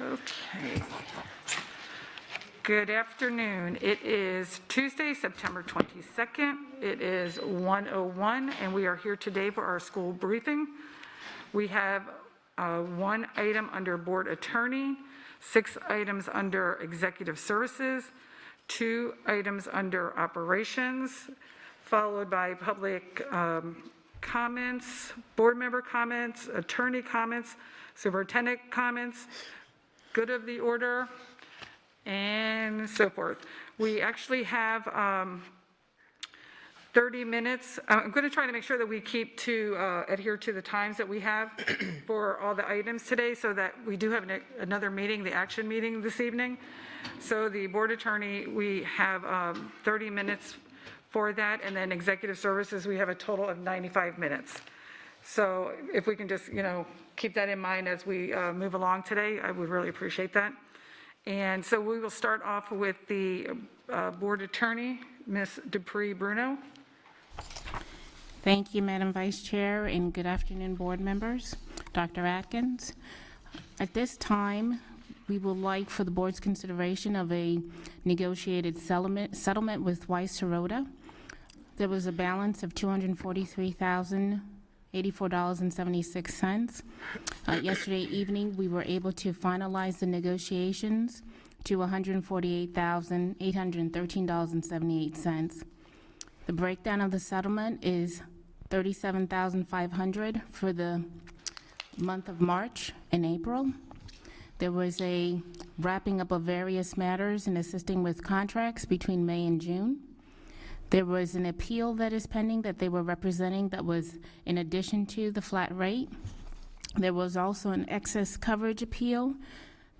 Okay. Good afternoon. It is Tuesday, September 22nd. It is 1:01, and we are here today for our school briefing. We have one item under board attorney, 6 items under executive services, 2 items under operations, followed by public comments, board member comments, attorney comments, superintendent comments, good of the order, and so forth. We actually have 30 minutes. I'm going to try to make sure that we keep to adhere to the times that we have for all the items today, so that we do have another meeting, the action meeting this evening. So the board attorney, we have 30 minutes for that, and then executive services, we have a total of 95 minutes. So if we can just, keep that in mind as we move along today, I would really appreciate that. And so we will start off with the board attorney, Ms. Dupree Bruno. Thank you, Madam Vice Chair, and good afternoon, board members. Dr. Atkins, at this time, we would like for the board's consideration of a negotiated settlement with Weiss Serota. There was a balance of $243,084.76. Yesterday evening, we were able to finalize the negotiations to $148,813.78. The breakdown of the settlement is $37,500 for the month of March and April. There was a wrapping up of various matters and assisting with contracts between May and June. There was an appeal that is pending that they were representing that was in addition to the flat rate. There was also an excess coverage appeal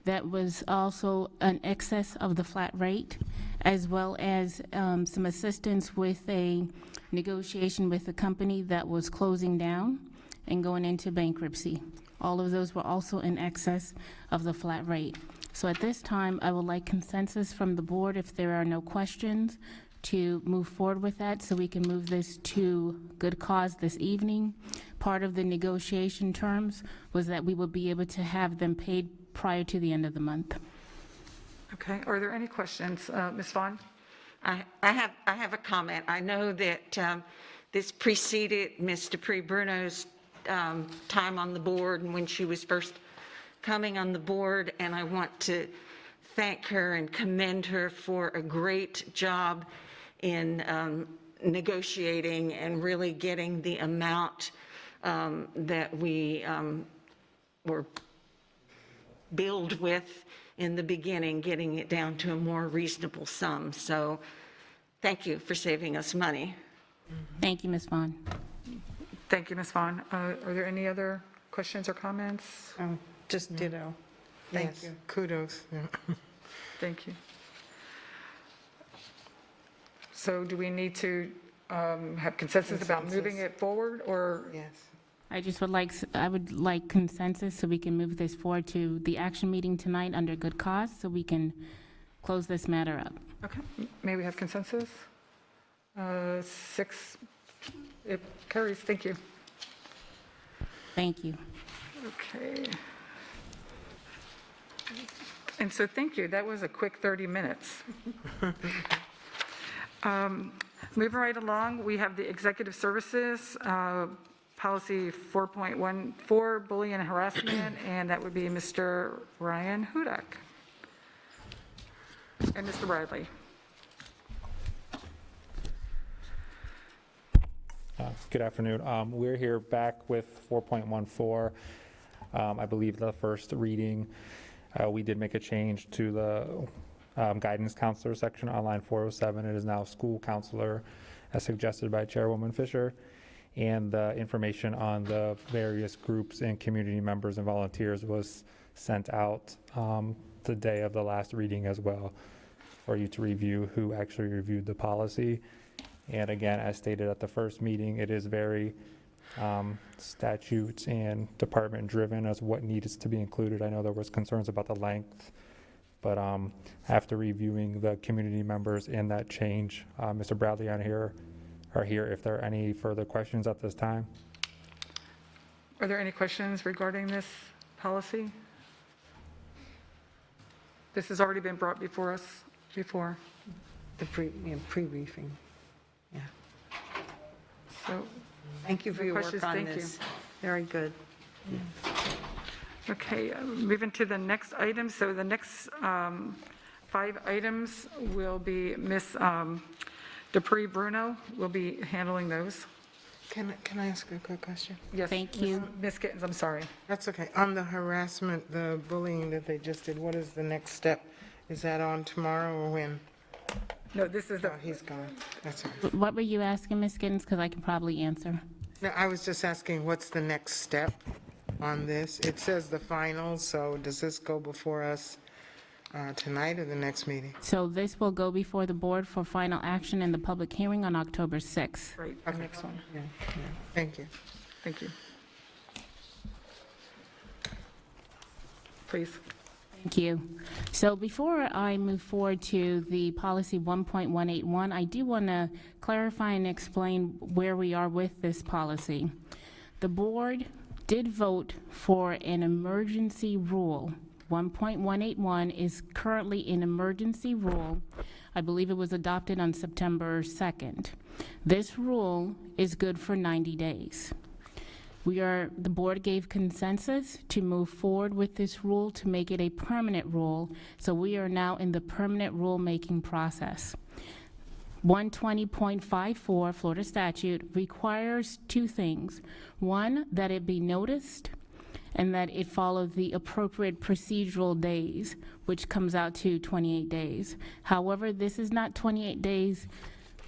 that was also an excess of the flat rate, as well as some assistance with a negotiation with a company that was closing down and going into bankruptcy. All of those were also in excess of the flat rate. So at this time, I would like consensus from the board, if there are no questions, to move forward with that so we can move this to good cause this evening. Part of the negotiation terms was that we would be able to have them paid prior to the end of the month. Okay, are there any questions? Ms. Vaughn? I have a comment. I know that this preceded Ms. Dupree Bruno's time on the board and when she was first coming on the board, and I want to thank her and commend her for a great job in negotiating and really getting the amount that we were billed with in the beginning, getting it down to a more reasonable sum. So thank you for saving us money. Thank you, Ms. Vaughn. Thank you, Ms. Vaughn. Are there any other questions or comments? Just ditto. Thank you. Kudos. Yeah. Thank you. So do we need to have consensus about moving it forward, or? Yes. I would like consensus so we can move this forward to the action meeting tonight under good cause so we can close this matter up. Okay, may we have consensus? 6, it carries, thank you. Thank you. Okay. And so thank you, that was a quick 30 minutes. Moving right along, we have the executive services, policy 4.14, bullying and harassment, and that would be Mr. Ryan Hudak and Mr. Bradley. Good afternoon. We're here back with 4.14. I believe the first reading, we did make a change to the guidance counselor section on line 407. It is now school counselor, as suggested by Chairwoman Fisher. And the information on the various groups and community members and volunteers was sent out the day of the last reading as well for you to review who actually reviewed the policy. And again, as stated at the first meeting, it is very statutes and department driven as what needs to be included. I know there was concerns about the length, but after reviewing the community members and that change, Mr. Bradley are here if there are any further questions at this time. Are there any questions regarding this policy? This has already been brought before us before, The pre-briefing. Yeah. so, Thank you for No your work questions, on thank you. this. Very good. okay, moving to the next item. So the next 5 items will be Ms. Dupree Bruno will be handling those. Can I ask a quick question? Yes. Thank you. Ms. Gittens, I'm sorry. That's okay. On the harassment, the bullying that they just did, what is the next step? Is that on tomorrow or when? No, this is Oh, the, he's gone. That's all right. What were you asking, Ms. Giddens? Because I can probably answer. No, I was just asking, what's the next step on this? It says the final, so does this go before us tonight or the next meeting? So this will go before the board for final action in the public hearing on October 6th. right, the next one. Yeah, yeah. Thank you. Thank you. Please. Thank you. So before I move forward to the policy 1.181, I do want to clarify and explain where we are with this policy. The board did vote for an emergency rule. 1.181 is currently an emergency rule. I believe it was adopted on September 2nd. This rule is good for 90 days. The board gave consensus to move forward with this rule to make it a permanent rule, so we are now in the permanent rule-making process. 120.54 Florida statute requires 2 things. One, that it be noticed, and that it follow the appropriate procedural days, which comes out to 28 days. However, this is not 28 days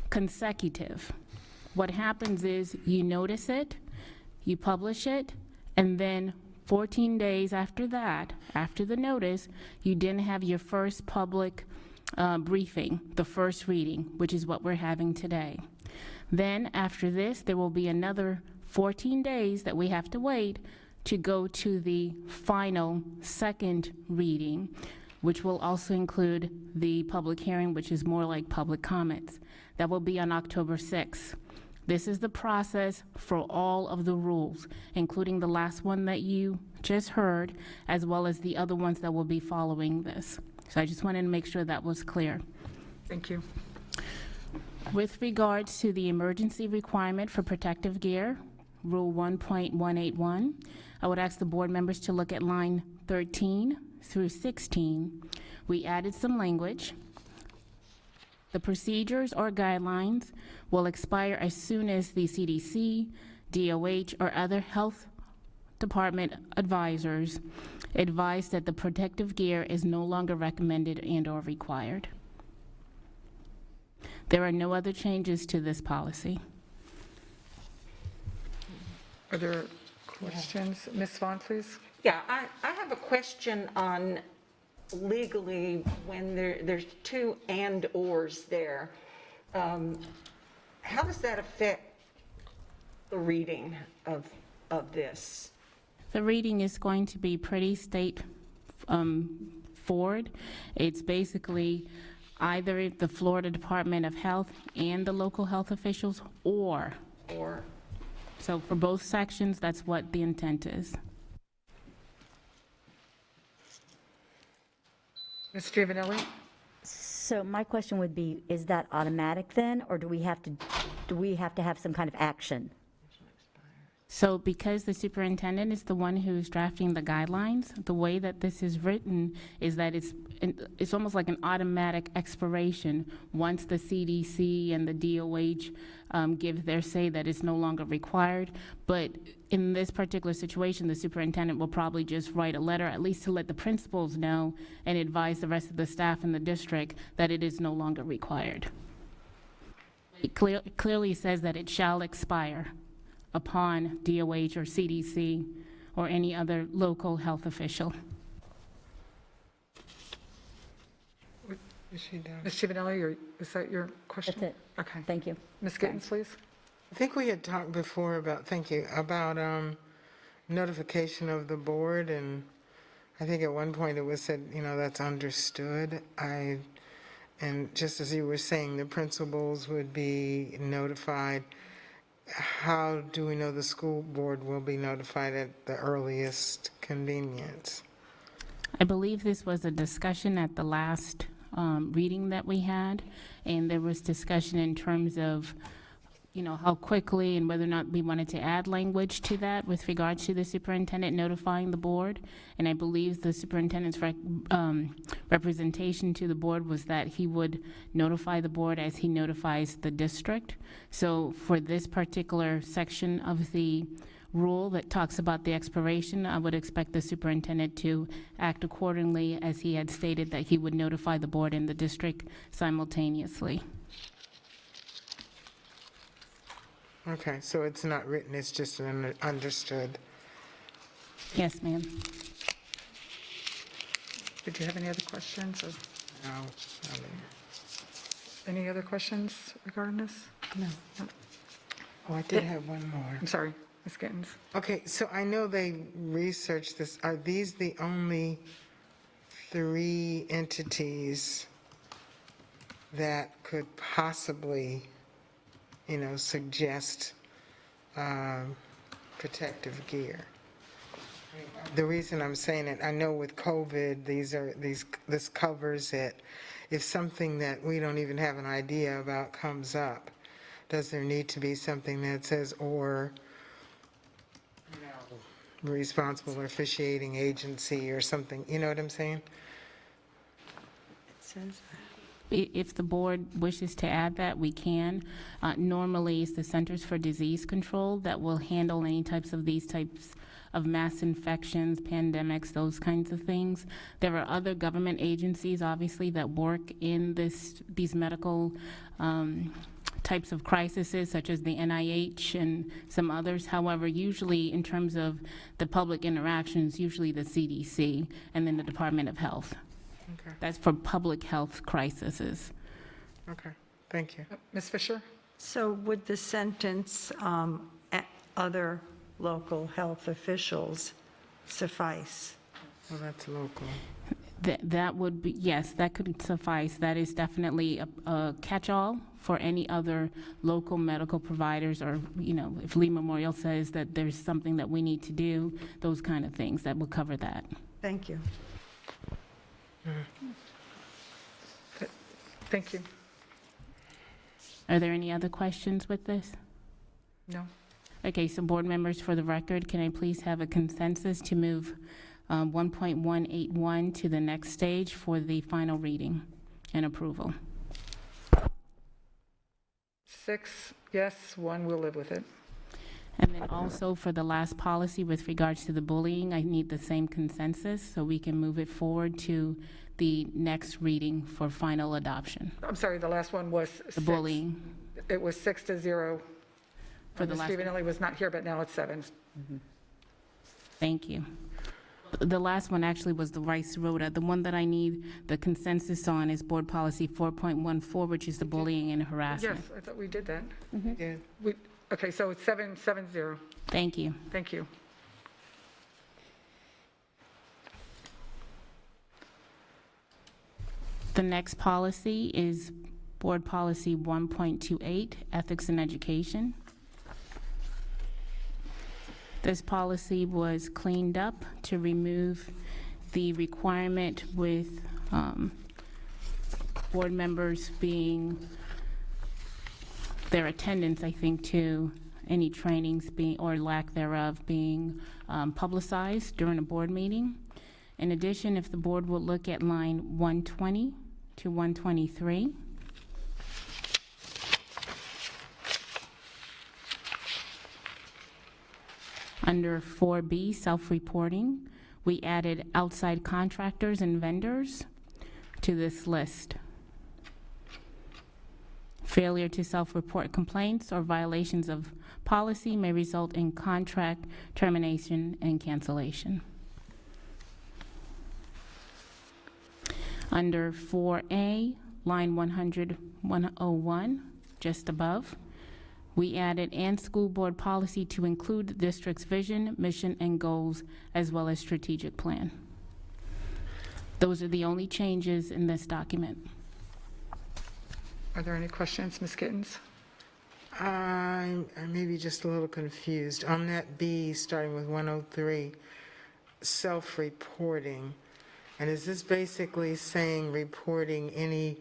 consecutive. What happens is you notice it, you publish it, and then 14 days after that, after the notice, you then have your first public briefing, the first reading, which is what we're having today. Then after this, there will be another 14 days that we have to wait to go to the final second reading, which will also include the public hearing, which is more like public comments. That will be on October 6th. This is the process for all of the rules, including the last one that you just heard, as well as the other ones that will be following this. So I just wanted to make sure that was clear. Thank you. With regards to the emergency requirement for protective gear, Rule 1.181, I would ask the board members to look at line 13 through 16. We added some language. The procedures or guidelines will expire as soon as the CDC, DOH, or other health department advisors advise that the protective gear is no longer recommended and/or required. There are no other changes to this policy. Are there questions? Ms. Vaughn, please. Yeah, I have a question on legally when there's 2 and/ors there. How does that affect the reading of this? The reading is going to be pretty state forward. It's basically either the Florida Department of Health and the local health officials, or. So for both sections, that's what the intent is. Ms. Giovanelli? So my question would be, is that automatic then, or do we have to have some kind of action? So because the superintendent is the one who's drafting the guidelines, the way that this is written is that it's almost like an automatic expiration once the CDC and the DOH give their say that it's no longer required. But in this particular situation, the superintendent will probably just write a letter, at least to let the principals know and advise the rest of the staff in the district that it is no longer required. It clearly says that it shall expire upon DOH or CDC or any other local health official. Is she done? Ms. Giovanelli, is that your question? That's it. Okay. Thank you. Ms. Gittens, please. I think we had talked before about, thank you, about notification of the board, and I think at one point it was said, that's understood. And just as you were saying, the principals would be notified. How do we know the school board will be notified at the earliest convenience? I believe this was a discussion at the last reading that we had, and there was discussion in terms of, you know, how quickly and whether or not we wanted to add language to that with regards to the superintendent notifying the board. And I believe the superintendent's representation to the board was that he would notify the board as he notifies the district. So for this particular section of the rule that talks about the expiration, I would expect the superintendent to act accordingly, as he had stated that he would notify the board and the district simultaneously. Okay, so it's not written, it's just understood. Yes, ma'am. Did you have any other questions or No, I mean, any other questions regarding this? no. Oh, I did have one more. I'm sorry, Ms. Gittens. Okay, so I know they researched this. Are these the only 3 entities that could possibly, you know, suggest protective gear? The reason I'm saying it, I know with COVID, this covers it. If something that we don't even have an idea about comes up, does there need to be something that says, or, you know, responsible or officiating agency or something, you know what I'm saying? If the board wishes to add that, we can. Normally, it's the Centers for Disease Control that will handle any types of these types of mass infections, pandemics, those kinds of things. There are other government agencies, obviously, that work in these medical types of crises, such as the NIH and some others. However, usually in terms of the public interactions, usually the CDC and then the Department of Health. Okay, That's for public health crises. okay, thank you. Ms. Fisher? So would the sentence, other local health officials suffice? Well, that's local. That would be, yes, that could suffice. That is definitely a catch-all for any other local medical providers, or, you know, if Lee Memorial says that there's something that we need to do, those kind of things, that will cover that. Thank you. Thank you. Are there any other questions with this? No? Okay, so board members, for the record, can I please have a consensus to move 1.181 to the next stage for the final reading and approval? 6, yes, 1, we'll live with it. And then also for the last policy with regards to the bullying, I need the same consensus so we can move it forward to the next reading for final adoption. I'm sorry, the last one was 6. The bullying. It was 6-0. For the Ms. last one. Stevenelli was not here, but now it's 7. Thank you. The last one actually was the Rice Rhoda. The one that I need the consensus on is Board Policy 4.14, which is the bullying and Yes, harassment. I thought we did that. Yeah, Okay, so it's 7-0. Thank you. Thank you. The next policy is Board Policy 1.28, Ethics in Education. This policy was cleaned up to remove the requirement with board members being, their attendance, I think, to any trainings being, or lack thereof, being publicized during a board meeting. In addition, if the board will look at line 120 to 123. Under 4B, self-reporting, we added outside contractors and vendors to this list. Failure to self-report complaints or violations of policy may result in contract termination and cancellation. Under 4A, line 100, 101, just above, we added and school board policy to include the district's vision, mission, and goals, as well as strategic plan. Those are the only changes in this document. Are there any questions, Ms. Gittens? I may be just a little confused. On that B, starting with 103, self-reporting, And is this basically saying reporting any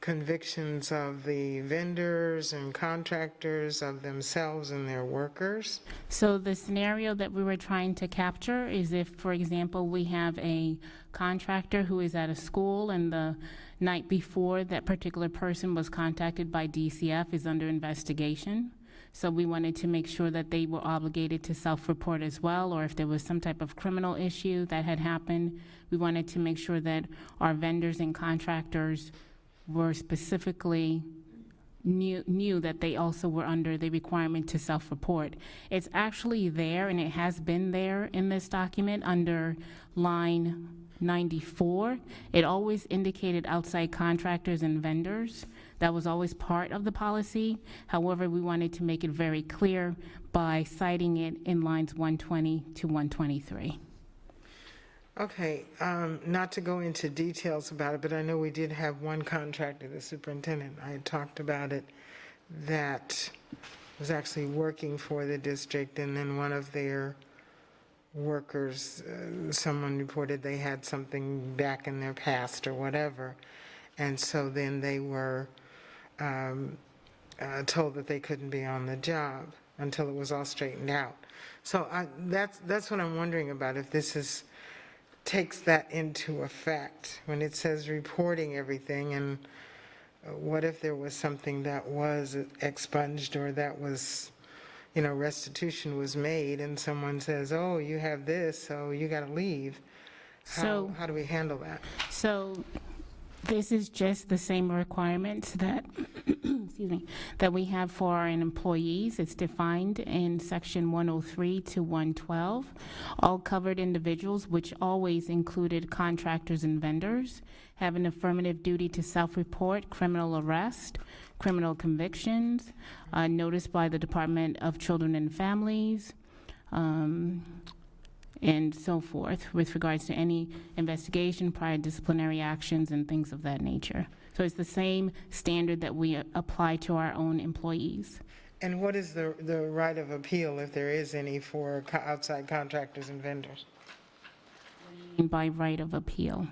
convictions of the vendors and contractors of themselves and their workers? So the scenario that we were trying to capture is if, for example, we have a contractor who is at a school and the night before that particular person was contacted by DCF is under investigation. So we wanted to make sure that they were obligated to self-report as well, or if there was some type of criminal issue that had happened, we wanted to make sure that our vendors and contractors were specifically knew that they also were under the requirement to self-report. It's actually there, and it has been there in this document under line 94. It always indicated outside contractors and vendors. That was always part of the policy. However, we wanted to make it very clear by citing it in lines 120 to 123. Okay, not to go into details about it, but I know we did have one contractor, the superintendent, I had talked about it, that was actually working for the district, and then one of their workers, someone reported they had something back in their past or whatever, and so then they were told that they couldn't be on the job until it was all straightened out. So that's what I'm wondering about, if this takes that into effect when it says reporting everything, and what if there was something that was expunged or that was, restitution was made and someone says, oh, you have this, so you got to leave. How do we handle that? So this is just the same requirements that, excuse me, that we have for our employees. It's defined in section 103 to 112. All covered individuals, which always included contractors and vendors, have an affirmative duty to self-report criminal arrest, criminal convictions, noticed by the Department of Children and Families, and so forth, with regards to any investigation, prior disciplinary actions, and things of that nature. So it's the same standard that we apply to our own employees. And what is the right of appeal, if there is any, for outside contractors and vendors? By right of appeal.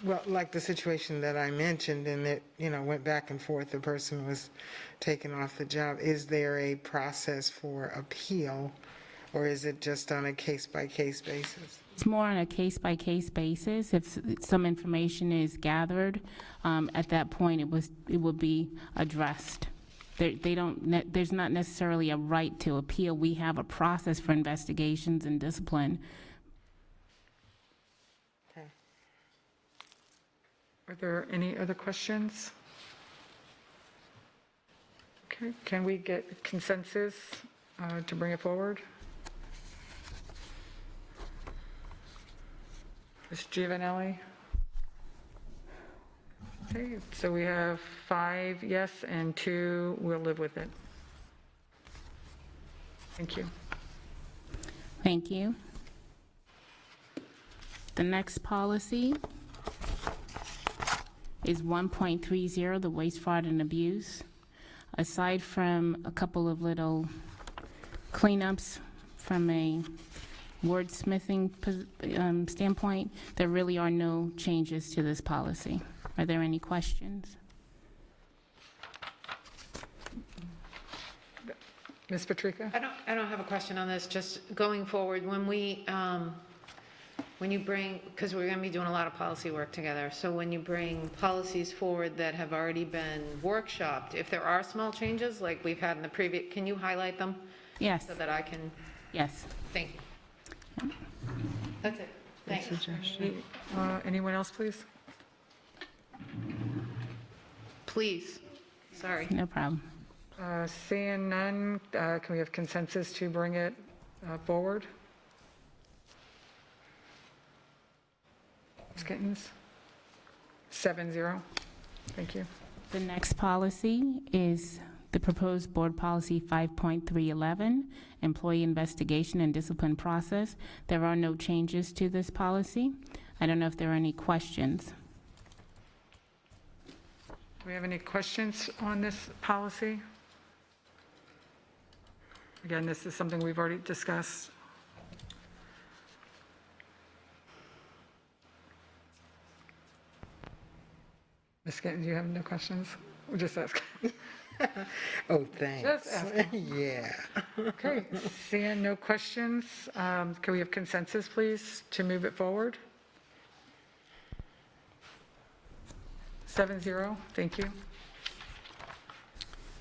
Well, like the situation that I mentioned, and it, went back and forth, the person was taken off the job. Is there a process for appeal, or is it just on a case-by-case basis? It's more on a case-by-case basis. If some information is gathered, at that point, it would be addressed. There's not necessarily a right to appeal. We have a process for investigations and discipline. Okay. Are there any other questions? Okay, can we get consensus to bring it forward? Ms. Giovanelli? Okay, so we have 5 yes and 2 will live with it. Thank you. Thank you. The next policy is 1.30, the waste, fraud, and abuse. Aside from a couple of little cleanups from a wordsmithing standpoint, there really are no changes to this policy. Are there any questions? Ms. Patrica? I don't have a question on this, just going forward, when you bring, because we're going to be doing a lot of policy work together, so when you bring policies forward that have already been workshopped, if there are small changes like we've had in the previous, can you highlight them? Yes. So that I can, Yes. thank you. That's it, thanks. Anyone else, please? Please, sorry. No problem. Seeing none, can we have consensus to bring it forward? Ms. Gittens? 7-0. Thank you. The next policy is the proposed board policy 5.311, employee investigation and discipline process. There are no changes to this policy. I don't know if there are any questions. Do we have any questions on this policy? Again, this is something we've already discussed. Gittens, you have no questions? We're just asking. Oh, thanks. Just asking. Yeah. Okay, seeing no questions, can we have consensus, please, to move it forward? 7-0, thank you.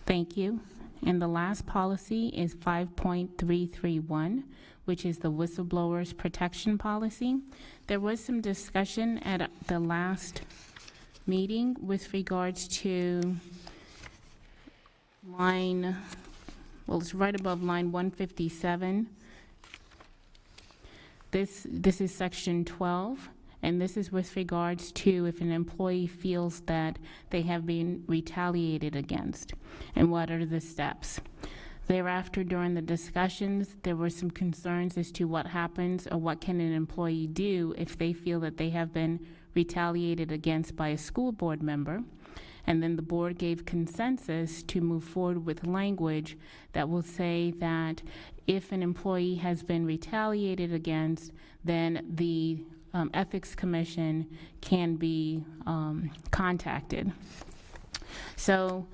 Thank you. And the last policy is 5.331, which is the whistleblowers protection policy. There was some discussion at the last meeting with regards to line, well, it's right above line 157. This is section 12, and this is with regards to if an employee feels that they have been retaliated against, and what are the steps. Thereafter, during the discussions, there were some concerns as to what happens or what can an employee do if they feel that they have been retaliated against by a school board member. And then the board gave consensus to move forward with language that will say that if an employee has been retaliated against, then the Ethics Commission can be contacted. So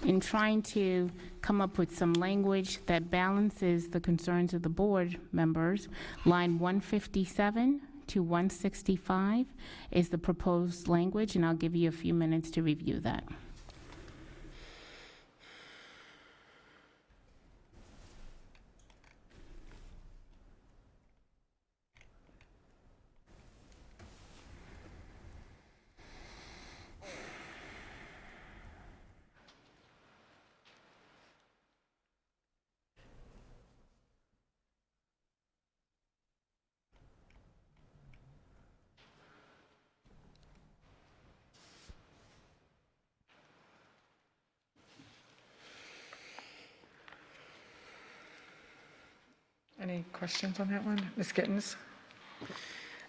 in trying to come up with some language that balances the concerns of the board members, line 157 to 165 is the proposed language, and I'll give you a few minutes to review that. Any questions on that one? Ms. Gittens?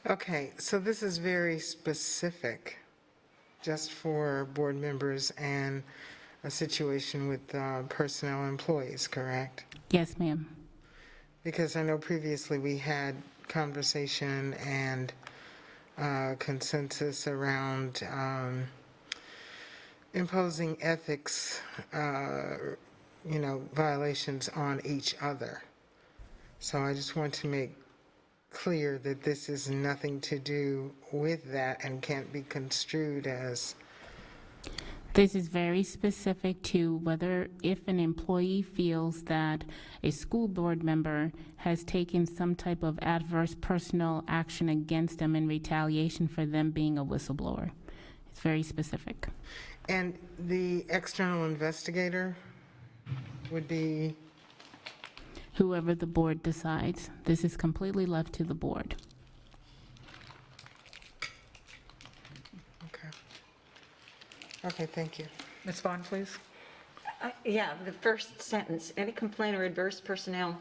Okay, so this is very specific, just for board members and a situation with personnel employees, correct? Yes, ma'am. Because I know previously we had conversation and consensus around imposing ethics, violations on each other. So I just want to make clear that this is nothing to do with that and can't be construed as. This is very specific to whether if an employee feels that a school board member has taken some type of adverse personal action against them in retaliation for them being a whistleblower. It's very specific. And the external investigator would be? Whoever the board decides. This is completely left to the board. Okay. Okay, thank you. Ms. Vaughn, please. Yeah, the first sentence, any complaint or adverse personnel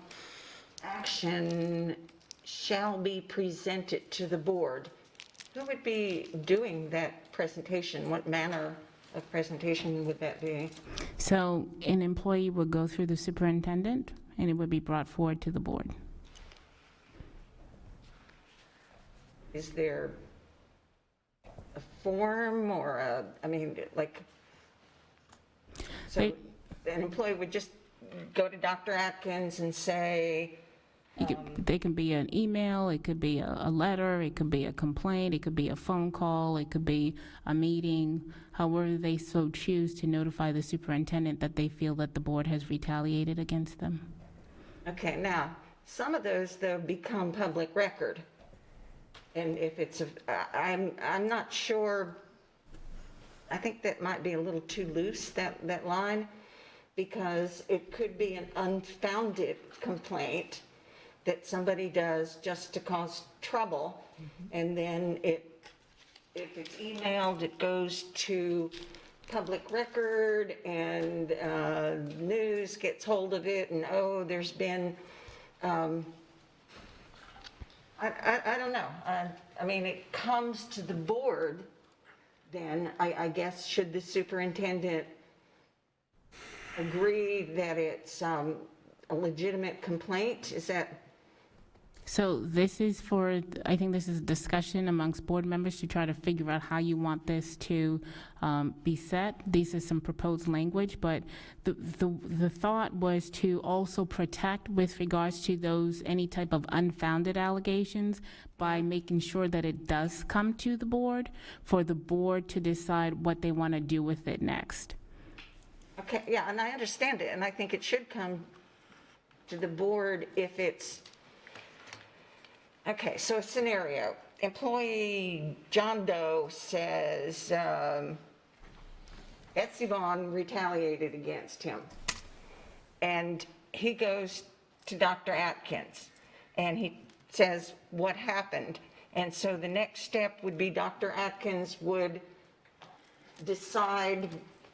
action shall be presented to the board. Who would be doing that presentation? What manner of presentation would that be? So an employee would go through the superintendent, and it would be brought forward to the board. Is there a form or so an employee would just go to Dr. Atkins and say, They can be an email, it could be a letter, it could be a complaint, it could be a phone call, it could be a meeting, however they so choose to notify the superintendent that they feel that the board has retaliated against them. okay, now, some of those, though, become public record. And if it's, I'm not sure, I think that might be a little too loose, that line, because it could be an unfounded complaint that somebody does just to cause trouble, and then if it's emailed, it goes to public record, and news gets hold of it, and there's been, I don't know. I mean, it comes to the board, then I guess should the superintendent agree that it's a legitimate complaint? Is that? So this is for, I think this is discussion amongst board members to try to figure out how you want this to be set. These are some proposed language, but the thought was to also protect with regards to those, any type of unfounded allegations by making sure that it does come to the board, for the board to decide what they want to do with it next. Okay, yeah, and I understand it, and I think it should come to the board if it's, okay, so a scenario. Employee John Doe says Betsy Vaughn retaliated against him. And he goes to Dr. Atkins, and he says what happened. And so the next step would be Dr. Atkins would decide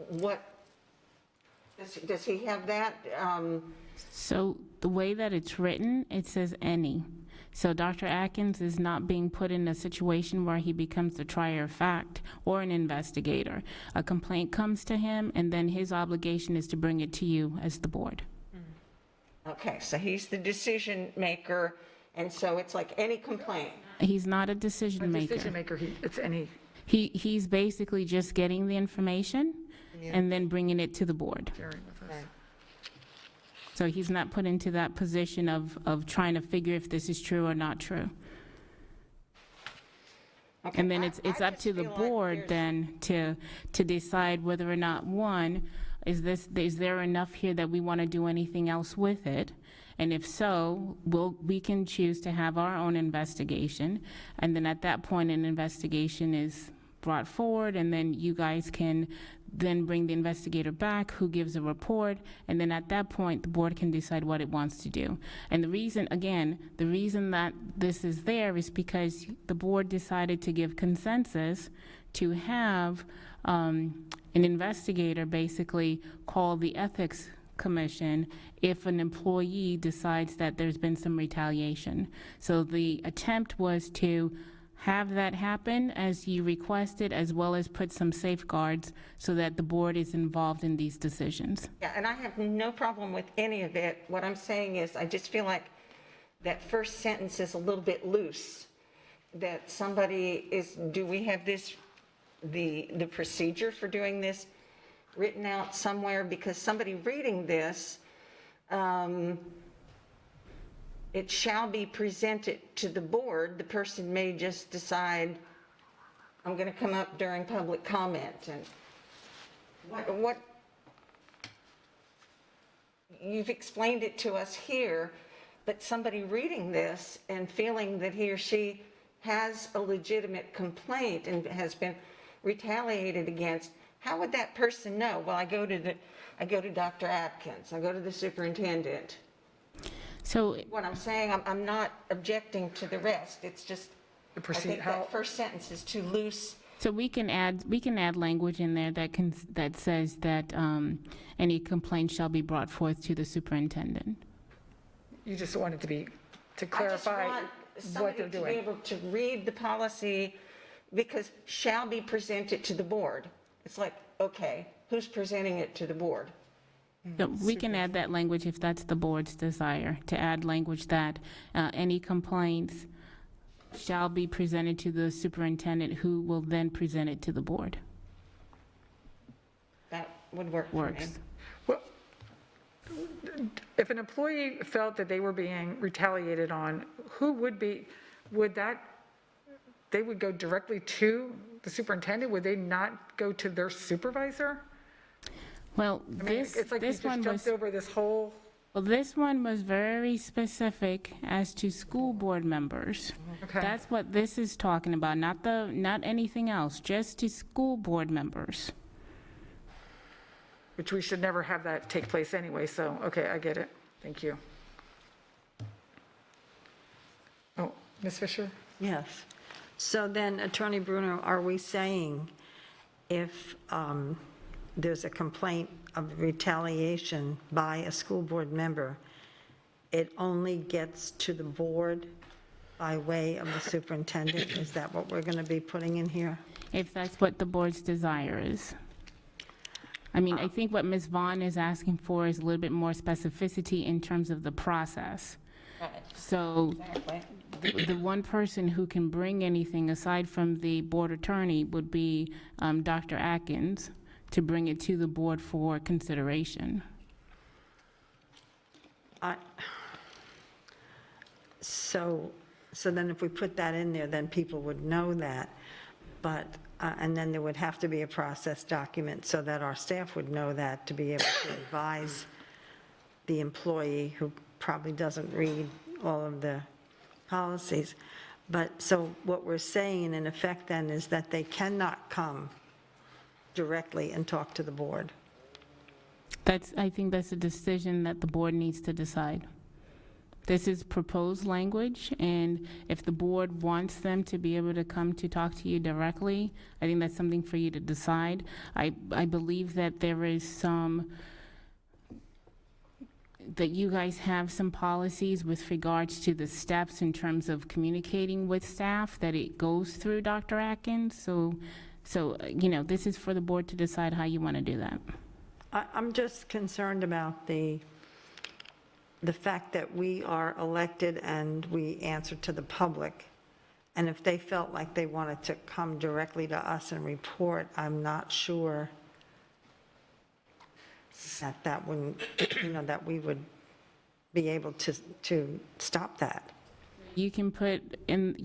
what, does he have that? So the way that it's written, it says any. So Dr. Atkins is not being put in a situation where he becomes the trier of fact or an investigator. A complaint comes to him, and then his obligation is to bring it to you as the board. Okay, so he's the decision maker, and so it's like any complaint. He's not a decision maker. Decision maker, it's any, He's basically just getting the information and then bringing it to the board. sharing with us. So he's not put into that position of trying to figure if this is true or not true. Okay, And then I it's up just to the feel like board there's- then to decide whether or not, one, is there enough here that we want to do anything else with it? And if so, we can choose to have our own investigation. And then at that point, an investigation is brought forward, and then you guys can then bring the investigator back who gives a report, and then at that point, the board can decide what it wants to do. And the reason, again, the reason that this is there is because the board decided to give consensus to have an investigator basically call the ethics commission if an employee decides that there's been some retaliation. So the attempt was to have that happen as you requested, as well as put some safeguards so that the board is involved in these decisions. Yeah, and I have no problem with any of it. What I'm saying is, I just feel like that first sentence is a little bit loose. That somebody is, do we have this, the procedure for doing this written out somewhere? Because somebody reading this, it shall be presented to the board. The person may just decide, I'm going to come up during public comment. And what you've explained it to us here, but somebody reading this and feeling that he or she has a legitimate complaint and has been retaliated against, how would that person know? Well, I go to Dr. Atkins, I go to the superintendent. So What I'm saying, I'm not objecting to the rest. It's just, I think that first sentence is too loose. So we can add language in there that says that any complaint shall be brought forth to the superintendent. You just want it to be, to I just clarify want what somebody they're to be doing. able to read the policy, because shall be presented to the board. It's like, okay, who's presenting it to the board? So we can add that language if that's the board's desire, to add language that any complaints shall be presented to the superintendent, who will then present it to the board. That would work for me. Works. Well, if an employee felt that they were being retaliated on, who would be, they would go directly to the superintendent? Would they not go to their supervisor? Well, I mean, it's like you this one just was, jumped over this whole, well, this one was very specific as to school board members. okay. That's what this is talking about, not anything else, just to school board members. Which we should never have that take place anyway, so, okay, I get it. Thank you. Oh, Ms. Fisher? Yes. So then, Attorney Bruno, are we saying if there's a complaint of retaliation by a school board member, it only gets to the board by way of the superintendent? Is that what we're going to be putting in here? If that's what the board's desire is. I mean, I think what Ms. Vaughn is asking for is a little bit more specificity in terms of the process. So the one person who can bring anything aside from the board attorney would be Dr. Atkins to bring it to the board for consideration. So then if we put that in there, then people would know that, but, and then there would have to be a process document so that our staff would know that, to be able to advise the employee who probably doesn't read all of the policies. But, so what we're saying in effect then is that they cannot come directly and talk to the board. I think that's a decision that the board needs to decide. This is proposed language, and if the board wants them to be able to come to talk to you directly, I think that's something for you to decide. I believe that there is that you guys have some policies with regards to the steps in terms of communicating with staff, that it goes through Dr. Atkins. So, this is for the board to decide how you want to do that. I'm just concerned about the fact that we are elected and we answer to the public. And if they felt like they wanted to come directly to us and report, I'm not sure that wouldn't, that we would be able to stop that. You can put in,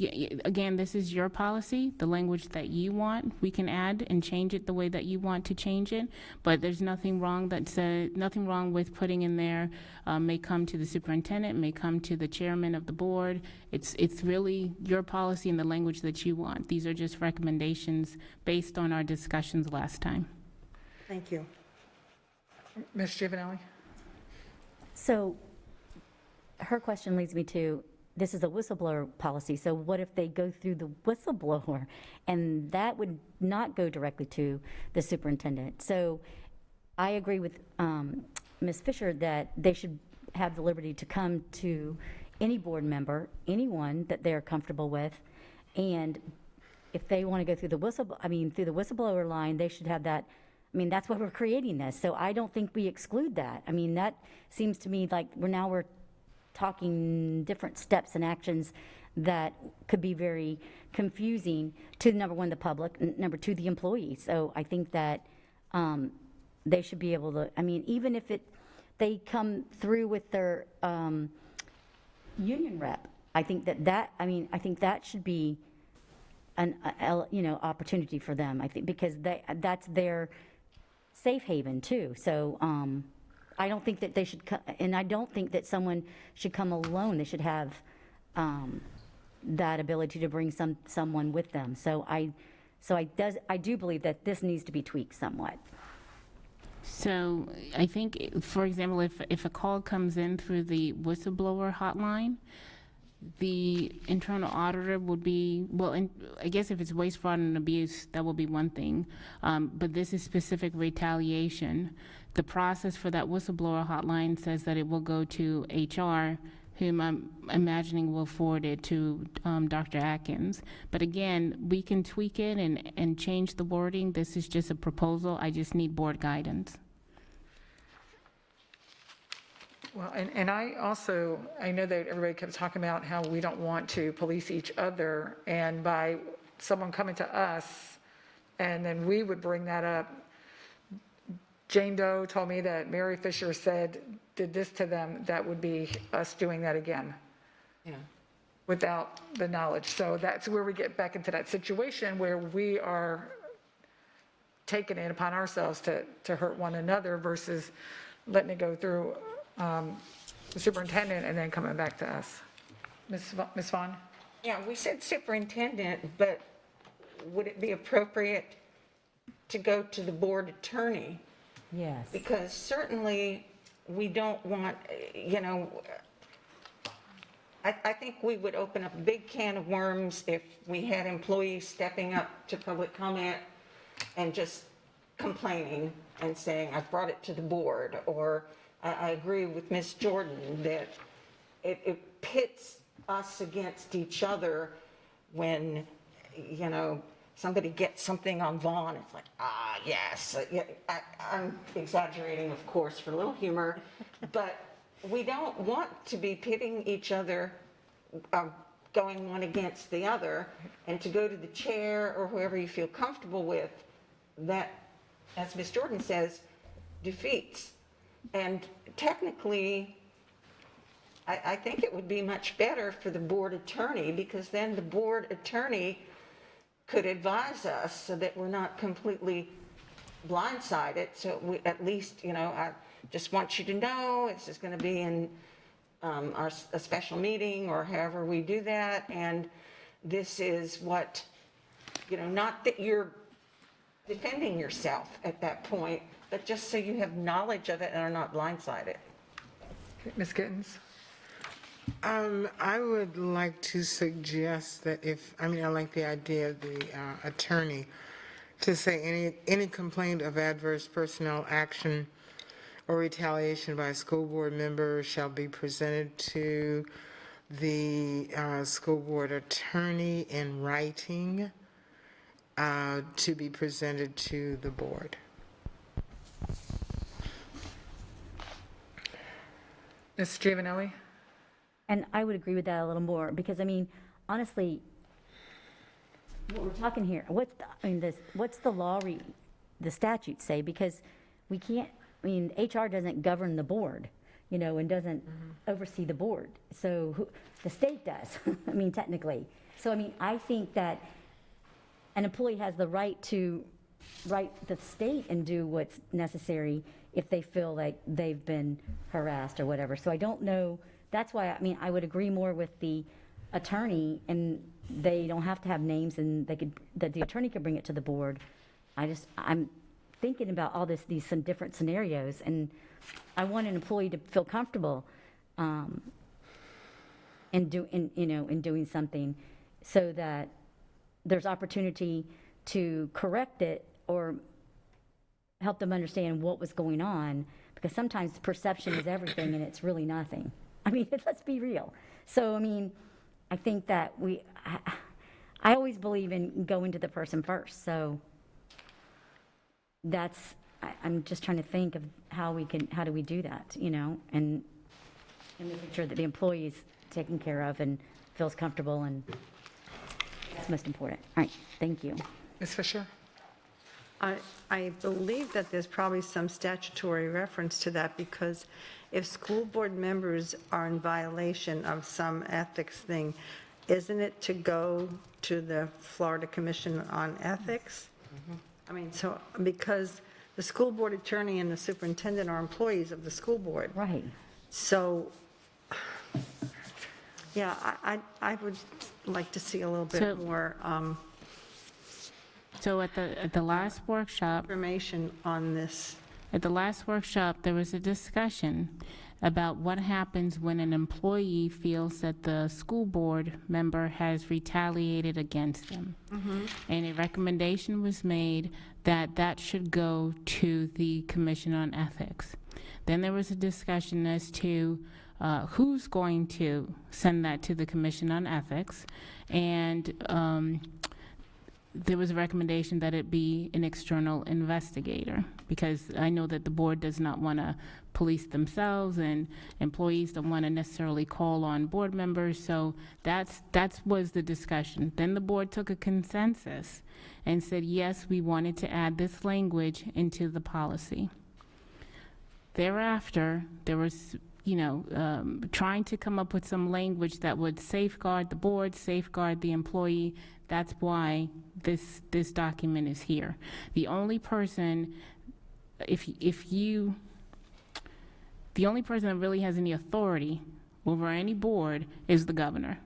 again, this is your policy, the language that you want. We can add and change it the way that you want to change it, but there's nothing wrong nothing wrong with putting in there, may come to the superintendent, may come to the chairman of the board. It's really your policy and the language that you want. These are just recommendations based on our discussions last time. Thank you. Ms. Giovanelli? So her question leads me to, this is a whistleblower policy, so what if they go through the whistleblower? And that would not go directly to the superintendent. So I agree with Ms. Fisher that they should have the liberty to come to any board member, anyone that they're comfortable with, and if they want to go through the whistleblower line, they should have that. I mean, that's why we're creating this, so I don't think we exclude that. I mean, that seems to me like we're talking different steps and actions that could be very confusing to, number one, the public, and number two, the employees. So I think that they should be able to, even if they come through with their union rep, I think that should be an opportunity for them, I think, because that's their safe haven too. So I don't think that they should and I don't think that someone should come alone. They should have that ability to bring someone with them. So I do believe that this needs to be tweaked somewhat. So I think, for example, if a call comes in through the whistleblower hotline, the internal auditor would be, and I guess if it's waste, fraud, and abuse, that will be one thing. But this is specific retaliation. The process for that whistleblower hotline says that it will go to HR, whom I'm imagining will forward it to Dr. Atkins. But again, we can tweak it and change the wording. This is just a proposal. I just need board guidance. Well, and I know that everybody kept talking about how we don't want to police each other, and by someone coming to us, and then we would bring that up. Jane Doe told me that Mary Fisher did this to them, that would be us doing that again. Yeah. Without the knowledge. So that's where we get back into that situation where we are taking it upon ourselves to hurt one another versus letting it go through the superintendent and then coming back to us. Ms. Vaughn? Yeah, we said superintendent, but would it be appropriate to go to the board attorney? Yes. Because certainly we don't want, I think we would open up a big can of worms if we had employees stepping up to public comment and just complaining and saying, I've brought it to the board. Or I agree with Ms. Jordan that it pits us against each other when, somebody gets something on Vaughn. It's like, yes. I'm exaggerating, of course, for a little humor, but we don't want to be pitting each other, going one against the other, and to go to the chair or whoever you feel comfortable with, that, as Ms. Jordan says, defeats. And technically, I think it would be much better for the board attorney, because then the board attorney could advise us so that we're not completely blindsided. So we, at least, I just want you to know, this is going to be in a special meeting or however we do that. And this is what, not that you're defending yourself at that point, but just so you have knowledge of it and are not blindsided. Ms. Gittens? I would like to suggest that I like the idea of the attorney to say any complaint of adverse personnel action or retaliation by a school board member shall be presented to the school board attorney in writing to be presented to the board. Ms. Giovanelli? And I would agree with that a little more, because, honestly, what we're talking here, what's the law, the statute say? Because we can't, HR doesn't govern the board, and doesn't oversee the board. So the state does, technically. So, I think that an employee has the right to write the state and do what's necessary if they feel like they've been harassed or whatever. So I don't know, that's why, I would agree more with the attorney, and they don't have to have names, and that the attorney could bring it to the board. I'm thinking about all these some different scenarios, and I want an employee to feel comfortable in doing something, so that there's opportunity to correct it or help them understand what was going on, because sometimes perception is everything and it's really nothing. Let's be real. So, I think that I always believe in going to the person first. So I'm just trying to think of how do we do that, and making sure that the employee is taken care of and feels comfortable, and that's most important. All right, thank you. Ms. Fisher? I believe that there's probably some statutory reference to that, because if school board members are in violation of some ethics thing, isn't it to go to the Florida Commission on Ethics? So because the school board attorney and the superintendent are employees of the school board. Right. So, yeah, I would like to see a little bit more So at the last workshop, information on this. At the last workshop, there was a discussion about what happens when an employee feels that the school board member has retaliated against them. And a recommendation was made that should go to the Commission on Ethics. Then there was a discussion as to who's going to send that to the Commission on Ethics. And there was a recommendation that it be an external investigator, because I know that the board does not want to police themselves, and employees don't want to necessarily call on board members. So that was the discussion. Then the board took a consensus and said, yes, we wanted to add this language into the policy. Thereafter, there was trying to come up with some language that would safeguard the board, safeguard the employee. That's why this document is here. The only person, the only person that really has any authority over any board is the governor.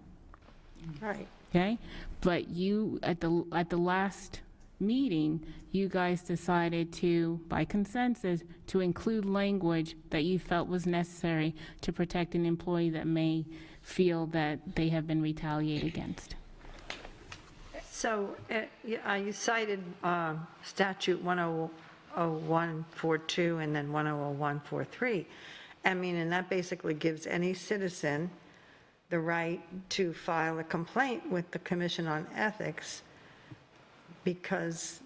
Right. Okay? But you, at the last meeting, you guys decided to, by consensus, to include language that you felt was necessary to protect an employee that may feel that they have been retaliated against. So you cited statute 1000142 and then 1000143. And that basically gives any citizen the right to file a complaint with the Commission on Ethics, because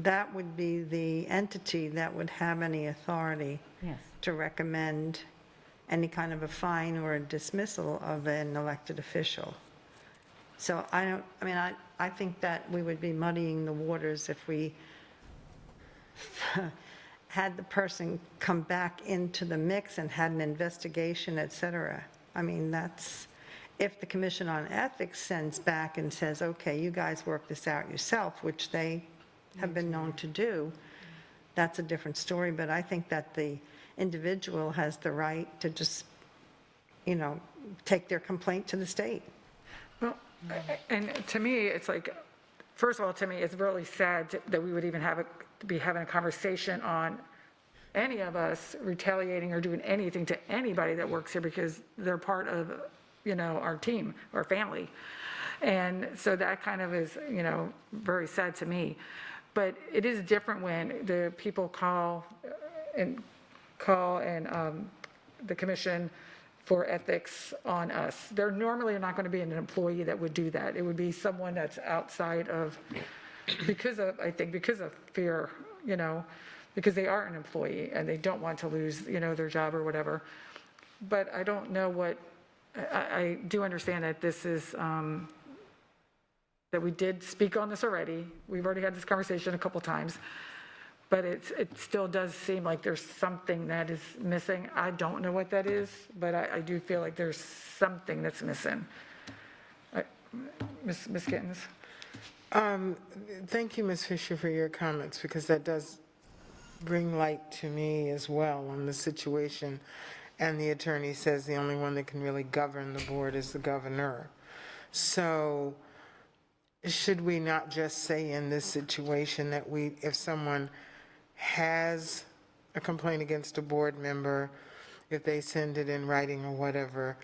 that would be the entity that would have any authority Yes. to recommend any kind of a fine or a dismissal of an elected official. So I think that we would be muddying the waters if we had the person come back into the mix and had an investigation, et cetera. I mean, that's, if the Commission on Ethics sends back and says, okay, you guys work this out yourself, which they have been known to do, that's a different story. But I think that the individual has the right to just, take their complaint to the state. Well, and to me, it's like, first of all, to me, it's really sad that we would even be having a conversation on any of us retaliating or doing anything to anybody that works here because they're part of, our team or family. And so that kind of is, very sad to me. But it is different when the people call and the commission for ethics on us. They're normally not going to be an employee that would do that. It would be someone that's outside of, because of fear, because they are an employee and they don't want to lose, their job or whatever. But I don't know what, I do understand that this is, that we did speak on this already. We've already had this conversation a couple times. But it still does seem like there's something that is missing. I don't know what that is, but I do feel like there's something that's missing. Ms. Gittens? Thank you, Ms. Fisher, for your comments, because that does bring light to me as well on the situation. And the attorney says the only one that can really govern the board is the governor. So should we not just say in this situation that if someone has a complaint against a board member, if they send it in writing or whatever,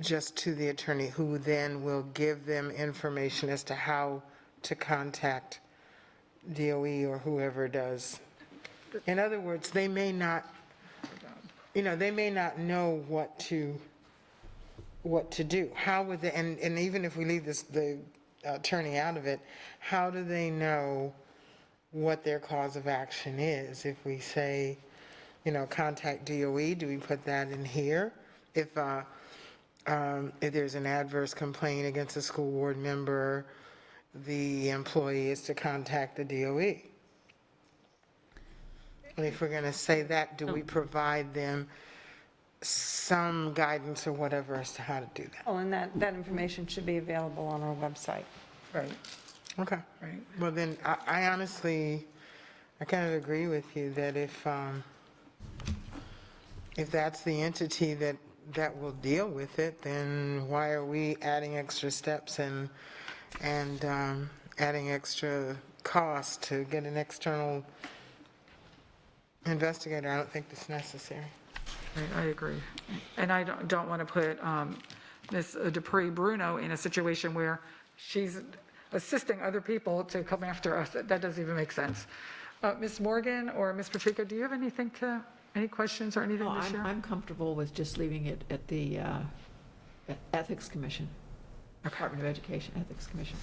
just to the attorney, who then will give them information as to how to contact DOE or whoever does. In other words, they may not, they may not know what to do. How would they, and even if we leave the attorney out of it, how do they know what their cause of action is? If we say, contact DOE, do we put that in here? If there's an adverse complaint against a school board member, the employee is to contact the DOE. And if we're going to say that, do we provide them some guidance or whatever as to how to do that? Oh, and that information should be available on our website. Right. Okay. Right. Well, then, I honestly, I kind of agree with you that if that's the entity that will deal with it, then why are we adding extra steps and adding extra cost to get an external investigator? I don't think that's necessary. I agree. And I don't want to put Ms. Dupree Bruno in a situation where she's assisting other people to come after us. That doesn't even make sense. Ms. Morgan or Ms. Patrica, do you have any questions or anything to share? I'm comfortable with just leaving it at the Ethics Commission, Department of Education Ethics Commission.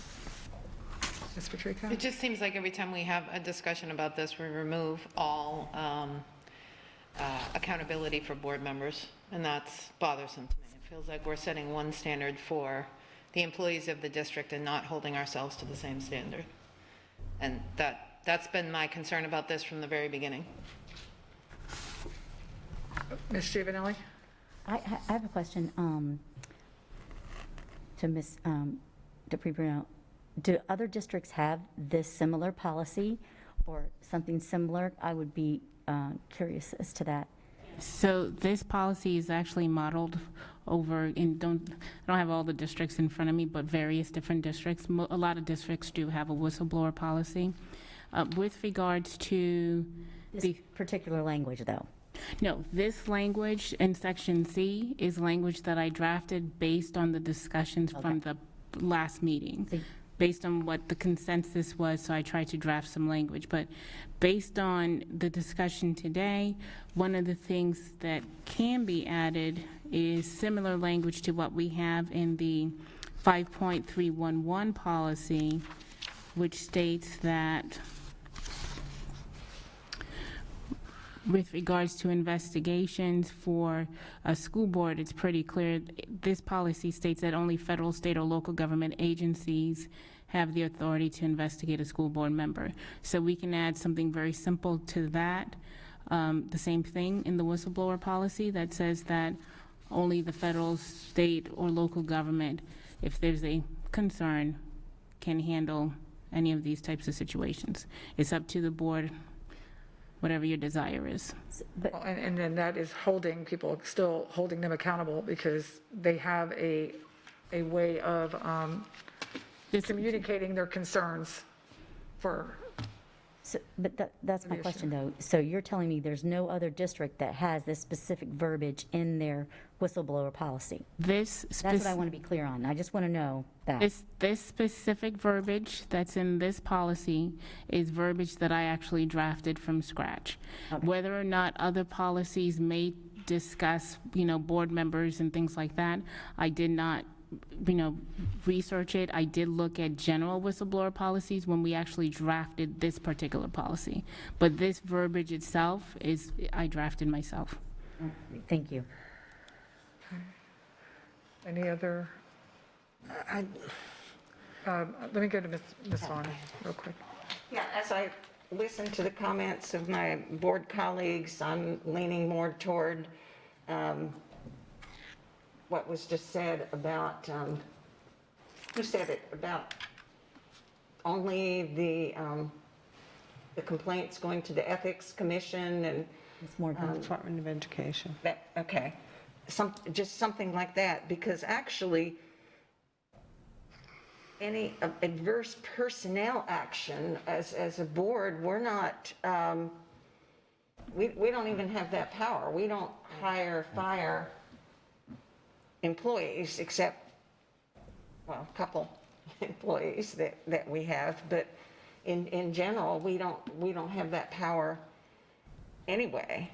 Ms. Patrica? It just seems like every time we have a discussion about this, we remove all accountability for board members, and that's bothersome to me. It feels like we're setting one standard for the employees of the district and not holding ourselves to the same standard. And that's been my concern about this from the very beginning. Ms. Giovanelli? I have a question to Ms. Dupree Bruno. Do other districts have this similar policy or something similar? I would be curious as to that. So this policy is actually modeled over I don't have all the districts in front of me, but various different districts. A lot of districts do have a whistleblower policy. With regards to This particular language, though. No, this language in section C is language that I drafted based on the discussions from the last meeting, based on what the consensus was, so I tried to draft some language. But based on the discussion today, one of the things that can be added is similar language to what we have in the 5.311 policy, which states that With regards to investigations for a school board, it's pretty clear. This policy states that only federal, state, or local government agencies have the authority to investigate a school board member. So we can add something very simple to that. The same thing in the whistleblower policy that says that only the federal, state, or local government, if there's a concern, can handle any of these types of situations. It's up to the board, whatever your desire is. But Well, and then that is holding people, still holding them accountable because they have a way of This- communicating their concerns for, that's my question, though. So you're telling me there's no other district that has this specific verbiage in their whistleblower policy? This That's what I spec- want to be clear on. I just want to know that. This specific verbiage that's in this policy is verbiage that I actually drafted from scratch. Whether or not other policies may discuss, board members and things like that, I did not, research it. I did look at general whistleblower policies when we actually drafted this particular policy. But this verbiage itself I drafted myself. Thank you. any other, let me go to Ms. Vaughn real quick. Yeah, as I listen to the comments of my board colleagues, I'm leaning more toward what was just said about, who said it? About only the complaints going to the Ethics Commission and Ms. Morgan. Department of Education. that, okay. Just something like that, because actually, any adverse personnel action as a board, we're not, we don't even have that power. We don't fire employees except, well, a couple employees that we have, but in general, we don't have that power anyway.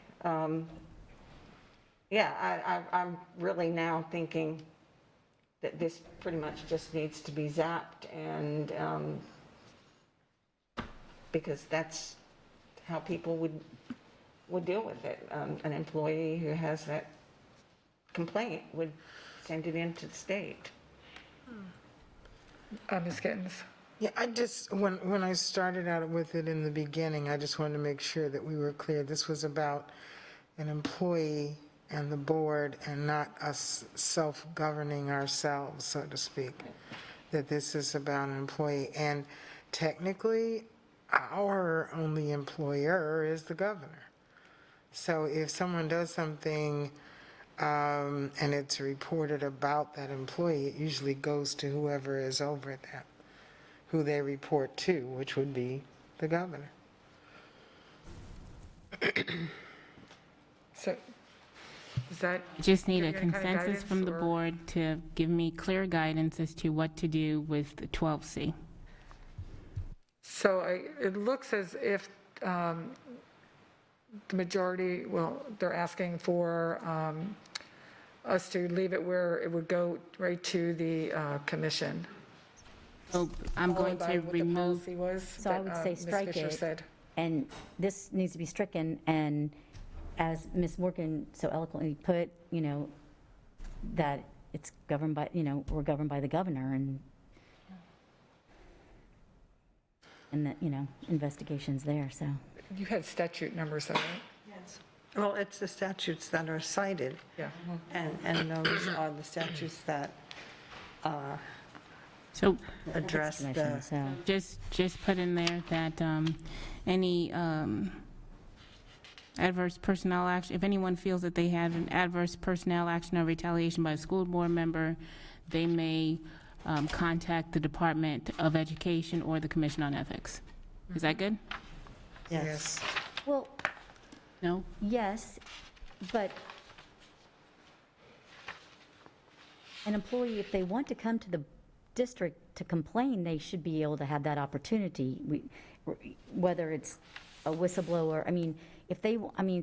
Yeah, I'm really now thinking that this pretty much just needs to be zapped, and because that's how people would deal with it. An employee who has that complaint would send it into the state. Ms. Gittens? Yeah, I just, when I started out with it in the beginning, I just wanted to make sure that we were clear. This was about an employee and the board and not us self-governing ourselves, so to speak. That this is about an employee. And technically, our only employer is the governor. So if someone does something and it's reported about that employee, it usually goes to whoever is over them, who they report to, which would be the governor. So, is that, I just need a Give you any kind of consensus guidance, from the or- board to give me clear guidance as to what to do with the 12C. so it looks as if the majority, well, they're asking for us to leave it where it would go right to the commission. So I'm going Followed by to what the remove, policy was. So I would that, say Ms. strike Fisher it. said. And this needs to be stricken, and as Ms. Morgan so eloquently put, that it's governed by, we're governed by the governor, and that, investigations there, so. You had statute numbers, though, right? Well, it's the statutes that are cited, Yeah. and those are the statutes that so address the, Commission, so. just put in there that any adverse personnel action, if anyone feels that they have an adverse personnel action or retaliation by a school board member, they may contact the Department of Education or the Commission on Ethics. Is that good? yes. Well, No? yes, but an employee, if they want to come to the district to complain, they should be able to have that opportunity, whether it's a whistleblower,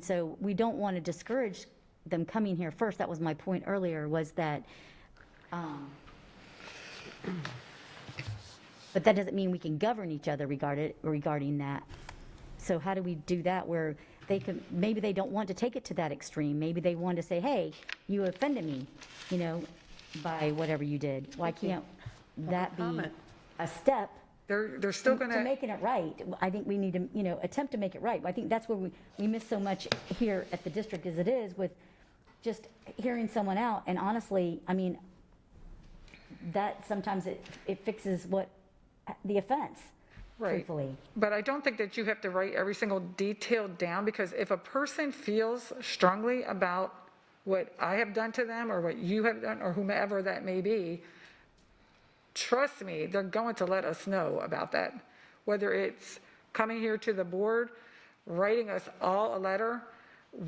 so we don't want to discourage them coming here first. That was my point earlier, was that, but that doesn't mean we can govern each other regarding that. So how do we do that where they could, maybe they don't want to take it to that extreme. Maybe they want to say, hey, you offended me, you know, by whatever you did. Why can't that be comment. a step They're still going to to, making it right? I think we need to, you know, attempt to make it right. I think that's where we miss so much here at the district as it is with just hearing someone out. And honestly, I mean, that sometimes it fixes what, the offense, right. truthfully. But I don't think that you have to write every single detail down, because if a person feels strongly about what I have done to them or what you have done or whomever that may be, trust me, they're going to let us know about that. Whether it's coming here to the board, writing us all a letter,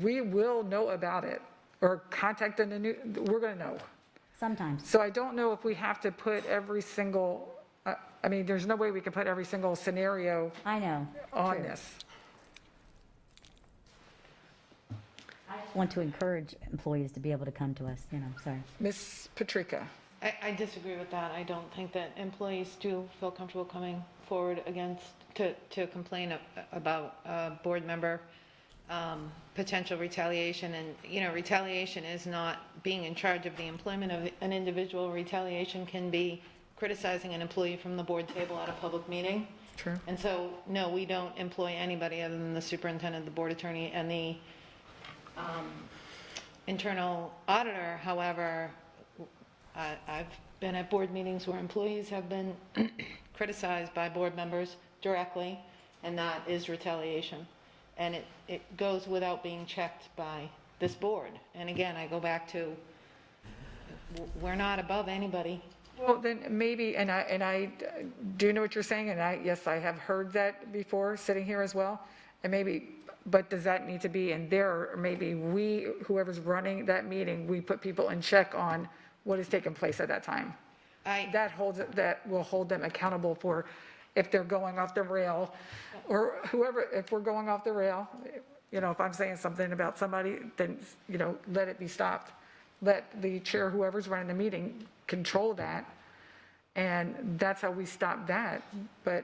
we will know about it, or contacting the new, we're going to know. Sometimes. So I don't know if we have to put every single, I mean, there's no way we can put every single scenario I know. on True. this. I just want to encourage employees to be able to come to us, you know, sorry. Ms. Patrica? I disagree with that. I don't think that employees do feel comfortable coming forward to complain about a board member, potential retaliation. And, you know, retaliation is not being in charge of the employment of an individual. Retaliation can be criticizing an employee from the board table at a public meeting. True. And so, no, we don't employ anybody other than the superintendent, the board attorney, and the internal auditor. However, I've been at board meetings where employees have been criticized by board members directly, and that is retaliation. And it goes without being checked by this board. And again, I go back to, we're not above anybody. Well, then maybe, and I do know what you're saying, and yes, I have heard that before, sitting here as well, and maybe, but does that need to be in there, or maybe we, whoever's running that meeting, we put people in check on what is taking place at that time? That will hold them accountable for if they're going off the rail, or whoever, if we're going off the rail, you know, if I'm saying something about somebody, then, you know, let it be stopped. Let the chair, whoever's running the meeting, control that, and that's how we stop that. But,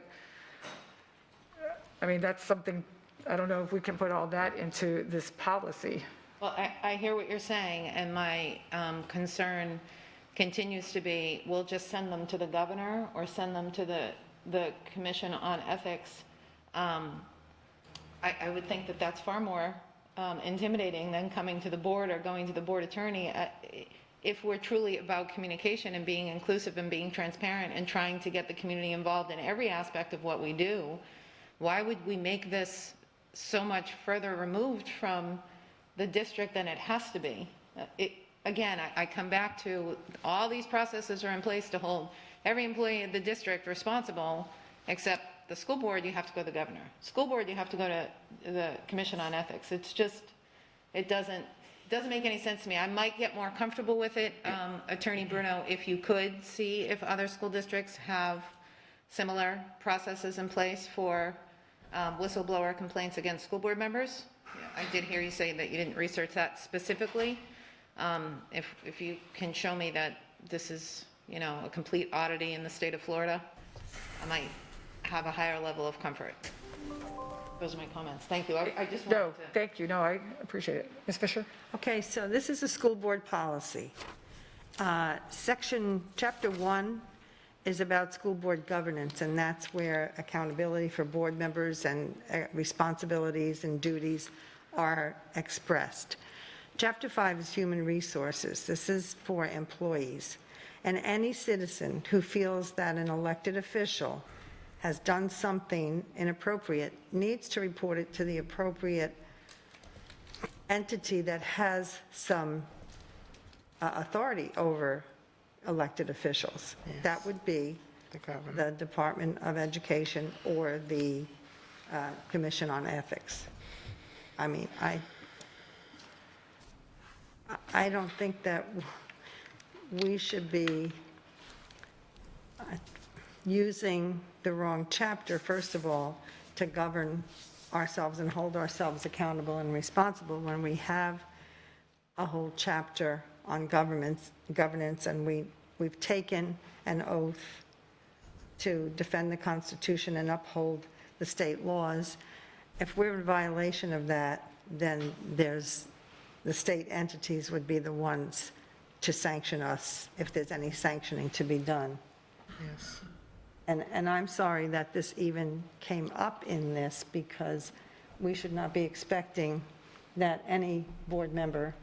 I mean, that's something, I don't know if we can put all that into this policy. Well, I hear what you're saying, and my concern continues to be, we'll just send them to the governor or send them to the Commission on Ethics. I would think that that's far more intimidating than coming to the board or going to the board attorney. If we're truly about communication and being inclusive and being transparent and trying to get the community involved in every aspect of what we do, why would we make this so much further removed from the district than it has to be? Again, I come back to all these processes are in place to hold every employee of the district responsible, except the school board, you have to go to the governor. School board, you have to go to the Commission on Ethics. It's just, it doesn't make any sense to me. I might get more comfortable with it, Attorney Bruno, if you could see if other school districts have similar processes in place for whistleblower complaints against school board members. I did hear you say that you didn't research that specifically. If you can show me that this is, you know, a complete oddity in the state of Florida, I might have a higher level of comfort. Those are my comments. Thank you. I just wanted No, to... thank you. No, I appreciate it. Ms. Fisher? Okay, so this is a school board policy. Chapter 1 is about school board governance, and that's where accountability for board members and responsibilities and duties are expressed. Chapter 5 is human resources. This is for employees. And any citizen who feels that an elected official has done something inappropriate needs to report it to the appropriate entity that has some authority over elected officials. That would be The governor. the Department of Education or the Commission on Ethics. I mean, I don't think that we should be using the wrong chapter, first of all, to govern ourselves and hold ourselves accountable and responsible when we have a whole chapter on governance, and we've taken an oath to defend the Constitution and uphold the state laws. If we're in violation of that, then the state entities would be the ones to sanction us if there's any sanctioning to be done. Yes. And I'm sorry that this even came up in this, because we should not be expecting that any board member,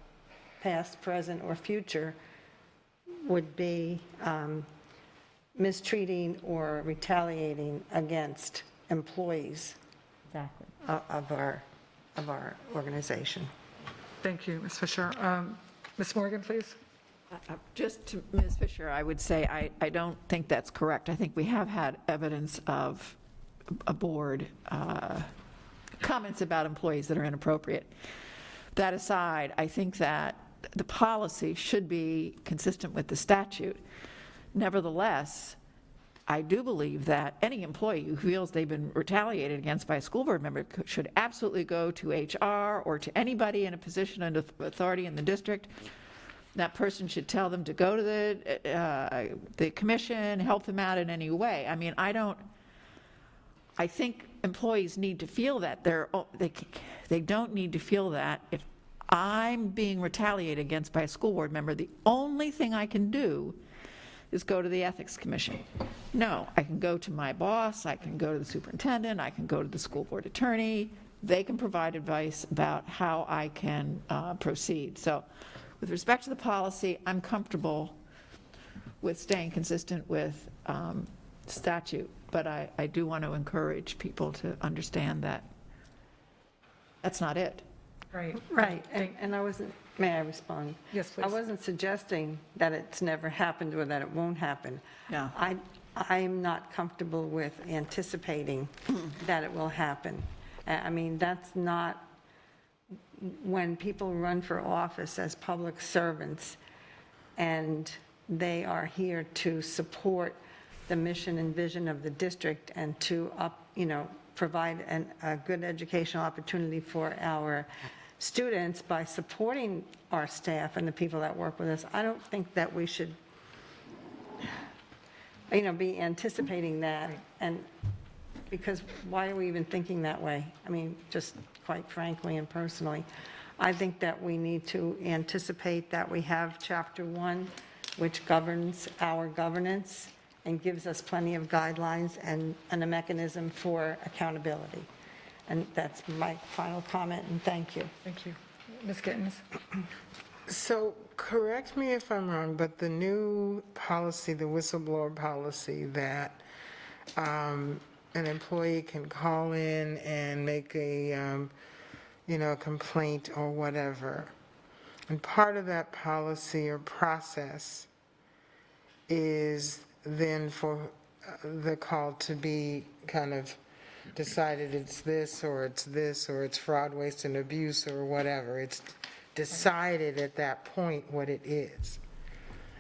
past, present, or future, would be mistreating or retaliating against employees Exactly. of our organization. Thank you, Ms. Fisher. Ms. Morgan, please. Just to Ms. Fisher, I would say I don't think that's correct. I think we have had evidence of a board comments about employees that are inappropriate. That aside, I think that the policy should be consistent with the statute. Nevertheless, I do believe that any employee who feels they've been retaliated against by a school board member should absolutely go to HR or to anybody in a position of authority in the district. That person should tell them to go to the commission, help them out in any way. I mean, I think employees need to feel that they don't need to feel that if I'm being retaliated against by a school board member, the only thing I can do is go to the ethics commission. No, I can go to my boss, I can go to the superintendent, I can go to the school board attorney. They can provide advice about how I can proceed. So with respect to the policy, I'm comfortable with staying consistent with statute, but I do want to encourage people to understand that that's not it. Right. Right, and I wasn't, may I respond? Yes, please. I wasn't suggesting that it's never happened or that it won't happen. Yeah. I'm not comfortable with anticipating that it will happen. I mean, that's not, when people run for office as public servants and they are here to support the mission and vision of the district and to provide a good educational opportunity for our students by supporting our staff and the people that work with us, I don't think that we should, be anticipating that. And because why are we even thinking that way? I mean, just quite frankly and personally, I think that we need to anticipate that we have Chapter 1, which governs our governance and gives us plenty of guidelines and a mechanism for accountability. And that's my final comment, and thank you. Thank you. Ms. Gittens? So correct me if I'm wrong, but the new policy, the whistleblower policy, that an employee can call in and make a complaint or whatever. And part of that policy or process is then for the call to be kind of decided it's this or it's fraud, waste, and abuse or whatever. It's decided at that point what it is.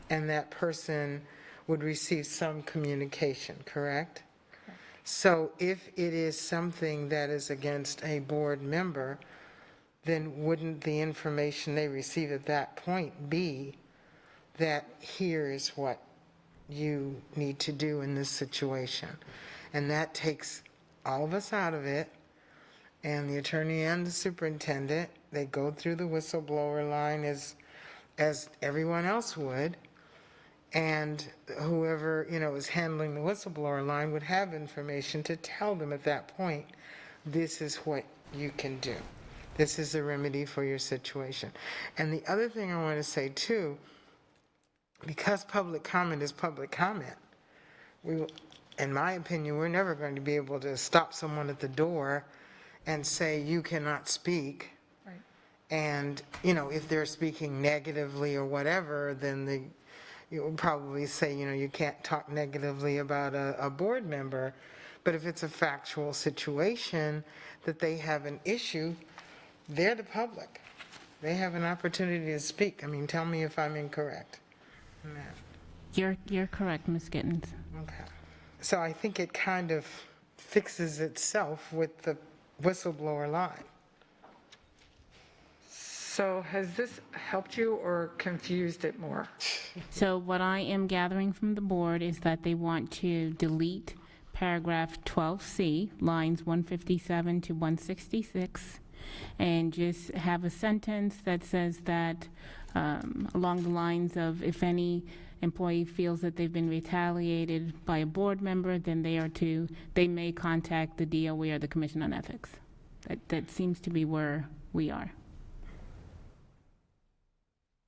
And that person would receive some communication, correct? So if it is something that is against a board member, then wouldn't the information they receive at that point be that here is what you need to do in this situation? And that takes all of us out of it, and the attorney and the superintendent, they go through the whistleblower line as everyone else would, and whoever is handling the whistleblower line would have information to tell them at that point, this is what you can do. This is the remedy for your situation. And the other thing I want to say too, because public comment is public comment, in my opinion, we're never going to be able to stop someone at the door and say, you cannot speak. Right. And, if they're speaking negatively or whatever, then you will probably say, you can't talk negatively about a board member. But if it's a factual situation that they have an issue, they're the public. They have an opportunity to speak. I mean, tell me if I'm incorrect. You're correct, Ms. Gittens. Okay. So I think it kind of fixes itself with the whistleblower line. So has this helped you or confused it more? So what I am gathering from the board is that they want to delete paragraph 12C, lines 157 to 166, and just have a sentence that says that, along the lines of, if any employee feels that they've been retaliated by a board member, then they may contact the DOE or the Commission on Ethics. That seems to be where we are.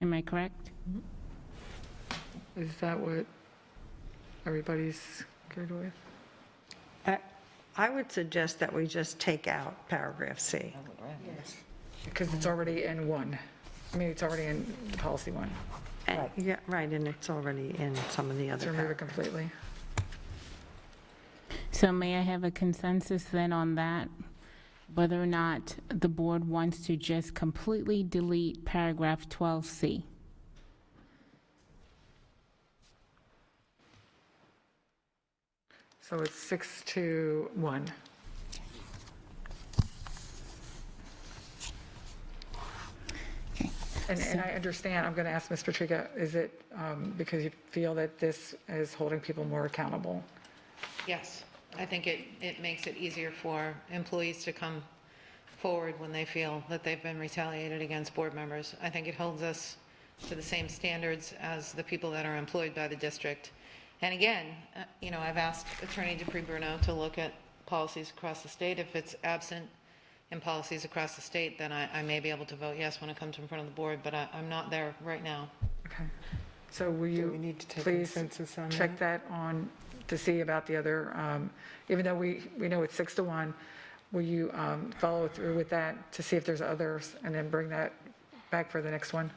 Am I correct? Is that what everybody's good with? I would suggest that we just take out paragraph C. Because it's already in one. I mean, it's already in policy one. Yeah, right, and it's already in some of the To other remove it paragraphs. completely. So may I have a consensus then on that? Whether or not the board wants to just completely delete paragraph 12C? So it's 6-1. And I understand, I'm going to ask Ms. Patrica, is it because you feel that this is holding people more accountable? Yes, I think it makes it easier for employees to come forward when they feel that they've been retaliated against board members. I think it holds us to the same standards as the people that are employed by the district. And again, I've asked Attorney Dupree Bruno to look at policies across the state. If it's absent in policies across the state, then I may be able to vote yes when it comes in front of the board, but I'm not there right now. Okay. So will Do we you need to take please consensus on check that on to see about the other, even though we know it's 6-1, will you follow through with that to see if there's others and then bring that back for the next one?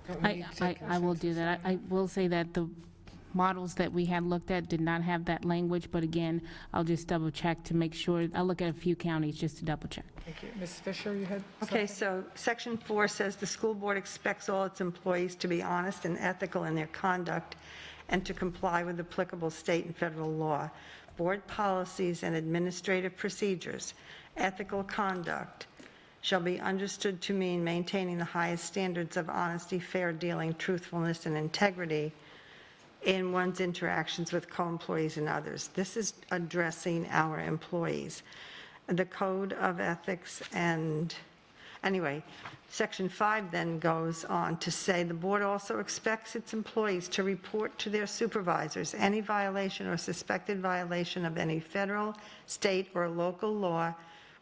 Don't we need to take I will do that. I will say that the models that we had looked at did not have that language, but again, I'll just double check to make sure. I'll look at a few counties just to double check. Thank you. Ms. Fisher, you had Okay, something? so section 4 says the school board expects all its employees to be honest and ethical in their conduct and to comply with applicable state and federal law, board policies and administrative procedures. Ethical conduct shall be understood to mean maintaining the highest standards of honesty, fair dealing, truthfulness, and integrity in one's interactions with co-employees and others. This is addressing our employees. The code of ethics and, anyway, section 5 then goes on to say the board also expects its employees to report to their supervisors any violation or suspected violation of any federal, state, or local law,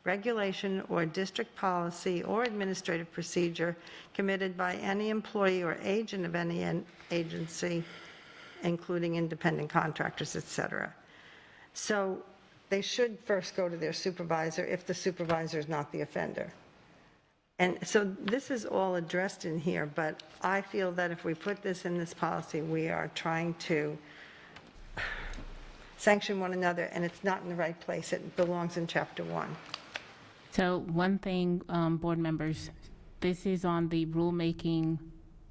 regulation, or district policy or administrative procedure committed by any employee or agent of any agency, including independent contractors, et cetera. So they should first go to their supervisor if the supervisor is not the offender. And so this is all addressed in here, but I feel that if we put this in this policy, we are trying to sanction one another, and it's not in the right place. It belongs in Chapter 1. So one thing, board members, this is on the rulemaking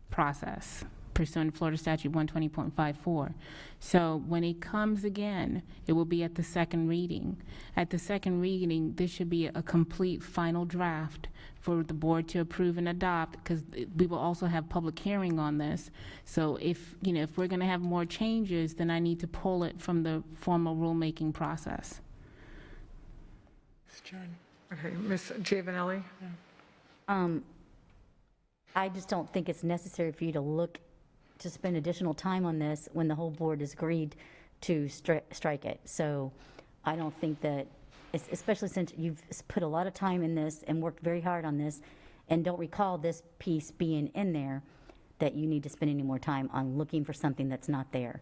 process pursuant to Florida Statute 120.54. So when it comes again, it will be at the second reading. At the second reading, this should be a complete final draft for the board to approve and adopt, because we will also have public hearing on this. So if we're going to have more changes, then I need to pull it from the formal rulemaking process. Okay, Ms. Giovanelli? I just don't think it's necessary for you to spend additional time on this when the whole board has agreed to strike it. So I don't think that, especially since you've put a lot of time in this and worked very hard on this, and don't recall this piece being in there, that you need to spend any more time on looking for something that's not there.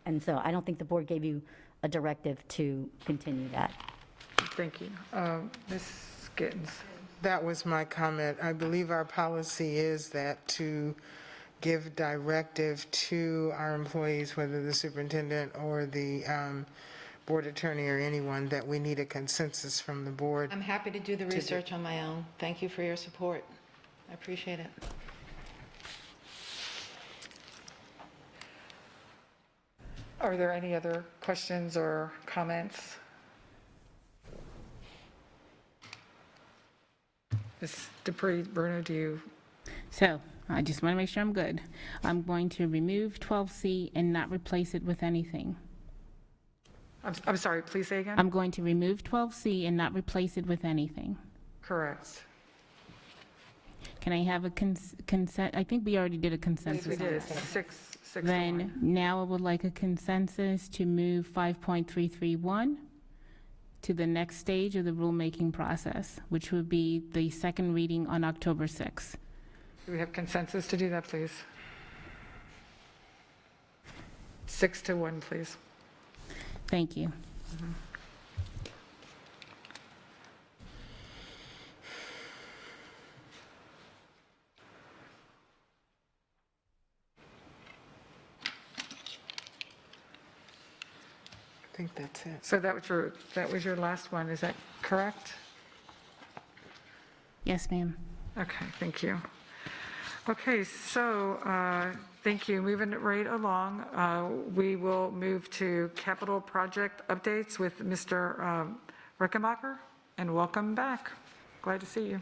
And so I don't think the board gave you a directive to continue that. Thank you. Ms. Gittens? That was my comment. I believe our policy is that to give directive to our employees, whether the superintendent or the board attorney or anyone, that we need a consensus from the board. I'm happy to do the research on my own. Thank you for your support. I appreciate it. Are there any other questions or comments? Ms. Dupree, Bruno, do you? So I just want to make sure I'm good. I'm going to remove 12C and not replace it with anything. I'm sorry, please say again? I'm going to remove 12C and not replace it with anything. Correct. Can I have a consent? I think we already did a Yes, consensus. we on did, that. 6 to Then 1. now I would like a consensus to move 5.331 to the next stage of the rulemaking process, which would be the second reading on October 6th. Do we have consensus to do that, please? 6 to 1, please. Thank you. I think that's it. So that was your last one, is that correct? Yes, ma'am. Okay, thank you. Okay, so, thank you. Moving right along, we will move to capital project updates with Mr. Rickenbacker, and welcome back. Glad to see you.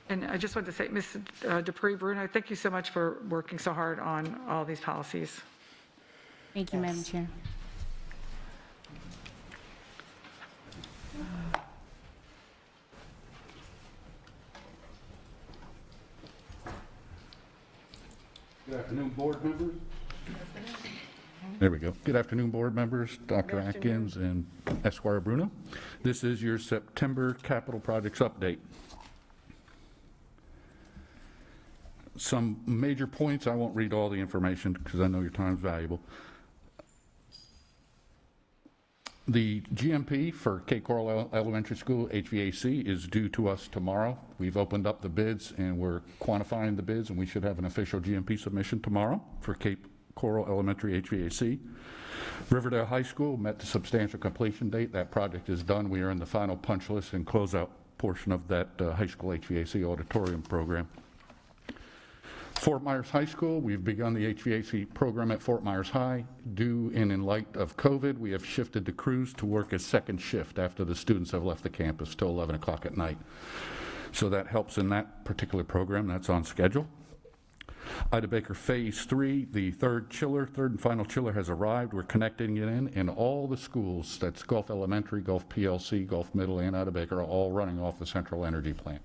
And I just want to say, Ms. Dupree Bruno, thank you so much for working so hard on all these policies. Thank you, Madam Chair. Good afternoon, board members. There we go. Good afternoon, board members, Dr. Atkins and Esquire Bruno. This is your September capital projects update. Some major points, I won't read all the information because I know your time's valuable. The GMP for Cape Coral Elementary School HVAC is due to us tomorrow. We've opened up the bids and we're quantifying the bids, and we should have an official GMP submission tomorrow for Cape Coral Elementary HVAC. Riverdale High School met the substantial completion date. That project is done. We are in the final punch list and closeout portion of that high school HVAC auditorium program. Fort Myers High School, we've begun the HVAC program at Fort Myers High. Due and in light of COVID, we have shifted the crews to work a second shift after the students have left the campus till 11 o'clock at night. So that helps in that particular program. That's on schedule. Ida Baker Phase 3, the third and final chiller has arrived. We're connecting it in all the schools. That's Gulf Elementary, Gulf PLC, Gulf Middle, and Ida Baker are all running off the central energy plant.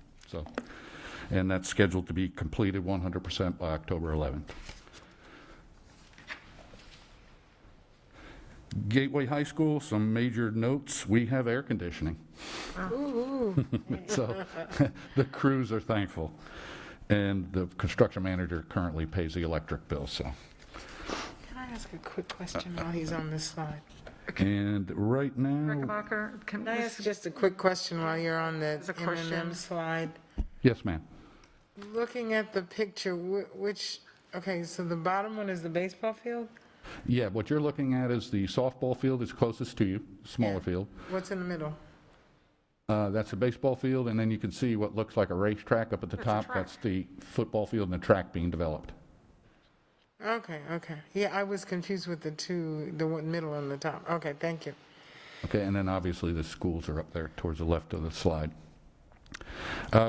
And that's scheduled to be completed 100% by October 11th. Gateway High School, some major notes. We have air conditioning. So the crews are thankful. And the construction manager currently pays the electric bill, so. Can I ask a quick question while he's on this slide? And right now, Rickenbacker, can Can I ask just a quick question while you're on that There's a question. M&M slide? yes, ma'am. Looking at the picture, okay, so the bottom one is the baseball field? Yeah, what you're looking at is the softball field is closest to you, smaller Yeah. field. What's in the middle? That's a baseball field, and then you can see what looks like a racetrack up at the That's a top. track. That's the football field and the track being developed. Okay. Yeah, I was confused with the one middle and the top. Okay, thank you. Okay, and then obviously the schools are up there towards the left of the slide.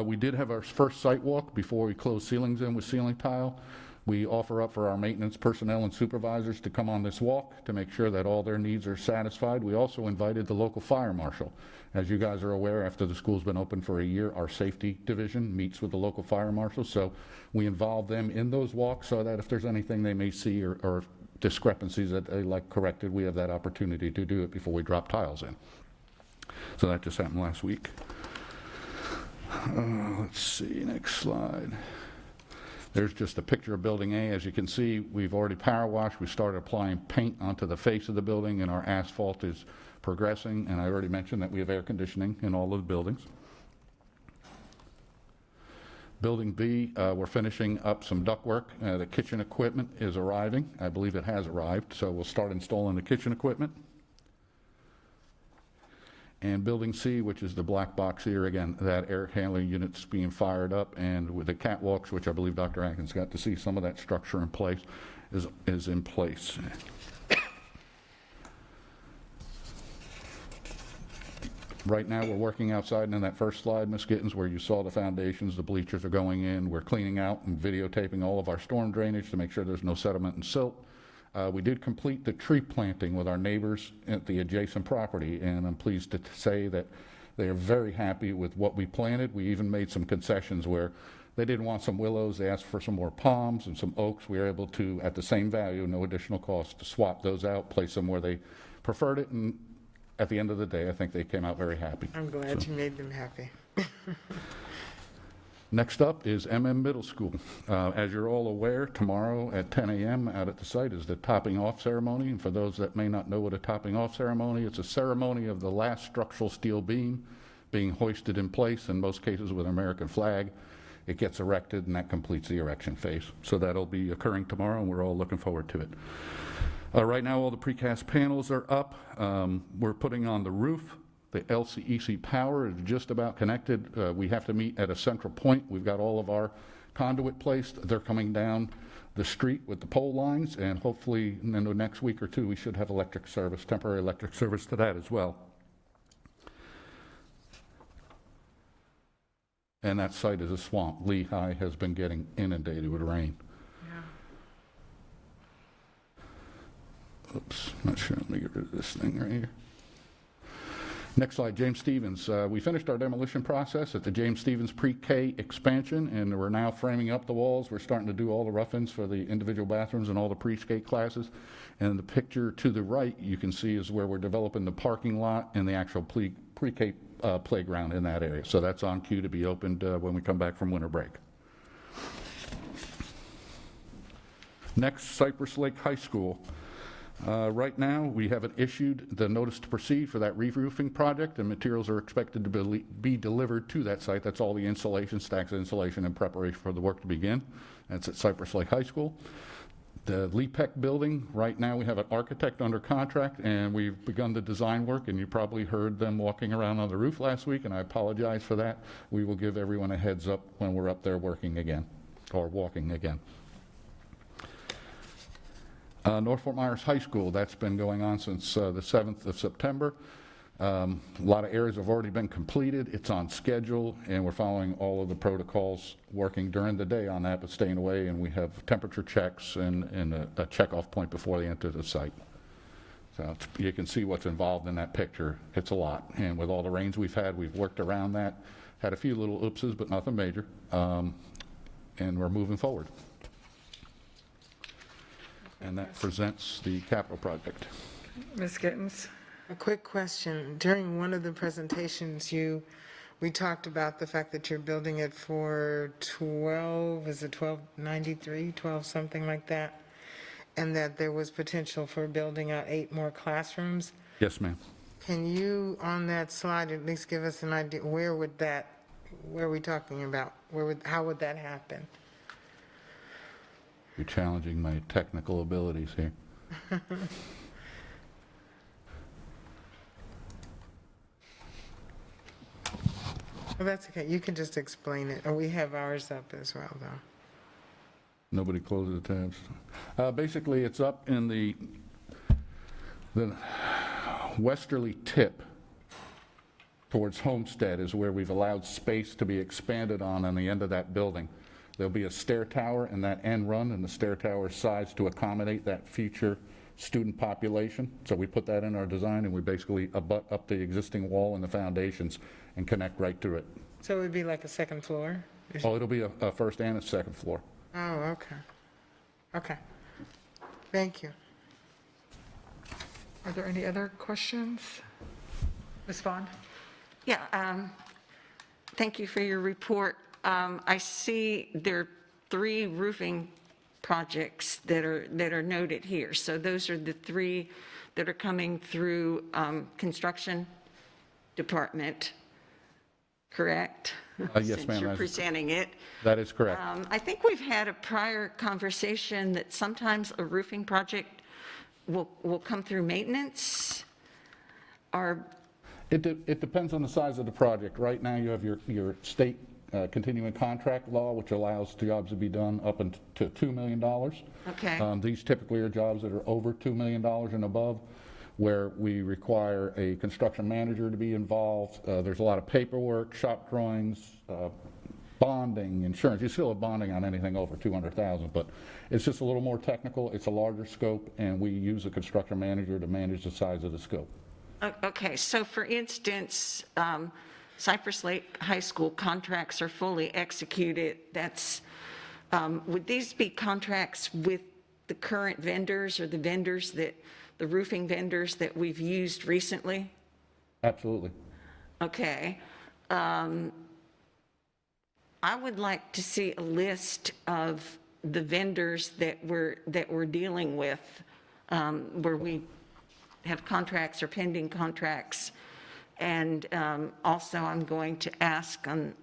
We did have our first site walk before we closed ceilings in with ceiling tile. We offer up for our maintenance personnel and supervisors to come on this walk to make sure that all their needs are satisfied. We also invited the local fire marshal. As you guys are aware, after the school's been open for a year, our safety division meets with the local fire marshal. So we involve them in those walks so that if there's anything they may see or discrepancies that they like corrected, we have that opportunity to do it before we drop tiles in. So that just happened last week. Let's see, next slide. There's just a picture of Building A. As you can see, we've already power washed. We started applying paint onto the face of the building, and our asphalt is progressing. And I already mentioned that we have air conditioning in all of the buildings. Building B, we're finishing up some ductwork. The kitchen equipment is arriving. I believe it has arrived, so we'll start installing the kitchen equipment. And Building C, which is the black box here, again, that air handling unit's being fired up, and with the catwalks, which I believe Dr. Atkins got to see some of that structure in place, is in place. Right now, we're working outside, and in that first slide, Ms. Gittens, where you saw the foundations, the bleachers are going in. We're cleaning out and videotaping all of our storm drainage to make sure there's no sediment and silt. We did complete the tree planting with our neighbors at the adjacent property, and I'm pleased to say that they are very happy with what we planted. We even made some concessions where they didn't want some willows. They asked for some more palms and some oaks. We were able to, at the same value, no additional cost, to swap those out, place them where they preferred it, and at the end of the day, I think they came out very happy. I'm glad you made them happy. Next up is MM Middle School. As you're all aware, tomorrow at 10 a.m. out at the site is the topping off ceremony. And for those that may not know what a topping off ceremony, it's a ceremony of the last structural steel beam being hoisted in place, in most cases with an American flag. It gets erected, and that completes the erection phase. So that'll be occurring tomorrow, and we're all looking forward to it. Right now, all the precast panels are up. We're putting on the roof. The LCEC power is just about connected. We have to meet at a central point. We've got all of our conduit placed. They're coming down the street with the pole lines, and hopefully in the next week or two, we should have electric service, temporary electric service to that as well. And that site is a swamp. Lehigh has been getting inundated with rain. Oops, not sure. Let me get rid of this thing right here. Next slide, James Stevens. We finished our demolition process at the James Stevens Pre-K expansion, and we're now framing up the walls. We're starting to do all the rough-ins for the individual bathrooms and all the pre-K classes. And the picture to the right, you can see, is where we're developing the parking lot and the actual pre-K playground in that area. So that's on cue to be opened when we come back from winter break. Next, Cypress Lake High School. Right now, we haven't issued the notice to proceed for that re-roofing project, and materials are expected to be delivered to that site. That's all the insulation, stacks of insulation in preparation for the work to begin. That's at Cypress Lake High School. The LEPEC building, right now we have an architect under contract, and we've begun the design work, and you probably heard them walking around on the roof last week, and I apologize for that. We will give everyone a heads up when we're up there working again, or walking again. North Fort Myers High School, that's been going on since the 7th of September. A lot of areas have already been completed. It's on schedule, and we're following all of the protocols, working during the day on that, but staying away, and we have temperature checks and a check-off point before they enter the site. So you can see what's involved in that picture. It's a lot, and with all the rains we've had, we've worked around that. Had a few little oopses, but nothing major, and we're moving forward. And that presents the capital project. Ms. Gittens? A quick question. During one of the presentations, we talked about the fact that you're building it for 12, is it 1293, 12 something like that, and that there was potential for building out 8 more classrooms. Yes, ma'am. Can you, on that slide, at least give us an idea, where are we talking about? How would that happen? You're challenging my technical abilities here. Well, that's okay. You can just explain it. We have ours up as well, though. Nobody closes the tabs. Basically, it's up in the westerly tip towards Homestead is where we've allowed space to be expanded on the end of that building. There'll be a stair tower in that end run, and the stair tower is sized to accommodate that future student population. So we put that in our design, and we basically abut up the existing wall and the foundations and connect right to it. So it would be like a second floor? Oh, it'll be a first and a second floor. Oh, okay. Okay. Thank you. Are there any other questions? Ms. Vaughn? Yeah, thank you for your report. I see there are 3 roofing projects that are noted here. So those are the 3 that are coming through construction department, correct? Yes, ma'am. Since you're presenting it. That is correct. I think we've had a prior conversation that sometimes a roofing project will come through maintenance, or... It depends on the size of the project. Right now, you have your state continuing contract law, which allows jobs to be done up to $2 million. Okay. These typically are jobs that are over $2 million and above. where we require a construction manager to be involved. There's a lot of paperwork, shop drawings, bonding, insurance. You still have bonding on anything over 200,000, but it's just a little more technical. It's a larger scope, and we use a construction manager to manage the size of the scope. Okay, so for instance, Cypress Lake High School contracts are fully executed. That's, would these be contracts with the current vendors or the vendors that, the roofing vendors that we've used recently? Absolutely. Okay. I would like to see a list of the vendors that we're dealing with, where we have contracts or pending contracts. And also, I'm going to ask on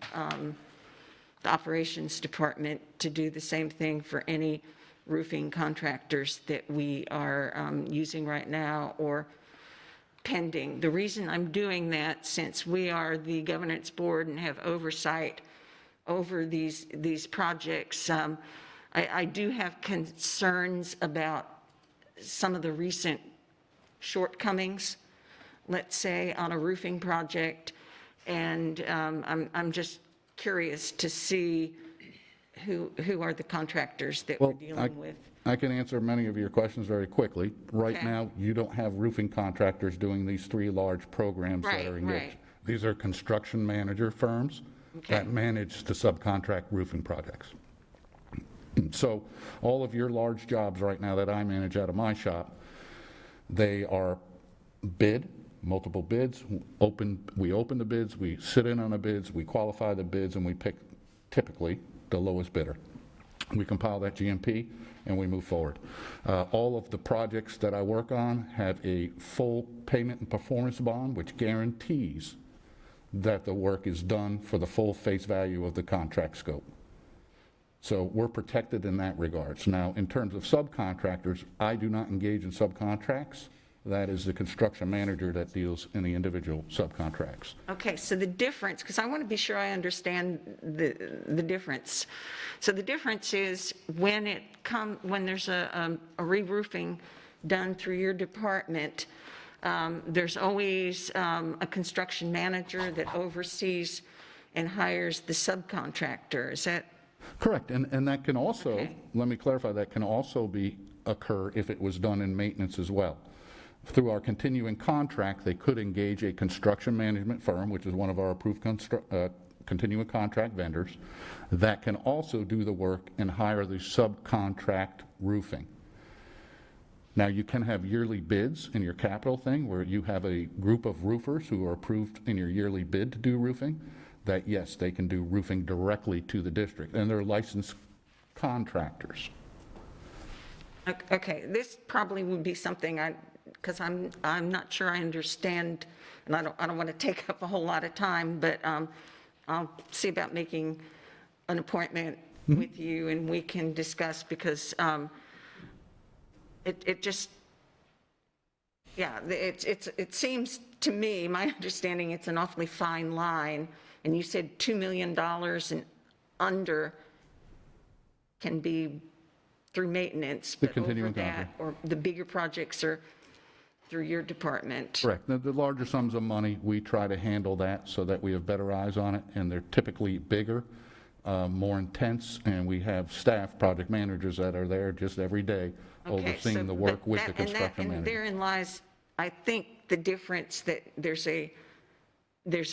the operations department to do the same thing for any roofing contractors that we are using right now or pending. The reason I'm doing that, since we are the governance board and have oversight over these projects, I do have concerns about some of the recent shortcomings, let's say, on a roofing project, and I'm just curious to see who are the contractors that we're dealing with. I can answer many of your questions very quickly. Right Okay. now, you don't have roofing contractors doing these 3 large programs that are engaged. Right. These are construction manager firms that manage the subcontract roofing projects. So all of your large jobs right now that I manage out of my shop, they are bid, multiple bids, we open the bids, we sit in on the bids, we qualify the bids, and we pick typically the lowest bidder. We compile that GMP and we move forward. All of the projects that I work on have a full payment and performance bond, which guarantees that the work is done for the full face value of the contract scope. So we're protected in that regards. Now, in terms of subcontractors, I do not engage in subcontracts. That is the construction manager that deals in the individual subcontracts. Okay, so the difference, because I want to be sure I understand the difference. So the difference is when there's a re-roofing done through your department, there's always a construction manager that oversees and hires the subcontractor. Is that? Correct, and that can also, Okay. let me clarify, that can also occur if it was done in maintenance as well. Through our continuing contract, they could engage a construction management firm, which is one of our approved continuing contract vendors, that can also do the work and hire the subcontract roofing. Now, you can have yearly bids in your capital thing, where you have a group of roofers who are approved in your yearly bid to do roofing, that yes, they can do roofing directly to the district, and they're licensed contractors. Okay, this probably would be something because I'm not sure I understand, and I don't want to take up a whole lot of time, but I'll see about making an appointment with you and we can discuss, because it just, yeah, it seems to me, my understanding, it's an awfully fine line. And you said $2 million and under can be through maintenance, The but over continuing that, or the bigger projects are through your department. Correct. The larger sums of money, we try to handle that so that we have better eyes on it, and they're typically bigger, more intense, and we have staff, project managers that are there just every day overseeing the work with the construction manager. And therein lies, I think, the difference, that there's a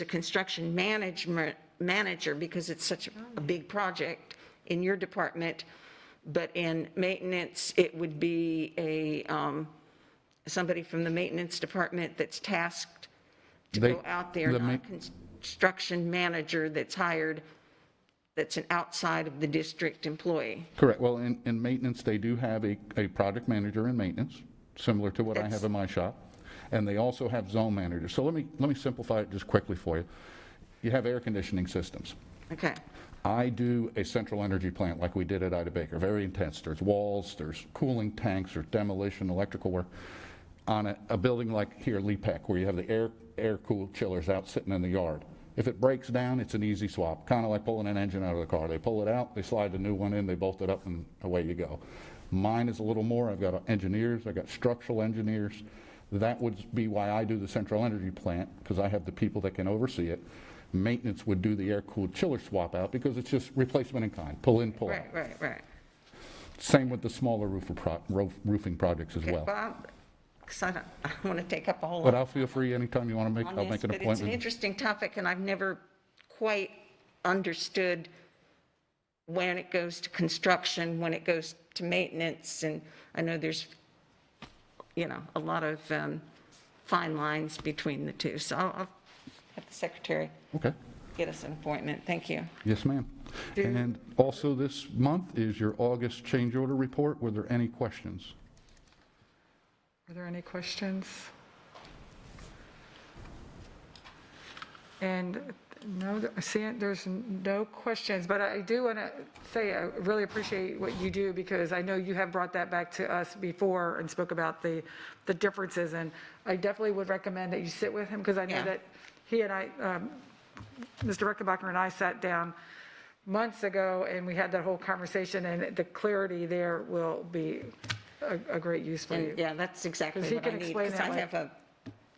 construction manager, because it's such a big project in your department, but in maintenance, it would be somebody from the maintenance department that's tasked to go out there, not a construction manager that's hired, that's an outside of the district employee. Correct. Well, in maintenance, they do have a project manager in maintenance, similar to what I have in my shop. And they also have zone managers. So let me simplify it just quickly for you. You have air conditioning systems. Okay. I do a central energy plant like we did at Ida Baker, very intense. There's walls, there's cooling tanks, there's demolition, electrical work. On a building like here, LEPEC, where you have the air-cooled chillers out sitting in the yard. If it breaks down, it's an easy swap, kind of like pulling an engine out of the car. They pull it out, they slide the new one in, they bolt it up, and away you go. Mine is a little more. I've got engineers, I've got structural engineers That would be why I do the central energy plant, because I have the people that can oversee it. Maintenance would do the air-cooled chiller swap out, because it's just replacement in kind, pull in, pull out. Right. Same with the smaller roofing projects as well. Bob, because I don't want to take up a whole But lot I'll feel free anytime you want to make, on I'll this, make an but it's an appointment. interesting topic, and I've never quite understood when it goes to construction, when it goes to maintenance, and I know there's, a lot of fine lines between the two. So I'll have the secretary Okay. get us an appointment. Thank you. Yes, ma'am. And also this month is your August change order report. Were there any questions? Are there any questions? And no, there's no questions, but I do want to say I really appreciate what you do, because I know you have brought that back to us before and spoke about the differences, and I definitely would recommend that you sit with him, because I know Yeah. that he and I, Mr. Reckenbacher and I sat down months ago, and we had that whole conversation, and the clarity there will be a great use for you. And yeah, that's exactly 'Cause he what I can need, explain because that I like- have a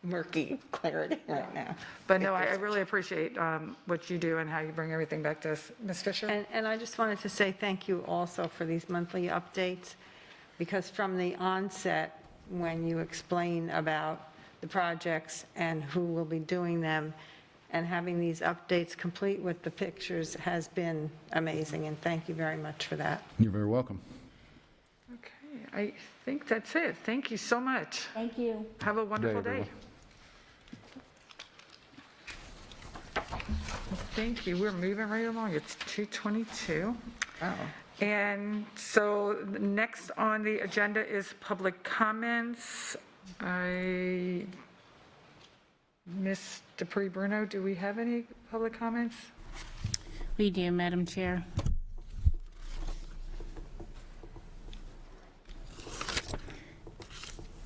murky clarity right now. But no, I really appreciate what you do and how you bring everything back to us. Ms. Fisher? And I just wanted to say thank you also for these monthly updates, because from the onset, when you explain about the projects and who will be doing them, and having these updates complete with the pictures has been amazing, and thank you very much for that. You're very welcome. Okay, I think that's it. Thank you so much. Thank you. Have a wonderful day. everyone. Thank you. We're moving right along. It's 2:22. Oh. And so next on the agenda is public comments. Ms. Dupree Bruno, do we have any public comments? We do, Madam Chair.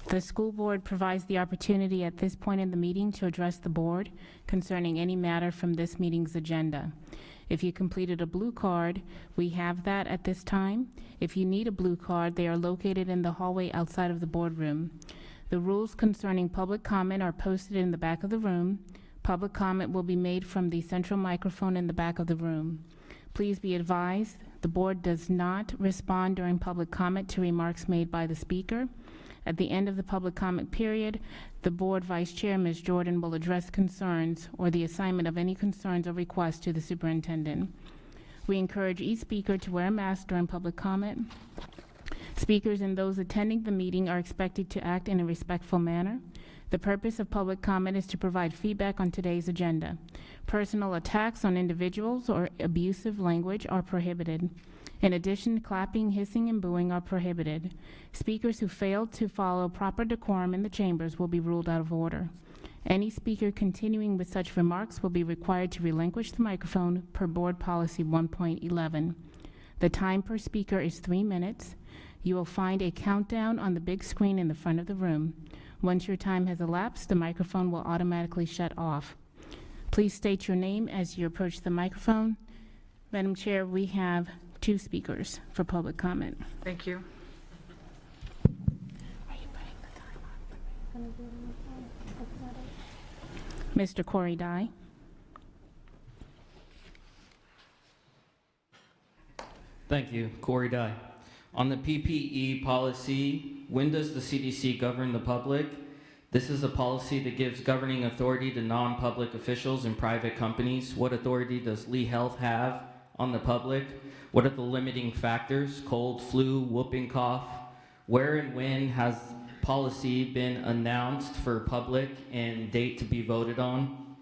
The school board provides the opportunity at this point in the meeting to address the board concerning any matter from this meeting's agenda. If you completed a blue card, we have that at this time. If you need a blue card, they are located in the hallway outside of the boardroom. The rules concerning public comment are posted in the back of the room. Public comment will be made from the central microphone in the back of the room. Please be advised, the board does not respond during public comment to remarks made by the speaker. At the end of the public comment period, the board vice chair, Ms. Jordan, will address concerns or the assignment of any concerns or requests to the superintendent. We encourage each speaker to wear a mask during public comment. Speakers and those attending the meeting are expected to act in a respectful manner. The purpose of public comment is to provide feedback on today's agenda. Personal attacks on individuals or abusive language are prohibited. In addition, clapping, hissing, and booing are prohibited. Speakers who fail to follow proper decorum in the chambers will be ruled out of order. Any speaker continuing with such remarks will be required to relinquish the microphone per Board Policy 1.11. The time per speaker is 3 minutes. You will find a countdown on the big screen in the front of the room. Once your time has elapsed, the microphone will automatically shut off. Please state your name as you approach the microphone. Madam Chair, we have 2 speakers for public comment. Thank you. Mr. Corey Dye. Thank you. Corey Dye. On the PPE policy, when does the CDC govern the public? This is a policy that gives governing authority to non-public officials and private companies. What authority does Lee Health have on the public? What are the limiting factors? Cold, flu, whooping cough? Where and when has policy been announced for public and date to be voted on?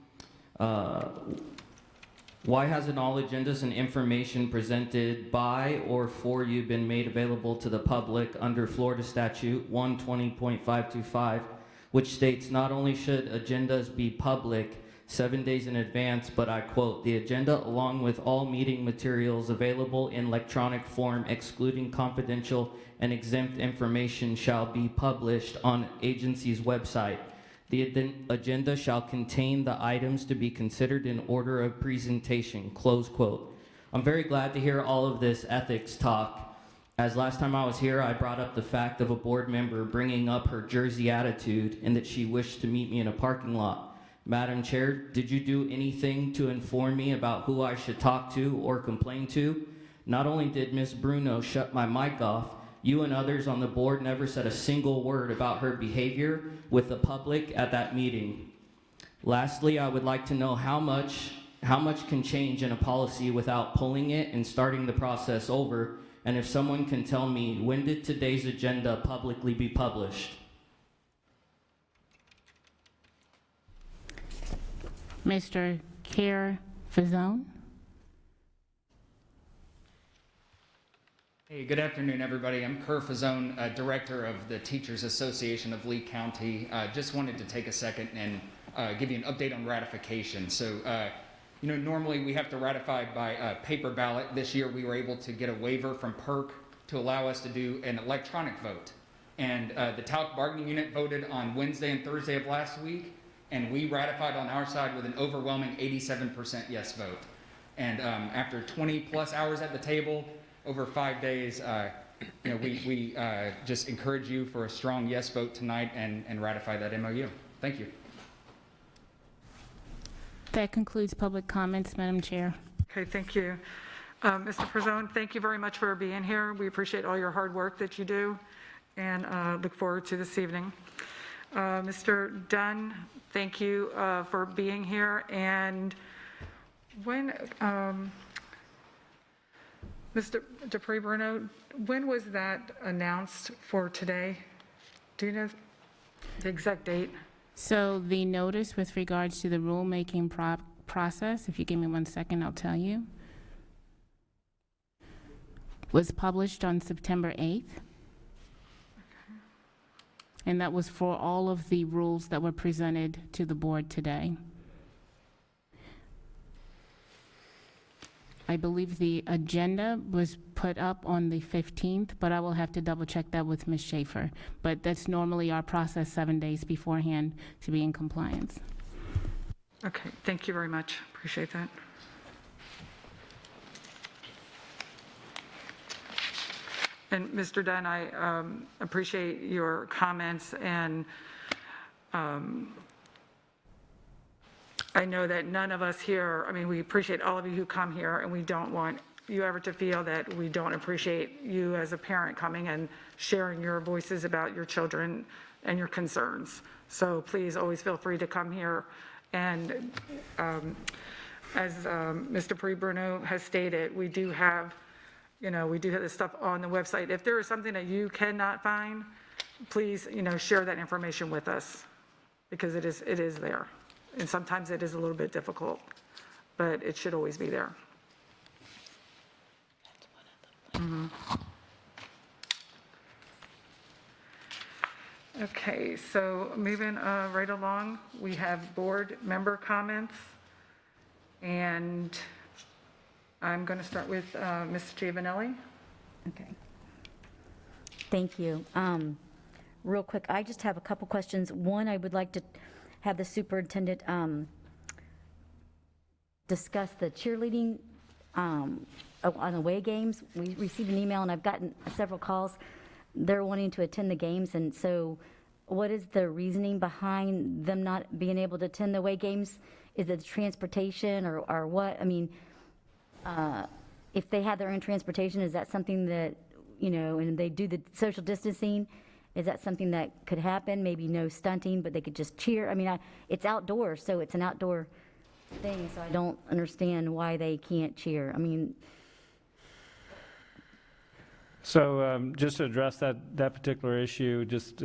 Why hasn't all agendas and information presented by or for you been made available to the public under Florida Statute 120.525, which states not only should agendas be public 7 days in advance, but I quote, the agenda along with all meeting materials available in electronic form excluding confidential and exempt information shall be published on agency's website. The agenda shall contain the items to be considered in order of presentation, close quote. I'm very glad to hear all of this ethics talk As last time I was here, I brought up the fact of a board member bringing up her Jersey attitude and that she wished to meet me in a parking lot. Madam Chair, did you do anything to inform me about who I should talk to or complain to? Not only did Ms. Bruno shut my mic off, you and others on the board never said a single word about her behavior with the public at that meeting. Lastly, I would like to know how much can change in a policy without pulling it and starting the process over, and if someone can tell me, when did today's agenda publicly be published? Mr. Kerr Fazone? Hey, good afternoon, everybody. I'm Kerr Fazone, Director of the Teachers Association of Lee County. Just wanted to take a second and give you an update on ratification. So, normally we have to ratify by paper ballot. This year we were able to get a waiver from PERC to allow us to do an electronic vote. And the TALC bargaining unit voted on Wednesday and Thursday of last week, and we ratified on our side with an overwhelming 87% yes vote. And after 20 plus hours at the table, over 5 days, we just encourage you for a strong yes vote tonight and ratify that MOU. Thank you. That concludes public comments, Madam Chair. Okay, thank you. Mr. Frazone, thank you very much for being here. We appreciate all your hard work that you do and look forward to this evening. Mr. Dunn, thank you for being here. And when, Mr. Dupree Bruno, when was that announced for today? Do you know the exact date? So the notice with regards to the rulemaking process, if you give me 1 second, I'll tell you, was published on September 8th. And that was for all of the rules that were presented to the board today. I believe the agenda was put up on the 15th, but I will have to double check that with Ms. Schaefer. But that's normally our process 7 days beforehand to be in compliance. Okay, thank you very much. Appreciate that. And Mr. Dunn, I appreciate your comments, and I know that none of us here, we appreciate all of you who come here, and we don't want you ever to feel that we don't appreciate you as a parent coming and sharing your voices about your children and your concerns. So please always feel free to come here. And as Mr. Pre-Bruno has stated, we do have this stuff on the website. If there is something that you cannot find, please, share that information with us, because it is there. And sometimes it is a little bit difficult, but it should always be there. Okay, so moving right along, we have board member comments. And I'm going to start with Ms. Giovanelli. Okay. Thank you. Real quick, I just have a couple questions. One, I would like to have the superintendent discuss the cheerleading on away games. We received an email, and I've gotten several calls. They're wanting to attend the games, and so what is the reasoning behind them not being able to attend the away games? Is it transportation or what? If they have their own transportation, is that something that, and they do the social distancing, is that something that could happen? Maybe no stunting, but they could just cheer. It's outdoors, so it's an outdoor thing, so I don't understand why they can't cheer. So just to address that particular issue, just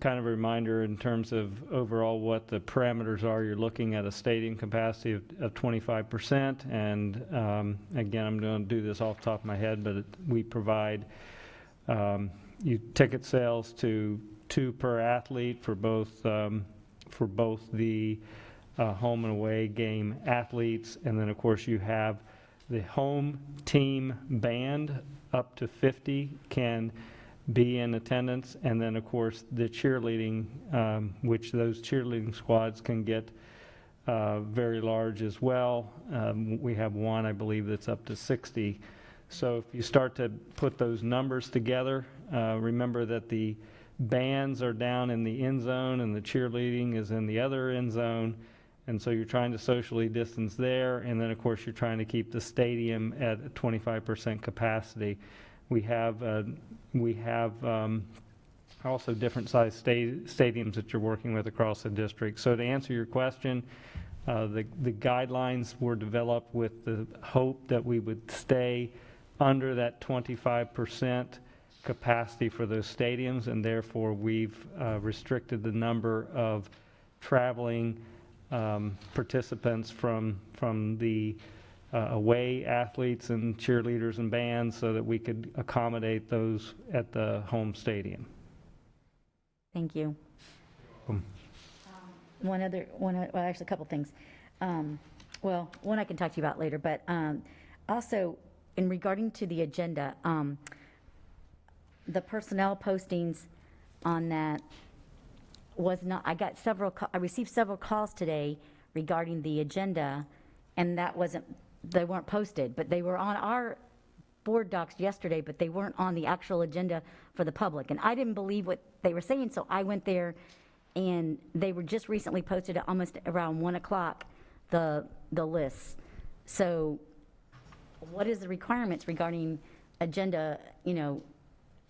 kind of a reminder in terms of overall what the parameters are. You're looking at a stadium capacity of 25%, and again, I'm going to do this off the top of my head, but we provide ticket sales to 2 per athlete for both the home and away game athletes, and then of course you have the home team band. Up to 50 can be in attendance, and then of course the cheerleading, which those cheerleading squads can get very large as well. We have one, I believe, that's up to 60. So if you start to put those numbers together, remember that the bands are down in the end zone and the cheerleading is in the other end zone. And so you're trying to socially distance there. And then, of course, you're trying to keep the stadium at 25% capacity. We have also different size stadiums that you're working with across the district. So to answer your question, the guidelines were developed with the hope that we would stay under that 25% capacity for those stadiums, and therefore we've restricted the number of traveling participants from the away athletes and cheerleaders and bands so that we could accommodate those at the home stadium. Thank you. Well, actually, a couple things. Well, one I can talk to you about later, but also in regarding to the agenda, the personnel postings on that was not, I received several calls today regarding the agenda, and they weren't posted, but they were on our board docs yesterday, but they weren't on the actual agenda for the public. And I didn't believe what they were saying, so I went there, and they were just recently posted at almost around 1 o'clock, the lists. So what is the requirements regarding agenda,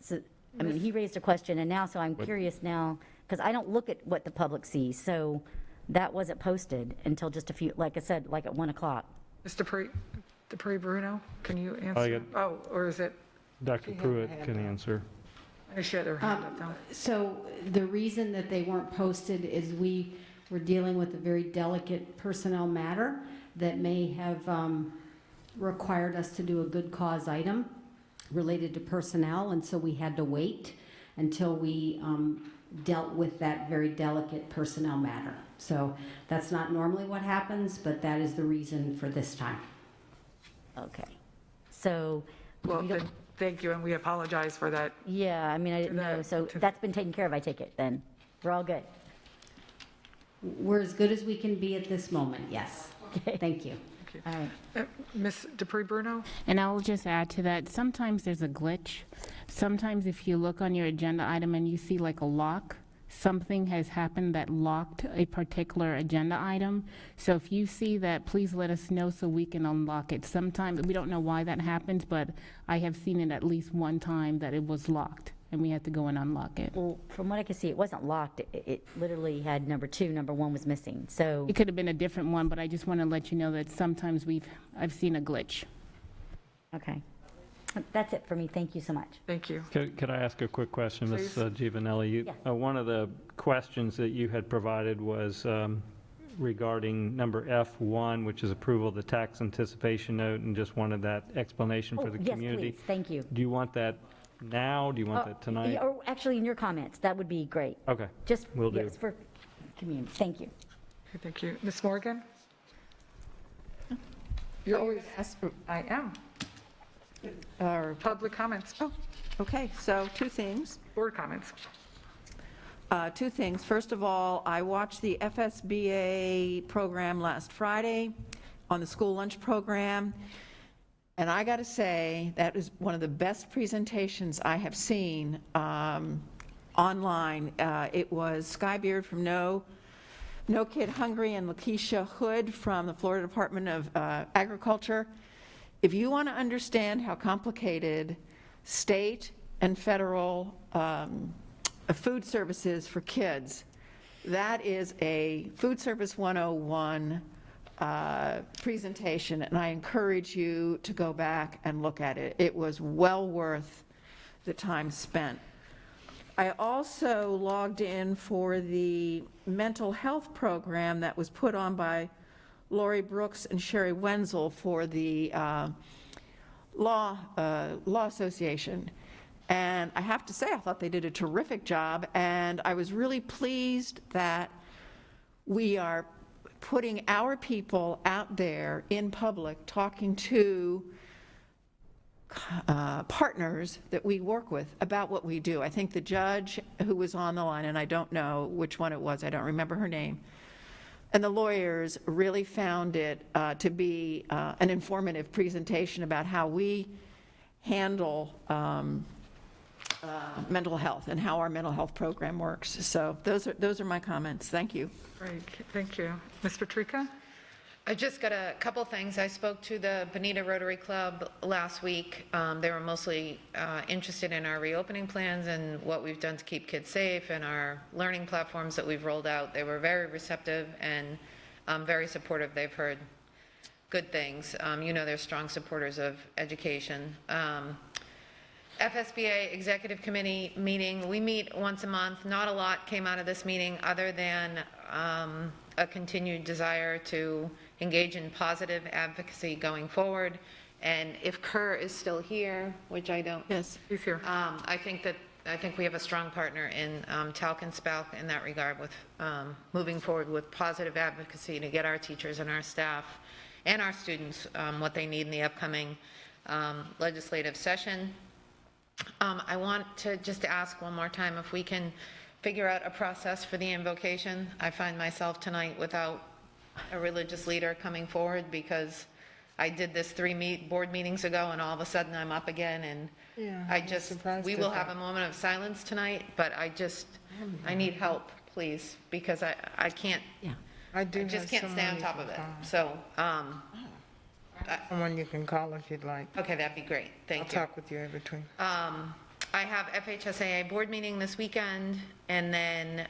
so, I mean, he raised a question, and now, so I'm curious now, because I don't look at what the public sees, so that wasn't posted until just a few, like I said, like at 1 o'clock. Mr. Dupree Bruno, can you answer? Or is it? Dr. Pruitt can answer. I she had her hand up now. So the reason that they weren't posted is we were dealing with a very delicate personnel matter that may have required us to do a good cause item related to personnel, and so we had to wait until we dealt with that very delicate personnel matter. So that's not normally what happens, but that is the reason for this time. Okay. So. Well, then, thank you, and we apologize for that. Yeah, I mean, I didn't know, so that's been taken care of, I take it, then? We're all good? We're as good as we can be at this moment, yes. Okay. Thank you. All right. Ms. Dupree Bruno? And I'll just add to that, sometimes there's a glitch. Sometimes if you look on your agenda item and you see like a lock, something has happened that locked a particular agenda item. So if you see that, please let us know so we can unlock it. Sometimes, we don't know why that happens, but I have seen it at least one time that it was locked and we had to go and unlock it. Well, from what I can see, it wasn't locked. It literally had number 2, number 1 was missing, so. It could have been a different one, but I just want to let you know that sometimes I've seen a glitch. Okay. That's it for me. Thank you so much. Thank you. Could I ask a quick question, Ms. Please. Giovanelli? Yeah. One of the questions that you had provided was regarding number F1, which is approval of the tax anticipation note, and just wanted that explanation for the community. Yes, please. Thank you. Do you want that now? Do you want that tonight? Or actually, in your comments, that would be great. Okay. Just, Will do. yes, for community. Thank you. Okay, thank you. Ms. Morgan? You're always, I am. Public comments. Oh, okay, so 2 things. Board comments. 2 things. First of all, I watched the FSBA program last Friday on the school lunch program, and I got to say, that is one of the best presentations I have seen online. It was Sky Beard from No Kid Hungry and Lakeisha Hood from the Florida Department of Agriculture. If you want to understand how complicated state and federal food services for kids, that is a Food Service 101 presentation, and I encourage you to go back and look at it. It was well worth the time spent. I also logged in for the mental health program that was put on by Lori Brooks and Sherry Wenzel for the Law Association. And I have to say, I thought they did a terrific job, and I was really pleased that we are putting our people out there in public talking to partners that we work with about what we do. I think the judge who was on the line, and I don't know which one it was, I don't remember her name, and the lawyers really found it to be an informative presentation about how we handle mental health and how our mental health program works. So those are my comments. Thank you. Great, thank you. Ms. Patrica? I just got a couple things. I spoke to the Bonita Rotary Club last week. They were mostly interested in our reopening plans and what we've done to keep kids safe and our learning platforms that we've rolled out. They were very receptive and very supportive. They've heard good things. You know, they're strong supporters of education. FSBA Executive Committee meeting, we meet once a month. Not a lot came out of this meeting other than a continued desire to engage in positive advocacy going forward. And if Kerr is still here, which I don't. Yes, he's here. I think we have a strong partner in Talc and Spalk in that regard with moving forward with positive advocacy to get our teachers and our staff and our students what they need in the upcoming legislative session. I want to just ask one more time if we can figure out a process for the invocation. I find myself tonight without a religious leader coming forward because I did this 3 board meetings ago and all of a sudden I'm up again and we will have a moment of silence tonight, but I need help, please, because I can't, I just can't stay on top of it. So, Someone you can call if you'd like. okay, that'd be great. Thank you. I'll talk with you in between. I have FHSAA board meeting this weekend, and then,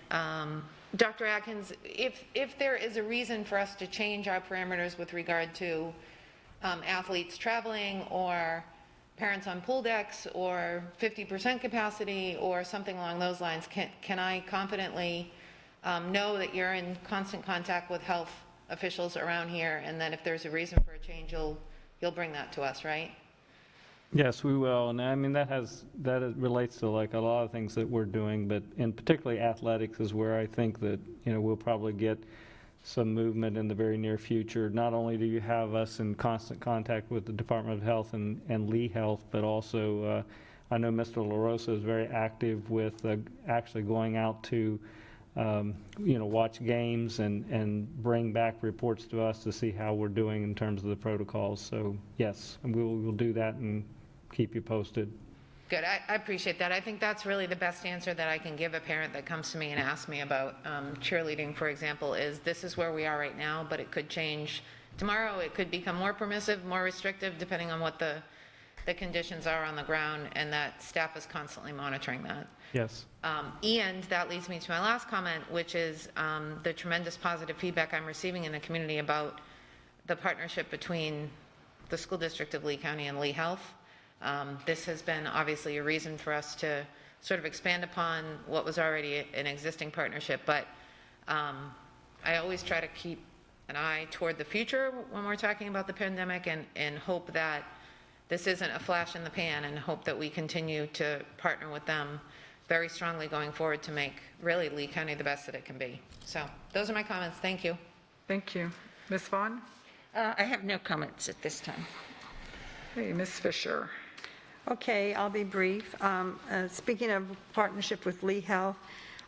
Dr. Atkins, if there is a reason for us to change our parameters with regard to athletes traveling or parents on pool decks or 50% capacity or something along those lines, can I confidently know that you're in constant contact with health officials around here, and that if there's a reason for a change, you'll bring that to us, right? Yes, we will, and I mean, that relates to like a lot of things that we're doing, but in particularly athletics is where I think that, you know, we'll probably get some movement in the very near future. Not only do you have us in constant contact with the Department of Health and Lee Health, but also I know Mr. LaRosa is very active with actually going out to you know, watch games and bring back reports to us to see how we're doing in terms of the protocols. So yes, and we'll do that and keep you posted. Good, I appreciate that. I think that's really the best answer that I can give a parent that comes to me and asks me about cheerleading, for example, is this is where we are right now, but it could change tomorrow. It could become more permissive, more restrictive, depending on what the conditions are on the ground, and that staff is constantly monitoring that. Yes. And that leads me to my last comment, which is the tremendous positive feedback I'm receiving in the community about the partnership between the school district of Lee County and Lee Health. This has been obviously a reason for us to sort of expand upon what was already an existing partnership, but I always try to keep an eye toward the future when we're talking about the pandemic and hope that this isn't a flash in the pan, and hope that we continue to partner with them very strongly going forward to make really Lee County the best that it can be. So those are my comments. Thank you. Thank you. Ms. Vaughn? I have no comments at this time. Hey, Ms. Fisher? Okay, I'll be brief. Speaking of partnership with Lee Health,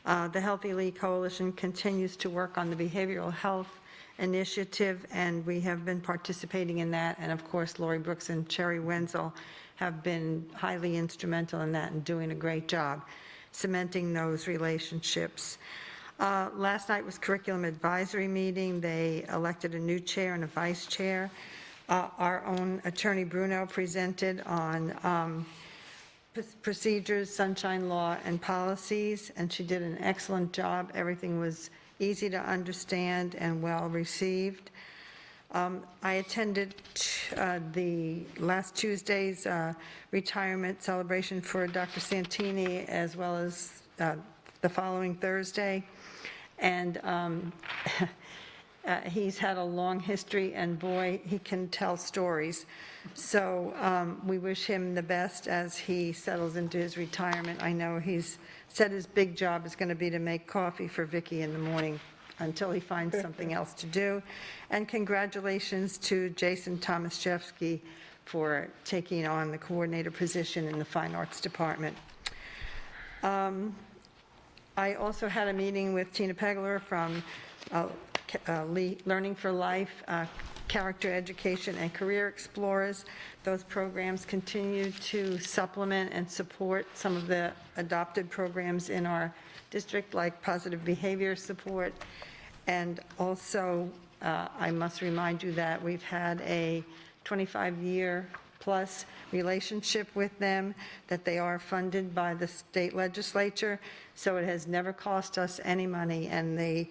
the Healthy Lee Coalition continues to work on the behavioral health initiative, and we have been participating in that. And of course, Lori Brooks and Cherry Wenzel have been highly instrumental in that and doing a great job cementing those relationships. Last night was curriculum advisory meeting. They elected a new chair and a vice chair. Our own Attorney Bruno presented on procedures, sunshine law, and policies, and she did an excellent job. Everything was easy to understand and well received. I attended the last Tuesday's retirement celebration for Dr. Santini, as well as the following Thursday. And he's had a long history, and boy, he can tell stories. So we wish him the best as he settles into his retirement. I know he's said his big job is going to be to make coffee for Vicki in the morning until he finds something else to do. And congratulations to Jason Tomaszewski for taking on the coordinator position in the Fine Arts Department. I also had a meeting with Tina Pegler from Learning for Life, Character Education and Career Explorers. Those programs continue to supplement and support some of the adopted programs in our district, like positive behavior support. And also, I must remind you that we've had a 25-year plus relationship with them, that they are funded by the state legislature, so it has never cost us any money, and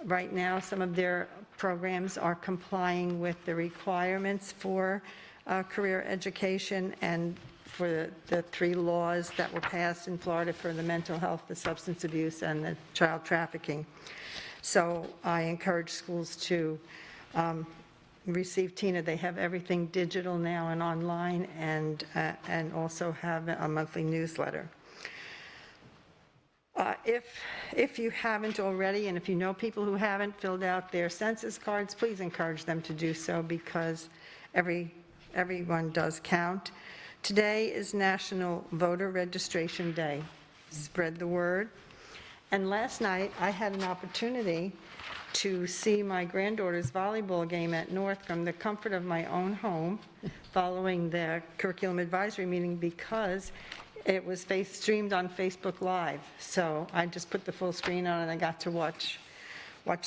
right now, some of their programs are complying with the requirements for career education and for the 3 laws that were passed in Florida for the mental health, the substance abuse, and the child trafficking. So I encourage schools to receive TINA. They have everything digital now and online, and also have a monthly newsletter. If you haven't already, and if you know people who haven't filled out their census cards, please encourage them to do so, because everyone does count. Today is National Voter Registration Day. Spread the word. And last night, I had an opportunity to see my granddaughter's volleyball game at North from the comfort of my own home, following the curriculum advisory meeting, because it was streamed on Facebook Live. So I just put the full screen on and I got to watch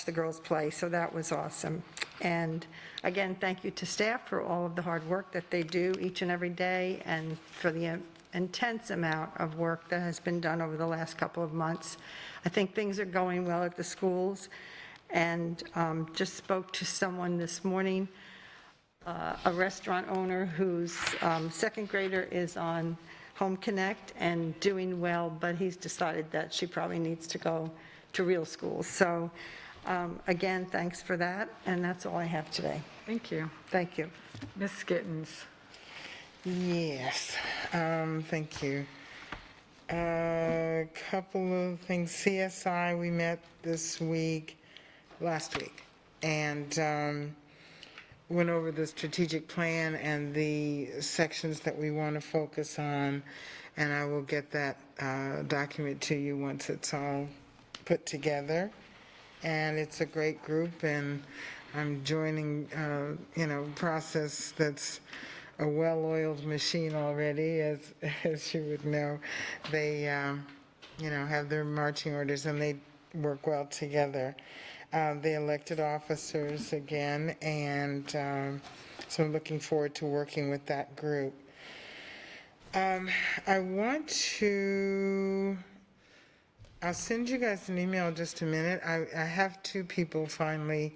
the girls play, so that was awesome. And again, thank you to staff for all of the hard work that they do each and every day, and for the intense amount of work that has been done over the last couple of months. I think things are going well at the schools, and just spoke to someone this morning, a restaurant owner whose second grader is on Home Connect and doing well, but he's decided that she probably needs to go to real school. So again, thanks for that, and that's all I have today. Thank you. Thank you. Ms. Skittens. Yes, thank you. A couple of things. CSI, we met last week, and went over the strategic plan and the sections that we want to focus on, and I will get that document to you once it's all put together. And it's a great group, and I'm joining, process that's a well-oiled machine already, as you would know. They, have their marching orders, and they work well together. The elected officers again, and so I'm looking forward to working with that group. I'll send you guys an email in just a minute. I have 2 people finally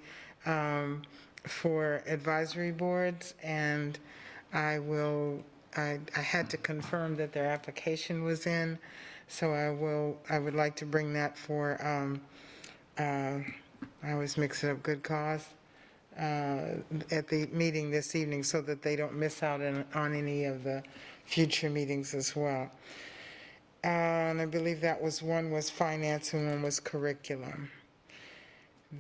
for advisory boards, and I had to confirm that their application was in, so I would like to bring that for, I always mix it up, Good Cause, at the meeting this evening, so that they don't miss out on any of the future meetings as well. And I believe that one was finance and one was curriculum.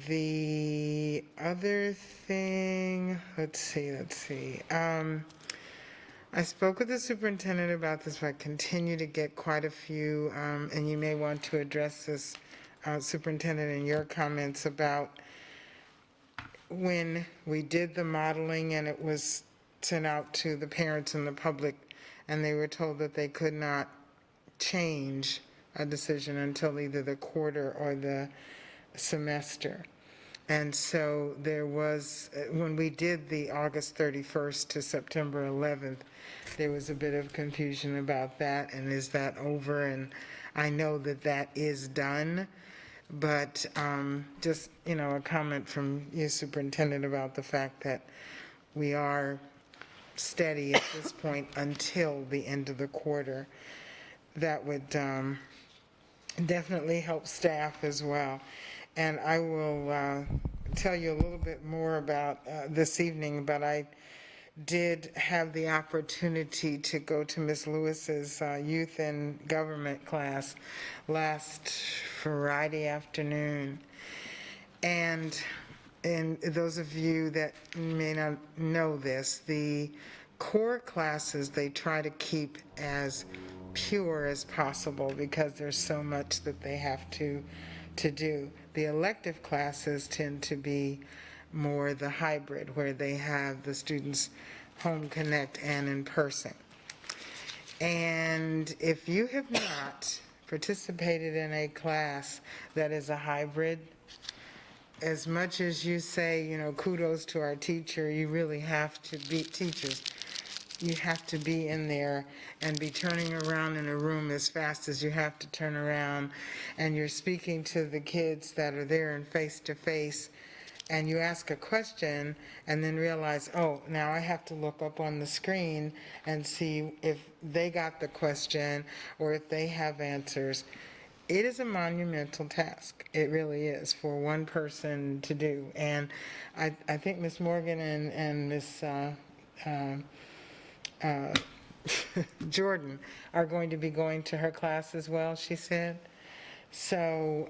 The other thing, let's see. I spoke with the superintendent about this, but I continue to get quite a few, and you may want to address this, superintendent, in your comments about when we did the modeling and it was sent out to the parents and the public, and they were told that they could not change a decision until either the quarter or the semester. And so there was, when we did the August 31st to September 11th, there was a bit of confusion about that, and is that over? And I know that is done, but just, a comment from you, Superintendent, about the fact that we are steady at this point until the end of the quarter. That would definitely help staff as well. And I will tell you a little bit more about this evening, but I did have the opportunity to go to Ms. Lewis's youth and government class last Friday afternoon. And those of you that may not know this, the core classes they try to keep as pure as possible because there's so much that they have to do. The elective classes tend to be more the hybrid, where they have the students home connect and in person. And if you have not participated in a class that is a hybrid, as much as you say, you know, kudos to our teacher, you really have to be teachers. You have to be in there and be turning around in a room as fast as you have to turn around. And you're speaking to the kids that are there and face to face. And you ask a question and then realize, oh, now I have to look up on the screen and see if they got the question or if they have answers. It is a monumental task. It really is for one person to do. And I think Ms. Morgan and Ms. Jordan are going to be going to her class as well, she said. So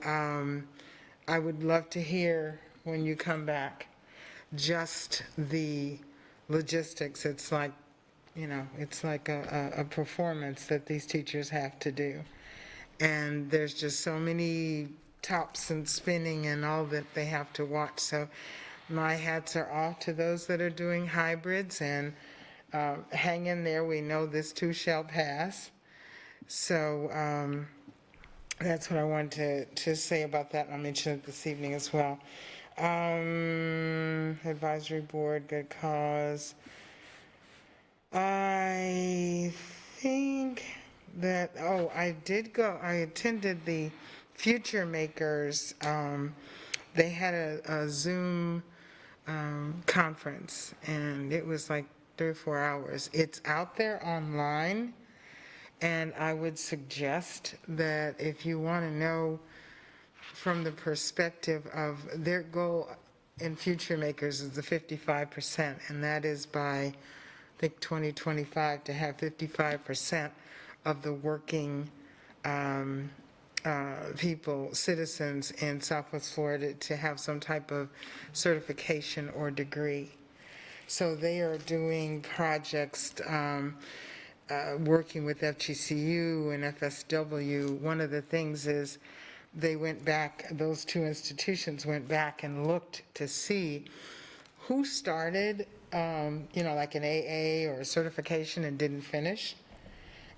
I would love to hear when you come back just the logistics. It's like, you know, it's like a performance that these teachers have to do. And there's just so many tops and spinning and all that they have to watch. So my hats are off to those that are doing hybrids, and hang in there. We know this too shall pass. So that's what I wanted to say about that. I'll mention it this evening as well. Advisory board, good cause. I think that, I attended the Future Makers. They had a Zoom conference, and it was like 3 or 4 hours. It's out there online, and I would suggest that if you want to know from the perspective of their goal in Future Makers is the 55%, and that is by, I think, 2025 to have 55% of the working people, citizens in Southwest Florida to have some type of certification or degree. So they are doing projects working with FGCU and FSW. One of the things is they went back, those two institutions went back and looked to see who started, like an AA or a certification and didn't finish.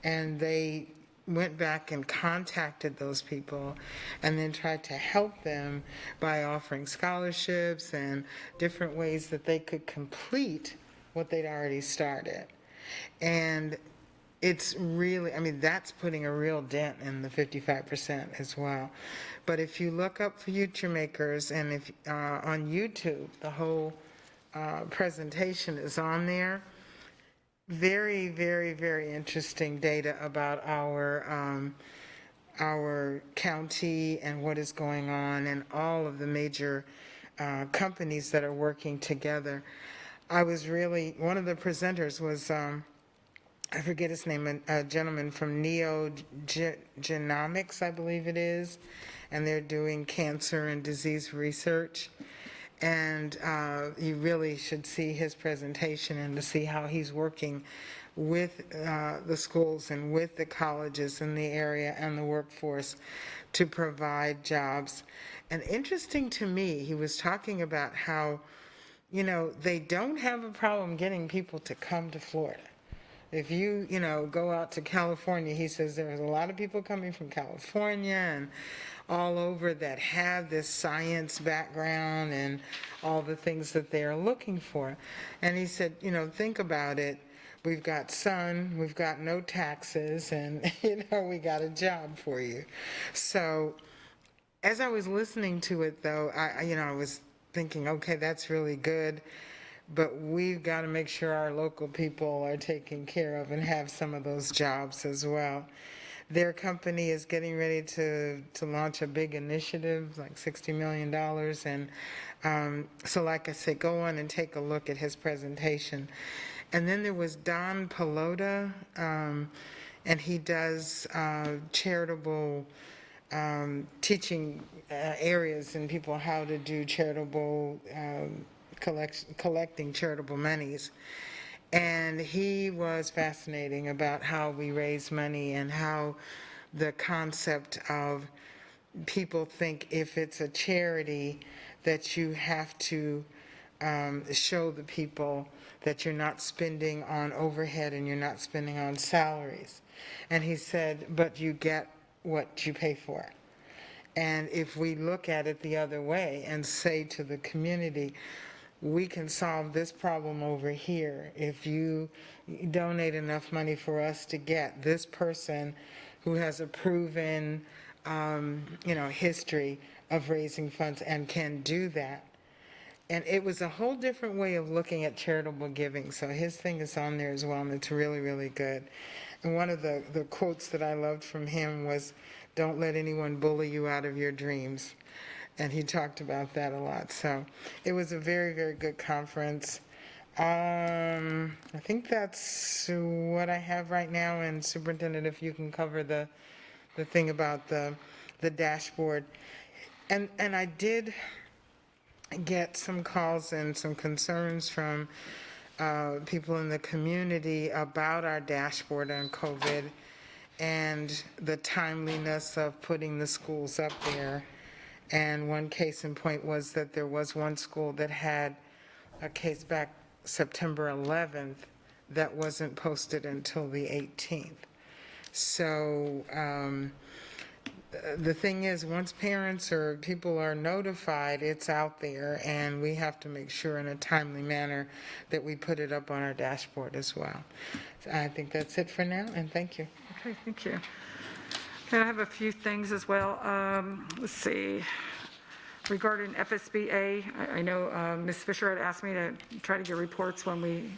And they went back and contacted those people and then tried to help them by offering scholarships and different ways that they could complete what they'd already started. And it's really, that's putting a real dent in the 55% as well. But if you look up Future Makers, and if on YouTube, the whole presentation is on there. Very, very, very interesting data about our county and what is going on, and all of the major companies that are working together. I was really, one of the presenters was, I forget his name, a gentleman from NeoGenomics, I believe it is, and they're doing cancer and disease research. And you really should see his presentation and to see how he's working with the schools and with the colleges in the area and the workforce to provide jobs. And interesting to me, he was talking about how, they don't have a problem getting people to come to Florida. If you, go out to California, he says there's a lot of people coming from California and all over that have this science background and all the things that they are looking for. And he said, think about it. We've got sun, we've got no taxes, and, we got a job for you. So as I was listening to it, though, I was thinking, okay, that's really good. But we've got to make sure our local people are taken care of and have some of those jobs as well. Their company is getting ready to launch a big initiative, like $60 million. And so like I said, go on and take a look at his presentation. And then there was Don Pelota, and he does charitable teaching areas and people how to do charitable collecting charitable monies. And he was fascinating about how we raise money and how the concept of people think if it's a charity that you have to show the people that you're not spending on overhead and you're not spending on salaries. And he said, but you get what you pay for. And if we look at it the other way and say to the community, we can solve this problem over here if you donate enough money for us to get this person who has a proven, history of raising funds and can do that. And it was a whole different way of looking at charitable giving. So his thing is on there as well, and it's really, really good. And one of the quotes that I loved from him was, "Don't let anyone bully you out of your dreams." And he talked about that a lot. So it was a very, very good conference. I think that's what I have right now. And Superintendent, if you can cover the thing about the dashboard. And I did get some calls and some concerns from people in the community about our dashboard on COVID and the timeliness of putting the schools up there. And one case in point was that there was one school that had a case back September 11th that wasn't posted until the 18th. So the thing is, once parents or people are notified, it's out there, and we have to make sure in a timely manner that we put it up on our dashboard as well. So I think that's it for now, and thank you. Okay, thank you. Okay, I have a few things as well. Let's see. Regarding FSBA, I know Ms. Fisher had asked me to try to get reports when we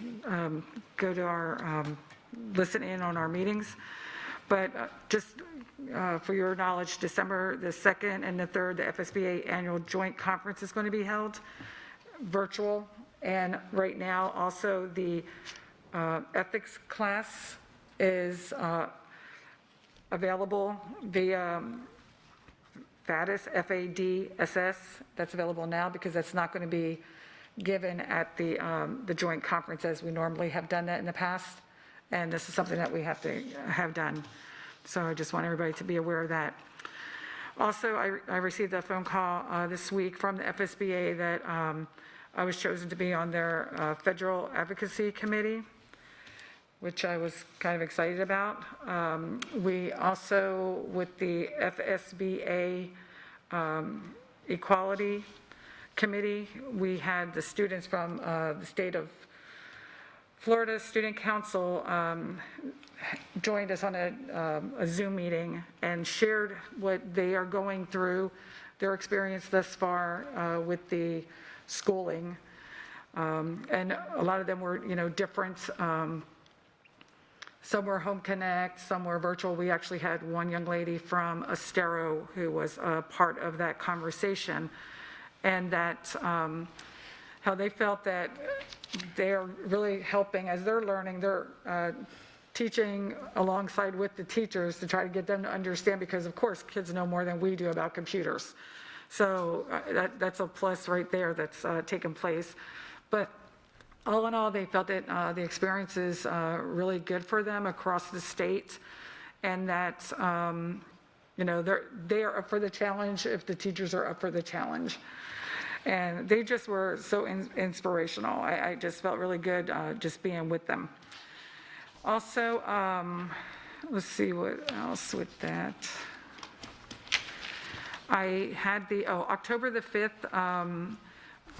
go to our, listen in on our meetings. But just for your knowledge, December the 2nd and the 3rd, the FSBA Annual Joint Conference is going to be held virtual. And right now, also the ethics class is available via FADSS, FADSS. That's available now because that's not going to be given at the joint conference as we normally have done that in the past. And this is something that we have to have done. So I just want everybody to be aware of that. Also, I received a phone call this week from the FSBA that I was chosen to be on their Federal Advocacy Committee, which I was kind of excited about. We also, with the FSBA Equality Committee, we had the students from the state of Florida Student Council joined us on a Zoom meeting and shared what they are going through, their experience thus far with the schooling. And a lot of them were, different. Some were Home Connect, some were virtual. We actually had one young lady from Estero who was a part of that conversation, and that how they felt that they're really helping as they're learning. They're teaching alongside with the teachers to try to get them to understand, because of course kids know more than we do about computers. So that's a plus right there that's taken place. But all in all, they felt that the experience is really good for them across the state, and that they are up for the challenge if the teachers are up for the challenge. And they just were so inspirational. I just felt really good just being with them. Also, let's see what else with that. I had October the 5th,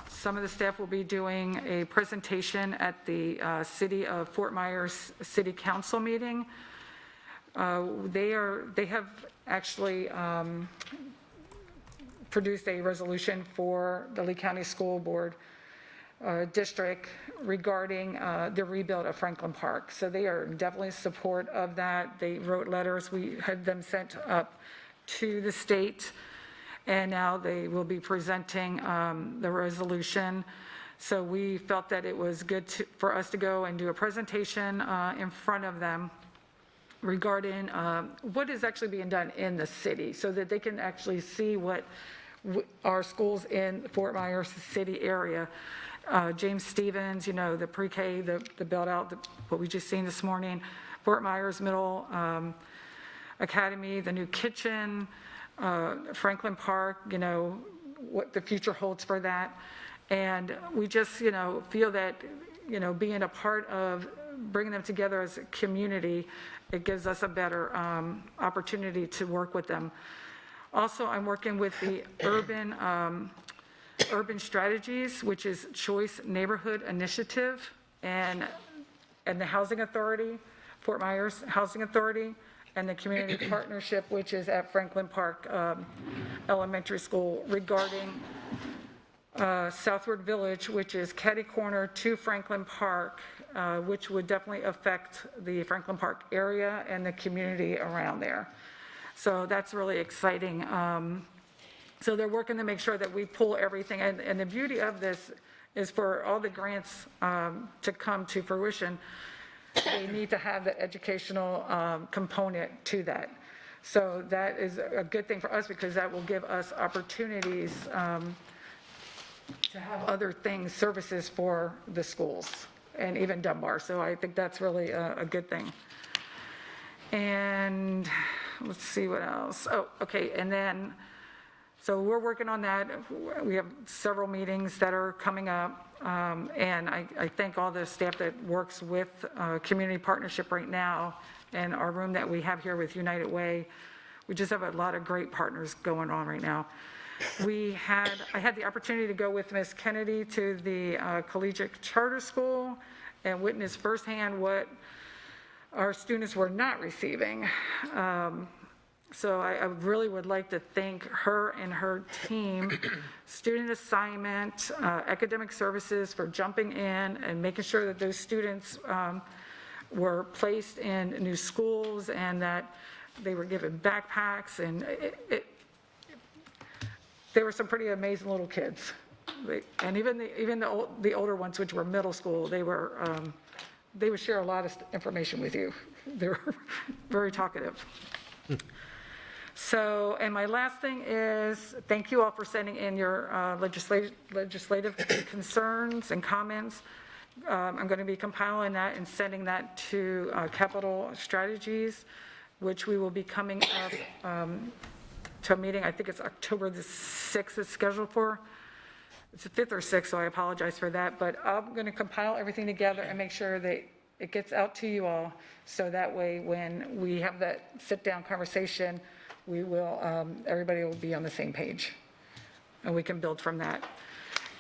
some of the staff will be doing a presentation at the City of Fort Myers City Council meeting. They have actually produced a resolution for the Lee County School Board District regarding the rebuild of Franklin Park. So they are definitely in support of that. They wrote letters. We had them sent up to the state, and now they will be presenting the resolution. So we felt that it was good for us to go and do a presentation in front of them regarding what is actually being done in the city, so that they can actually see what our schools in Fort Myers city area. James Stevens, the pre-K, the build out, what we just seen this morning, Fort Myers Middle Academy, the new kitchen, Franklin Park, what the future holds for that. And we just, feel that, being a part of bringing them together as a community, it gives us a better opportunity to work with them. Also, I'm working with the Urban Strategies, which is Choice Neighborhood Initiative, and the Housing Authority, Fort Myers Housing Authority, and the Community Partnership, which is at Franklin Park Elementary School, regarding Southward Village, which is catty corner to Franklin Park, which would definitely affect the Franklin Park area and the community around there. So that's really exciting. So they're working to make sure that we pull everything, and the beauty of this is for all the grants to come to fruition, they need to have the educational component to that. So that is a good thing for us, because that will give us opportunities to have other things, services for the schools, and even Dunbar. So I think that's really a good thing. And let's see what else. Oh, okay, and then, so we're working on that. We have several meetings that are coming up. And I thank all the staff that works with Community Partnership right now, and our room that we have here with United Way. We just have a lot of great partners going on right now. I had the opportunity to go with Ms. Kennedy to the Collegiate Charter School and witness firsthand what our students were not receiving. So I really would like to thank her and her team, student assignment, academic services, for jumping in and making sure that those students were placed in new schools, and that they were given backpacks, and there were some pretty amazing little kids. And even the older ones, which were middle school, they would share a lot of information with you. They were very talkative. So, and my last thing is, thank you all for sending in your legislative concerns and comments. I'm going to be compiling that and sending that to Capital Strategies, which we will be coming up to a meeting. I think it's October the 6th is scheduled for. It's the 5th or 6th, so I apologize for that. But I'm going to compile everything together and make sure that it gets out to you all, so that way when we have that sit-down conversation, we will, everybody will be on the same page, and we can build from that.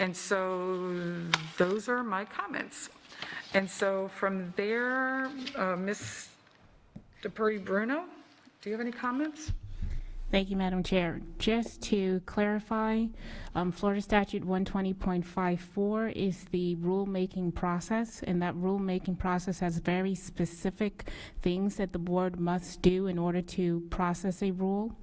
And so those are my comments. And so from there, Ms. Dupree-Bruno, do you have any comments? Thank you, Madam Chair. Just to clarify, Florida Statute 120.54 is the rulemaking process, and that rulemaking process has very specific things that the board must do in order to process a rule.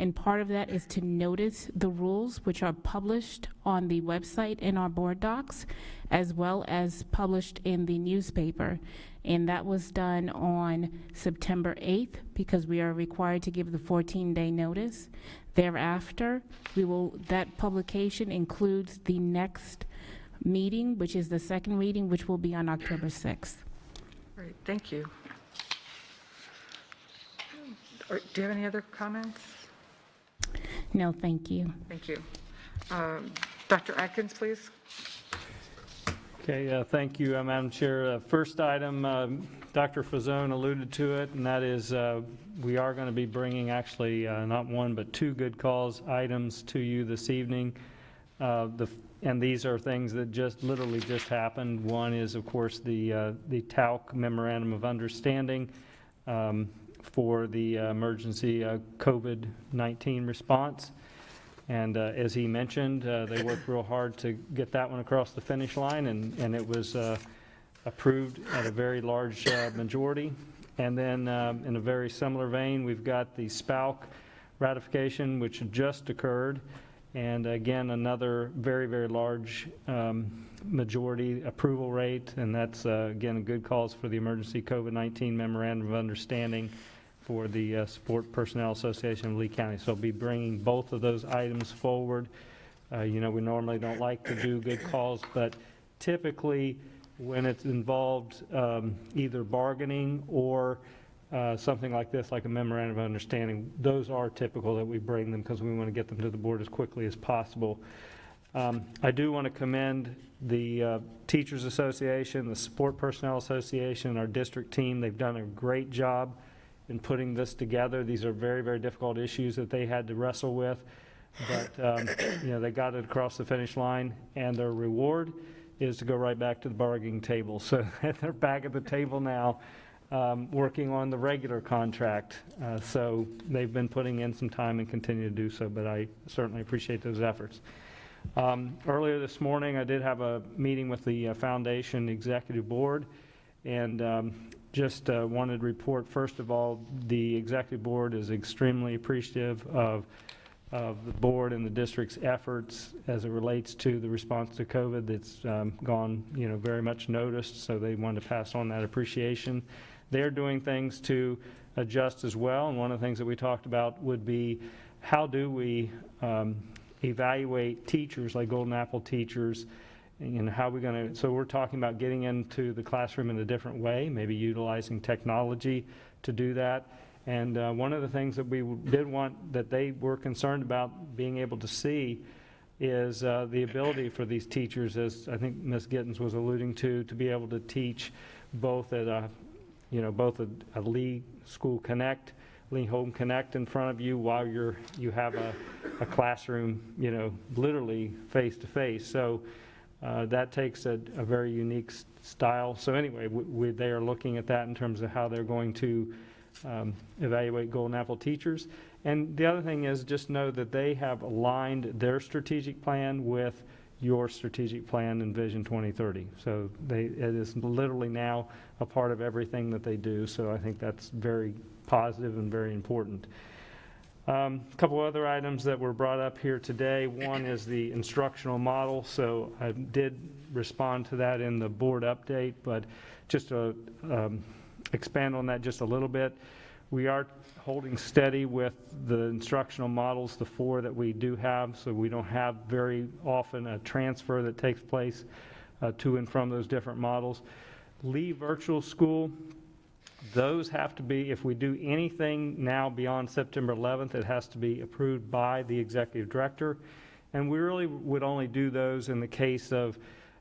And part of that is to notice the rules, which are published on the website in our board docs, as well as published in the newspaper. And that was done on September 8th, because we are required to give the 14-day notice. Thereafter, that publication includes the next meeting, which is the second reading, which will be on October 6th. Great, thank you. Do you have any other comments? No, thank you. Thank you. Dr. Atkins, please. Okay, thank you, Madam Chair. First item, Dr. Fazone alluded to it, and that is we are going to be bringing actually not one but two good cause items to you this evening. And these are things that literally just happened. One is, of course, the TALC Memorandum of Understanding for the emergency COVID-19 response. And as he mentioned, they worked real hard to get that one across the finish line, and it was approved at a very large majority. And then in a very similar vein, we've got the SPALC ratification, which just occurred. And again, another very, very large majority approval rate, and that's, again, a good cause for the Emergency COVID-19 Memorandum of Understanding for the Support Personnel Association of Lee County. So I'll be bringing both of those items forward. We normally don't like to do good calls, but typically when it's involved either bargaining or something like this, like a memorandum of understanding, those are typical that we bring them, because we want to get them to the board as quickly as possible. I do want to commend the Teachers Association, the Support Personnel Association, and our district team. They've done a great job in putting this together. These are very, very difficult issues that they had to wrestle with, but they got it across the finish line, and their reward is to go right back to the bargaining table. So they're back at the table now, working on the regular contract. So they've been putting in some time and continue to do so, but I certainly appreciate those efforts. Earlier this morning, I did have a meeting with the Foundation Executive Board, and just wanted to report, first of all, the Executive Board is extremely appreciative of the board and the district's efforts as it relates to the response to COVID. That's gone, very much noticed, so they wanted to pass on that appreciation. They're doing things to adjust as well, and one of the things that we talked about would be how do we evaluate teachers like Golden Apple teachers, and how we're going to, so we're talking about getting into the classroom in a different way, maybe utilizing technology to do that. And one of the things that we did want, that they were concerned about being able to see, is the ability for these teachers, as I think Ms. Gittens was alluding to be able to teach both at a Lee School Connect, Lee Home Connect in front of you while you have a classroom, literally face to face. So that takes a very unique style. So anyway, they are looking at that in terms of how they're going to evaluate Golden Apple teachers. And the other thing is, just know that they have aligned their strategic plan with your strategic plan and Vision 2030. So it is literally now a part of everything that they do. So I think that's very positive and very important. A couple other items that were brought up here today. One is the instructional model. So I did respond to that in the board update, but just to expand on that just a little bit, we are holding steady with the instructional models, the 4 that we do have, so we don't have very often a transfer that takes place to and from those different models. Lee Virtual School, those have to be, if we do anything now beyond September 11th, it has to be approved by the executive director. And we really would only do those in the case of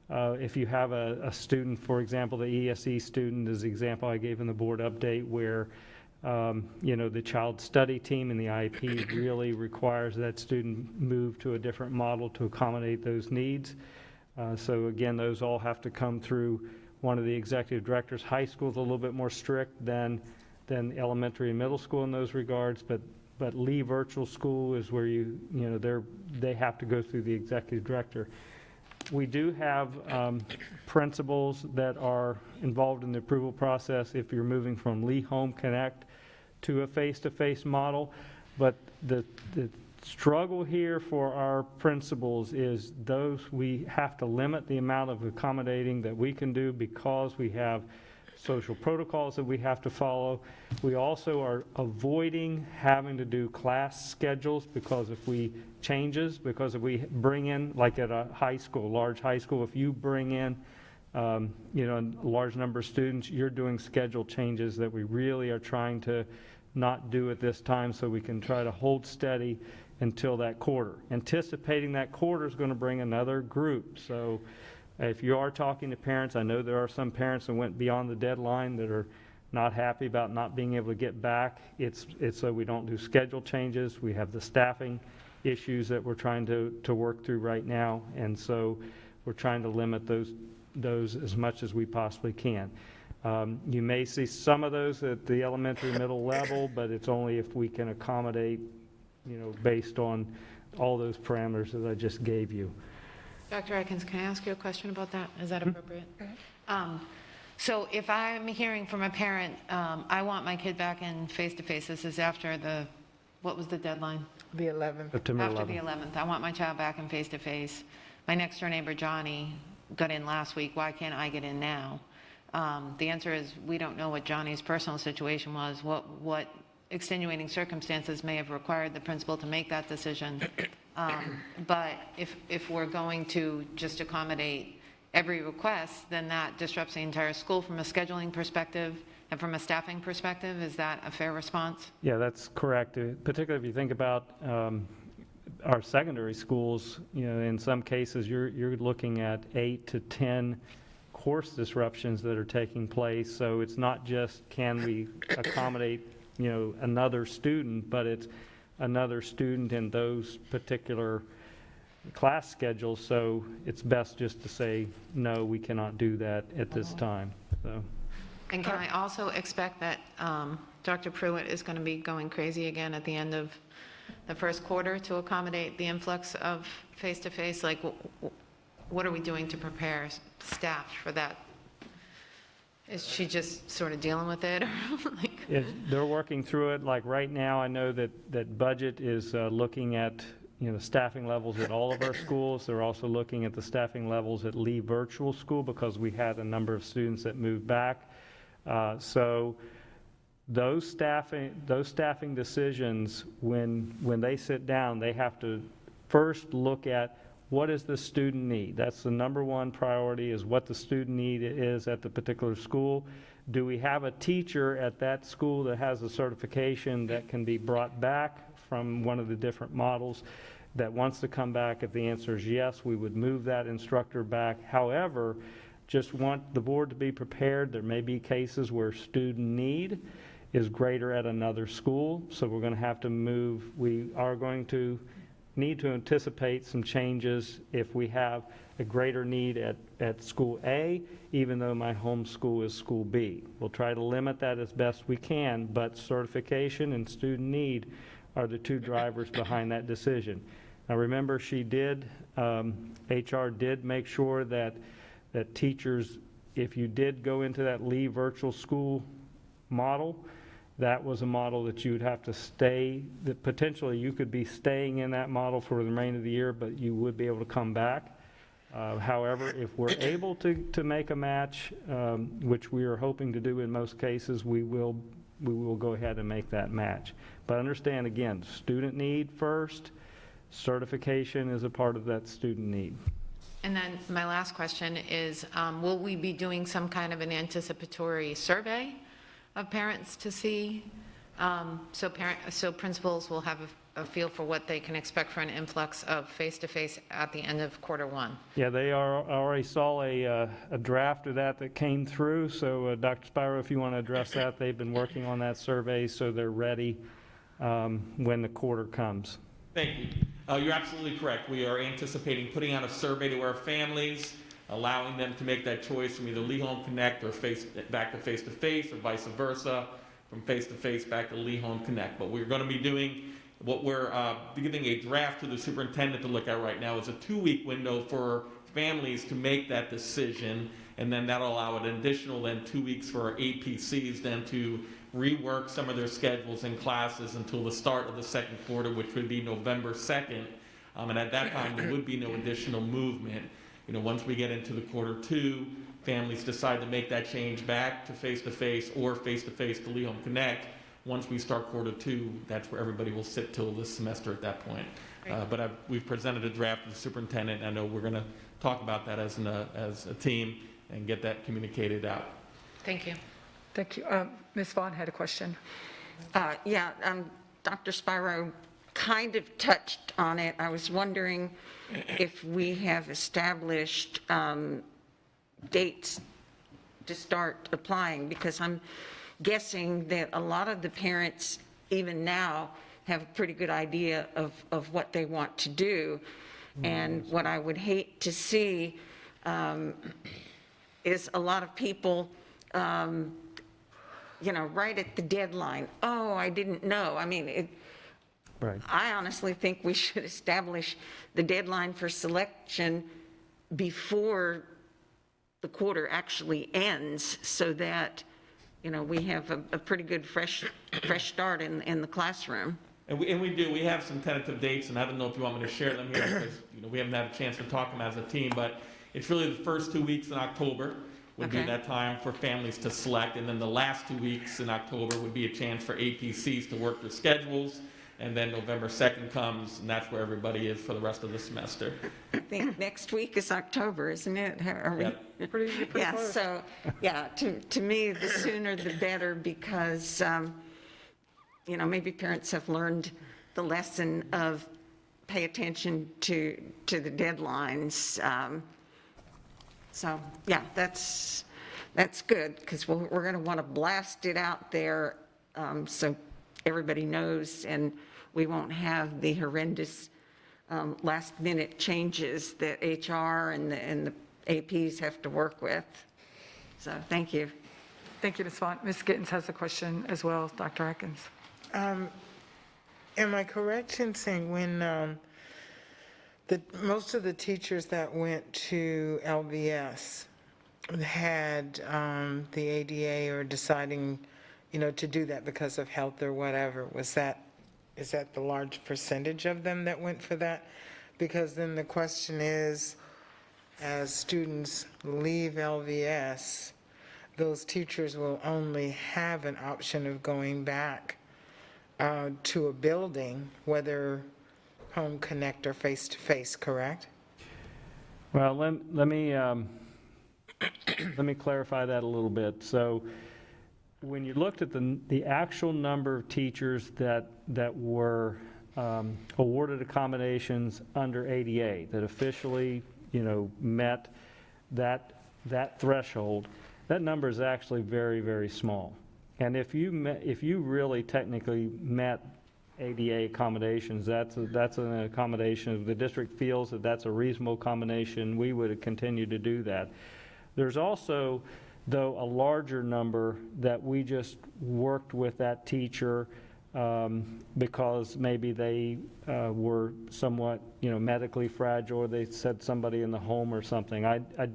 if you have a student, for example, the ESE student is the example I gave in the board update, where the child study team in the IEP really requires that student move to a different model to accommodate those needs. So again, those all have to come through one of the executive directors. High school is a little bit more strict than elementary and middle school in those regards, but Lee Virtual School is where they have to go through the executive director. We do have principals that are involved in the approval process if you're moving from Lee Home Connect to a face-to-face model, but the struggle here for our principals is we have to limit the amount of accommodating that we can do because we have social protocols that we have to follow. We also are avoiding having to do class schedules because if we bring in, like at a high school, large high school, if you bring in a large number of students, you're doing schedule changes that we really are trying to not do at this time, so we can try to hold steady until that quarter. Anticipating that quarter is going to bring another group. So if you are talking to parents, I know there are some parents that went beyond the deadline that are not happy about not being able to get back. It's so we don't do schedule changes. We have the staffing issues that we're trying to work through right now, and so we're trying to limit those as much as we possibly can. You may see some of those at the elementary middle level, but it's only if we can accommodate, based on all those parameters that I just gave you. Dr. Atkins, can I ask you a question about that? Is that appropriate? So if I'm hearing from a parent, I want my kid back in face-to-face, this is after what was the deadline? The 11th. September 11th. After the 11th, I want my child back in face-to-face. My next door neighbor, Johnny, got in last week. Why can't I get in now? The answer is we don't know what Johnny's personal situation was, what extenuating circumstances may have required the principal to make that decision. But if we're going to just accommodate every request, then that disrupts the entire school from a scheduling perspective and from a staffing perspective. Is that a fair response? Yeah, that's correct. Particularly if you think about our secondary schools, in some cases, you're looking at 8 to 10 course disruptions that are taking place. So it's not just can we accommodate, another student, but it's another student in those particular class schedules. So it's best just to say, no, we cannot do that at this time. So. And can I also expect that Dr. Pruitt is going to be going crazy again at the end of the first quarter to accommodate the influx of face-to-face? Like, what are we doing to prepare staff for that? Is she just sort of dealing with it? They're working through it. Like right now, I know that budget is looking at staffing levels at all of our schools. They're also looking at the staffing levels at Lee Virtual School because we had a number of students that moved back. So those staffing decisions, when they sit down, they have to first look at what is the student need. That's the number one priority, is what the student need is at the particular school. Do we have a teacher at that school that has a certification that can be brought back from one of the different models that wants to come back? If the answer is yes, we would move that instructor back. However, just want the board to be prepared. There may be cases where student need is greater at another school, so we're going to have to move. We are going to need to anticipate some changes if we have a greater need at school A, even though my home school is school B. We'll try to limit that as best we can, but certification and student need are the two drivers behind that decision. Now remember, HR did make sure that teachers, if you did go into that Lee Virtual School model, that was a model that you would have to stay, that potentially you could be staying in that model for the remainder of the year, but you would be able to come back. However, if we're able to make a match, which we are hoping to do in most cases, we will go ahead and make that match. But understand, again, student need first, certification is a part of that student need. And then my last question is, will we be doing some kind of an anticipatory survey of parents to see, so principals will have a feel for what they can expect for an influx of face-to-face at the end of quarter one? Yeah, they already saw a draft of that came through. So Dr. Spiro, if you want to address that, they've been working on that survey, so they're ready when the quarter comes. Thank you. You're absolutely correct. We are anticipating putting out a survey to our families, allowing them to make that choice from either Lee Home Connect or back to face-to-face, or vice versa, from face-to-face back to Lee Home Connect. But we're going to be doing what we're giving a draft to the superintendent to look at right now is a 2-week window for families to make that decision, and then that'll allow an additional 2 weeks for our APCs then to rework some of their schedules and classes until the start of the second quarter, which would be November 2nd. And at that time, there would be no additional movement. Once we get into the quarter two, families decide to make that change back to face-to-face or face-to-face to Lee Home Connect. Once we start quarter two, that's where everybody will sit till this semester at that point. But we've presented a draft to the superintendent. I know we're going to talk about that as a team and get that communicated out. Thank you. Thank you. Ms. Vaughn had a question. Dr. Spiro kind of touched on it. I was wondering if we have established dates to start applying, because I'm guessing that a lot of the parents, even now, have a pretty good idea of what they want to do. And what I would hate to see is a lot of people right at the deadline, oh, I didn't know. I mean, right. I honestly think we should establish the deadline for selection before the quarter actually ends, so that, we have a pretty good fresh start in the classroom. And we do. We have some tentative dates, and I don't know if you want me to share them here because we haven't had a chance to talk them as a team, but it's really the first 2 weeks in October would be that time for families to select, and then the last 2 weeks in October would be a chance for APCs to work their schedules, and then November 2nd comes, and that's where everybody is for the rest of the semester. I think next week is October, isn't it? Are we? Yep. Pretty close. So, to me, the sooner the better, because, maybe parents have learned the lesson of pay attention to the deadlines. So, yeah, that's good, because we're going to want to blast it out there so everybody knows, and we won't have the horrendous last-minute changes that HR and the APs have to work with. So, thank you. Thank you, Ms. Font. Ms. Gittens has a question as well, Dr. Atkins. Am I correct in saying when most of the teachers that went to LVS had the ADA or deciding, to do that because of health or whatever, is that the large percentage of them that went for that? Because then the question is, as students leave LVS, those teachers will only have an option of going back to a building, whether Home Connect or face-to-face, correct? Well, let me clarify that a little bit. So when you looked at the actual number of teachers that were awarded accommodations under ADA, that officially, met that threshold, that number is actually very, very small. And if you really technically met ADA accommodations, that's an accommodation. If the district feels that that's a reasonable accommodation, we would continue to do that. There's also, though, a larger number that we just worked with that teacher because maybe they were somewhat, medically fragile, or they said somebody in the home or something.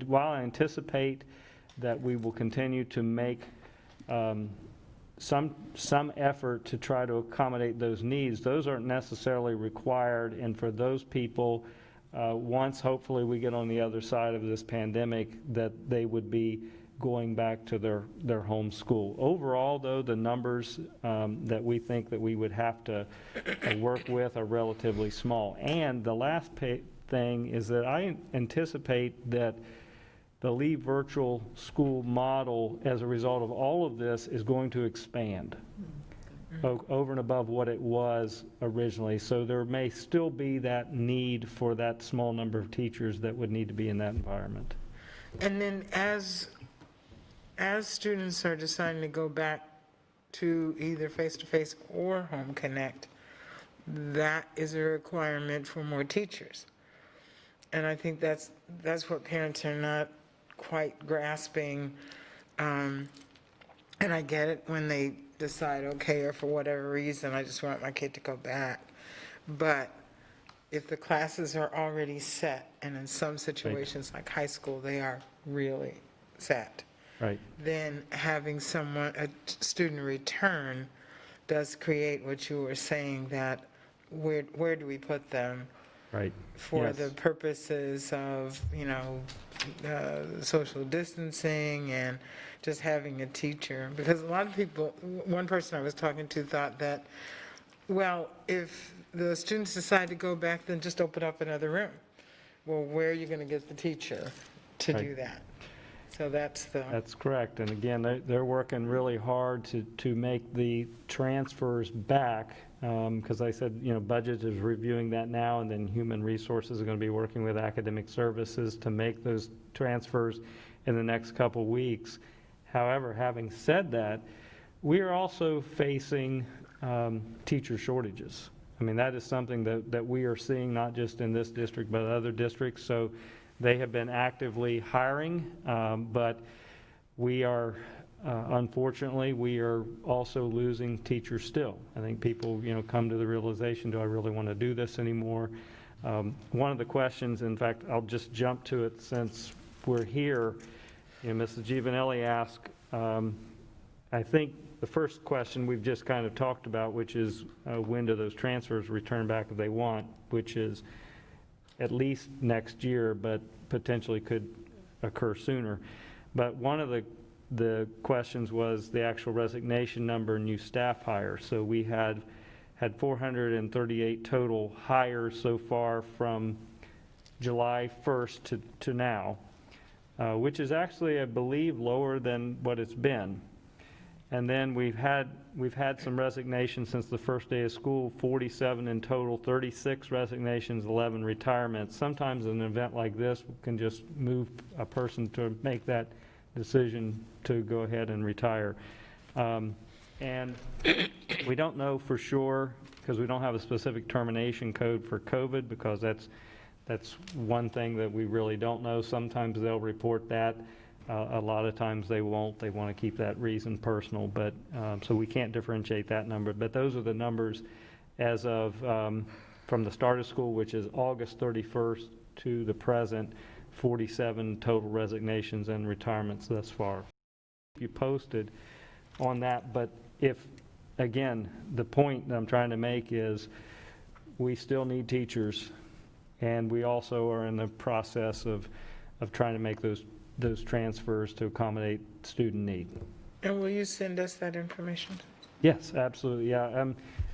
While I anticipate that we will continue to make some effort to try to accommodate those needs, those aren't necessarily required. And for those people, once hopefully we get on the other side of this pandemic, that they would be going back to their home school. Overall, though, the numbers that we think that we would have to work with are relatively small. And the last thing is that I anticipate that the Leave Virtual School model, as a result of all of this, is going to expand over and above what it was originally. So there may still be that need for that small number of teachers that would need to be in that environment. And then as students are deciding to go back to either face-to-face or Home Connect, that is a requirement for more teachers. And I think that's what parents are not quite grasping. And I get it when they decide, okay, or for whatever reason, I just want my kid to go back. But if the classes are already set, and in some situations like high school, they are really set, right, then having a student return does create what you were saying, that where do we put them? Right. For Yes. the purposes of, social distancing and just having a teacher. Because a lot of people, one person I was talking to thought that, well, if the students decide to go back, then just open up another room. Well, where are you going to get the teacher to Right. do that? So that's correct. And again, they're working really hard to make the transfers back, because I said, budget is reviewing that now, and then human resources are going to be working with academic services to make those transfers in the next couple weeks. However, having said that, we are also facing teacher shortages. I mean, that is something that we are seeing not just in this district, but other districts. So they have been actively hiring, but we are, unfortunately, we are also losing teachers still. I think people, come to the realization, do I really want to do this anymore? One of the questions, in fact, I'll just jump to it since we're here. Mrs. Giovanelli asked, I think the first question we've just kind of talked about, which is when do those transfers return back if they want, which is at least next year, but potentially could occur sooner. But one of the questions was the actual resignation number and new staff hires. So we had 438 total hires so far from July 1st to now, which is actually, I believe, lower than what it's been. And then we've had some resignations since the first day of school, 47 in total, 36 resignations, 11 retirements. Sometimes an event like this can just move a person to make that decision to go ahead and retire. And we don't know for sure, because we don't have a specific termination code for COVID, because that's one thing that we really don't know. Sometimes they'll report that. A lot of times they won't. They want to keep that reason personal, but so we can't differentiate that number. But those are the numbers as of from the start of school, which is August 31st to the present, 47 total resignations and retirements thus far. You posted on that, but if, again, the point that I'm trying to make is we still need teachers, and we also are in the process of trying to make those transfers to accommodate student need. And will you send us that information? Yes, absolutely. Yeah,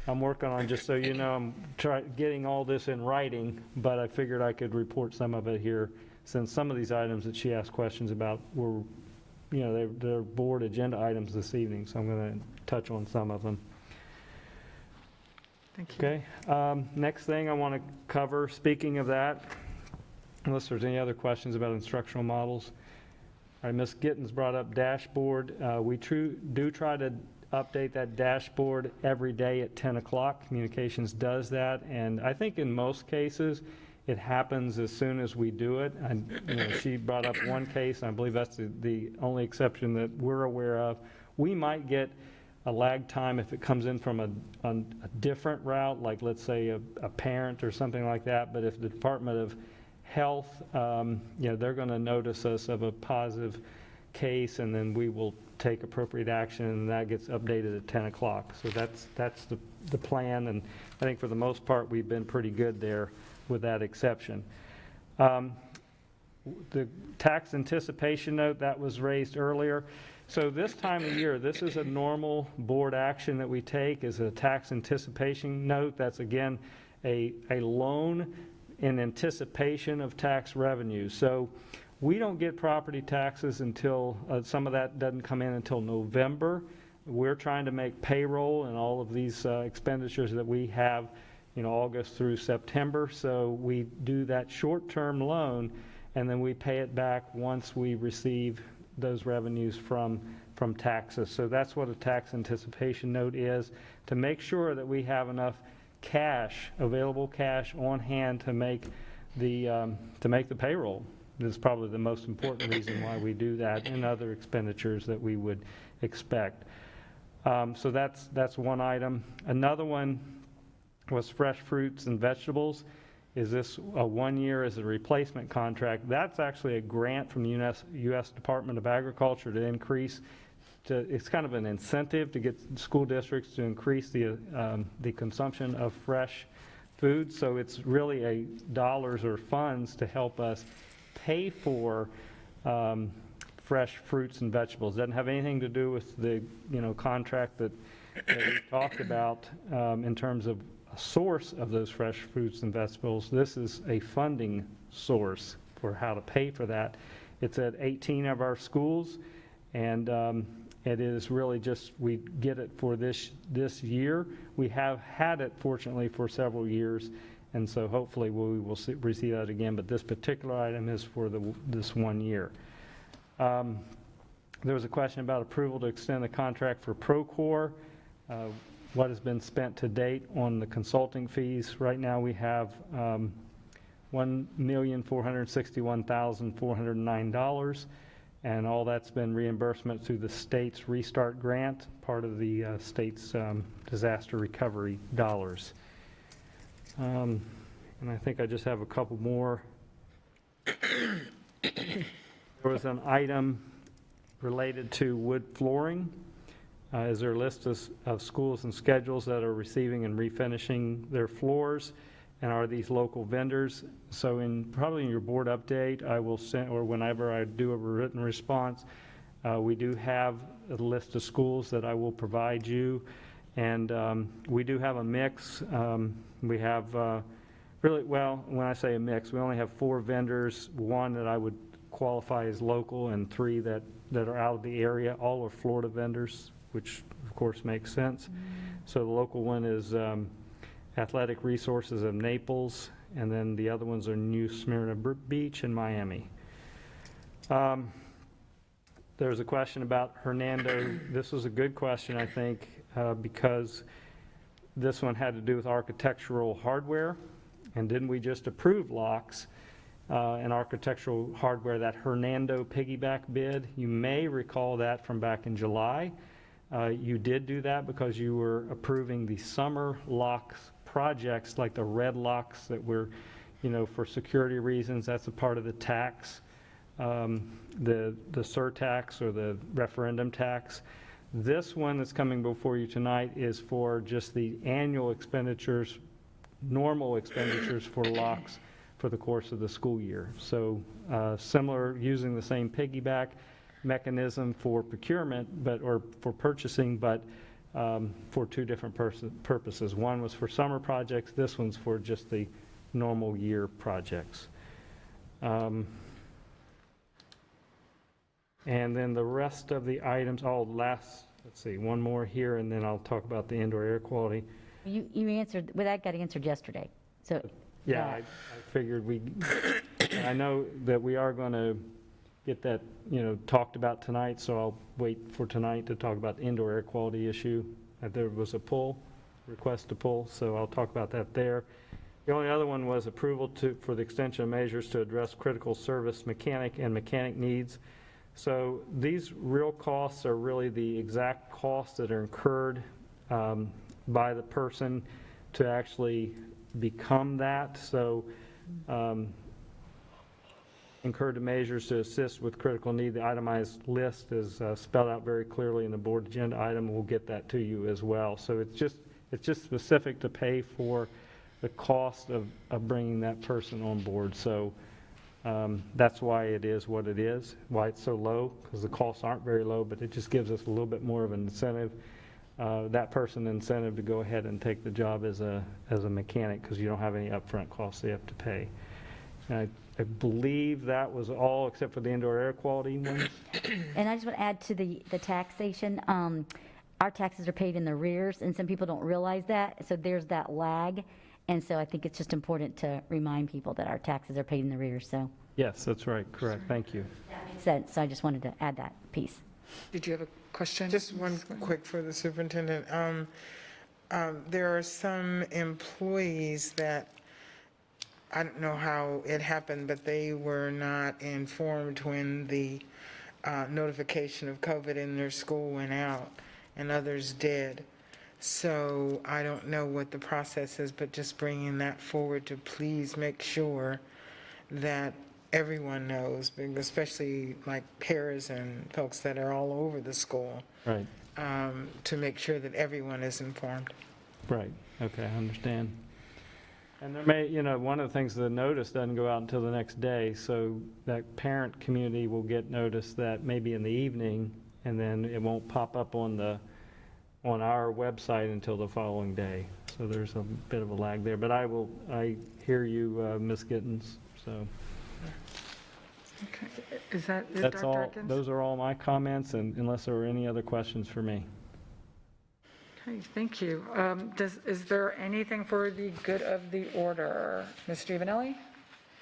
I'm working on, just so you know, I'm getting all this in writing, but I figured I could report some of it here, since some of these items that she asked questions about were, you know, they're board agenda items this evening, so I'm going to touch on some of them. Thank you. Okay. Next thing I want to cover, speaking of that, unless there's any other questions about instructional models. All right, Ms. Gittens brought up dashboard. We do try to update that dashboard every day at 10 o'clock. Communications does that, and I think in most cases it happens as soon as we do it. And you know, she brought up one case, and I believe that's the only exception that we're aware of. We might get a lag time if it comes in from a different route, like let's say a parent or something like that. But if the Department of Health, you know, they're going to notice us of a positive case, and then we will take appropriate action, and that gets updated at 10 o'clock. So that's the plan, and I think for the most part we've been pretty good there with that exception. The tax anticipation note that was raised earlier. So this time of year, this is a normal board action that we take, is a tax anticipation note. That's again a loan in anticipation of tax revenue. So we don't get property taxes until, some of that doesn't come in until November. We're trying to make payroll and all of these expenditures that we have, you know, August through September. So we do that short-term loan, and then we pay it back once we receive those revenues from taxes. So that's what a tax anticipation note is, to make sure that we have enough cash, available cash on hand to make the payroll. This is probably the most important reason why we do that, and other expenditures that we would expect. So that's one item. Another one was fresh fruits and vegetables. Is this a 1 year as a replacement contract? That's actually a grant from the U.S. Department of Agriculture to increase. It's kind of an incentive to get school districts to increase the consumption of fresh food. So it's really a dollars or funds to help us pay for fresh fruits and vegetables. Doesn't have anything to do with the contract that we talked about in terms of a source of those fresh fruits and vegetables. This is a funding source for how to pay for that. It's at 18 of our schools, and it is really just, we get it for this year. We have had it, fortunately, for several years, and so hopefully we will receive that again, but this particular item is for this 1 year. There was a question about approval to extend the contract for Procore. What has been spent to date on the consulting fees. Right now we have $1,461,409, and all that's been reimbursement through the state's Restart grant, part of the state's disaster recovery dollars. And I think I just have a couple more. There was an item related to wood flooring. Is there a list of schools and schedules that are receiving and refinishing their floors, and are these local vendors? So probably in your board update, I will send, or whenever I do a written response, we do have a list of schools that I will provide you, and we do have a mix. We have really, well, when I say a mix, we only have 4 vendors, 1 that I would qualify as local, and 3 that are out of the area. All are Florida vendors. which of course makes sense. So the local one is Athletic Resources of Naples, and then the other ones are New Smyrna Beach and Miami. There's a question about Hernando. This was a good question, I think, because this one had to do with architectural hardware. And didn't we just approve locks and architectural hardware, that Hernando piggyback bid? You may recall that from back in July. You did do that because you were approving the summer locks projects, like the red locks that were, for security reasons. That's a part of the tax, the surtax or the referendum tax. This one that's coming before you tonight is for just the annual expenditures, normal expenditures for locks for the course of the school year. So similar, using the same piggyback mechanism for procurement, or for purchasing, but for two different purposes. One was for summer projects. This one's for just the normal year projects. And then the rest of the items, let's see, one more here, and then I'll talk about the indoor air quality. You answered, well, that got answered yesterday, so. Yeah, I figured I know that we are going to get that, talked about tonight, so I'll wait for tonight to talk about the indoor air quality issue. There was a request to pull, so I'll talk about that there. The only other one was approval for the extension of measures to address critical service mechanic needs. So these real costs are really the exact costs that are incurred by the person to actually become that. So incurred measures to assist with critical need. The itemized list is spelled out very clearly in the board agenda item. We'll get that to you as well. So it's just specific to pay for the cost of bringing that person on board. So that's why it is what it is, why it's so low, because the costs aren't very low, but it just gives us a little bit more of an incentive, that person incentive to go ahead and take the job as a mechanic, because you don't have any upfront costs they have to pay. And I believe that was all except for the indoor air quality ones. And I just want to add to the taxation, our taxes are paid in the arrears, and some people don't realize that, so there's that lag. And so I think it's just important to remind people that our taxes are paid in the arrears, so. Yes, that's right, correct, thank you. That makes sense, so I just wanted to add that piece. Did you have a question? Just one quick for the superintendent. There are some employees that, I don't know how it happened, but they were not informed when the notification of COVID in their school went out, and others did. So I don't know what the process is, but just bringing that forward to please make sure that everyone knows, especially like paras and folks that are all over the school. Right. To make sure that everyone is informed. Right, okay, I understand. And there may, one of the things, the notice doesn't go out until the next day, so that parent community will get notice that maybe in the evening, and then it won't pop up on our website until the following day. So there's a bit of a lag there, but I hear you, Ms. Gittens, so. Okay, is that it, That's Dr. all, Atkins? those are all my comments, and unless there are any other questions for me. Okay, thank you. Is there anything for the good of the order? Ms. Giovanelli?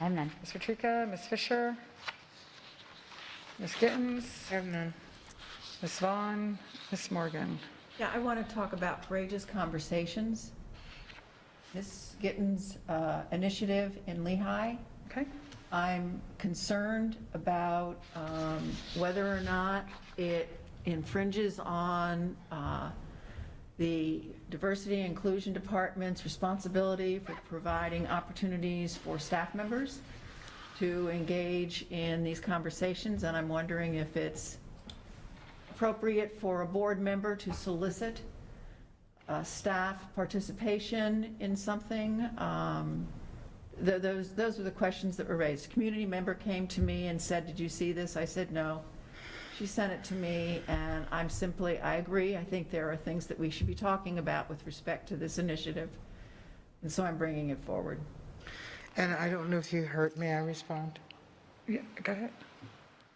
I have none. Mr. Trika, Ms. Fisher? Ms. Gittens? I have none. Ms. Vaughn? Ms. Morgan? Yeah, I want to talk about Courageous Conversations. Ms. Gittens' initiative in Lehigh. Okay. I'm concerned about whether or not it infringes on the Diversity and Inclusion Department's responsibility for providing opportunities for staff members to engage in these conversations, and I'm wondering if it's appropriate for a board member to solicit staff participation in something. Those were the questions that were raised. A community member came to me and said, "Did you see this?" I said, "No." She sent it to me, and I agree. I think there are things that we should be talking about with respect to this initiative, and so I'm bringing it forward. And I don't know if you heard, may I respond? Yeah, go ahead.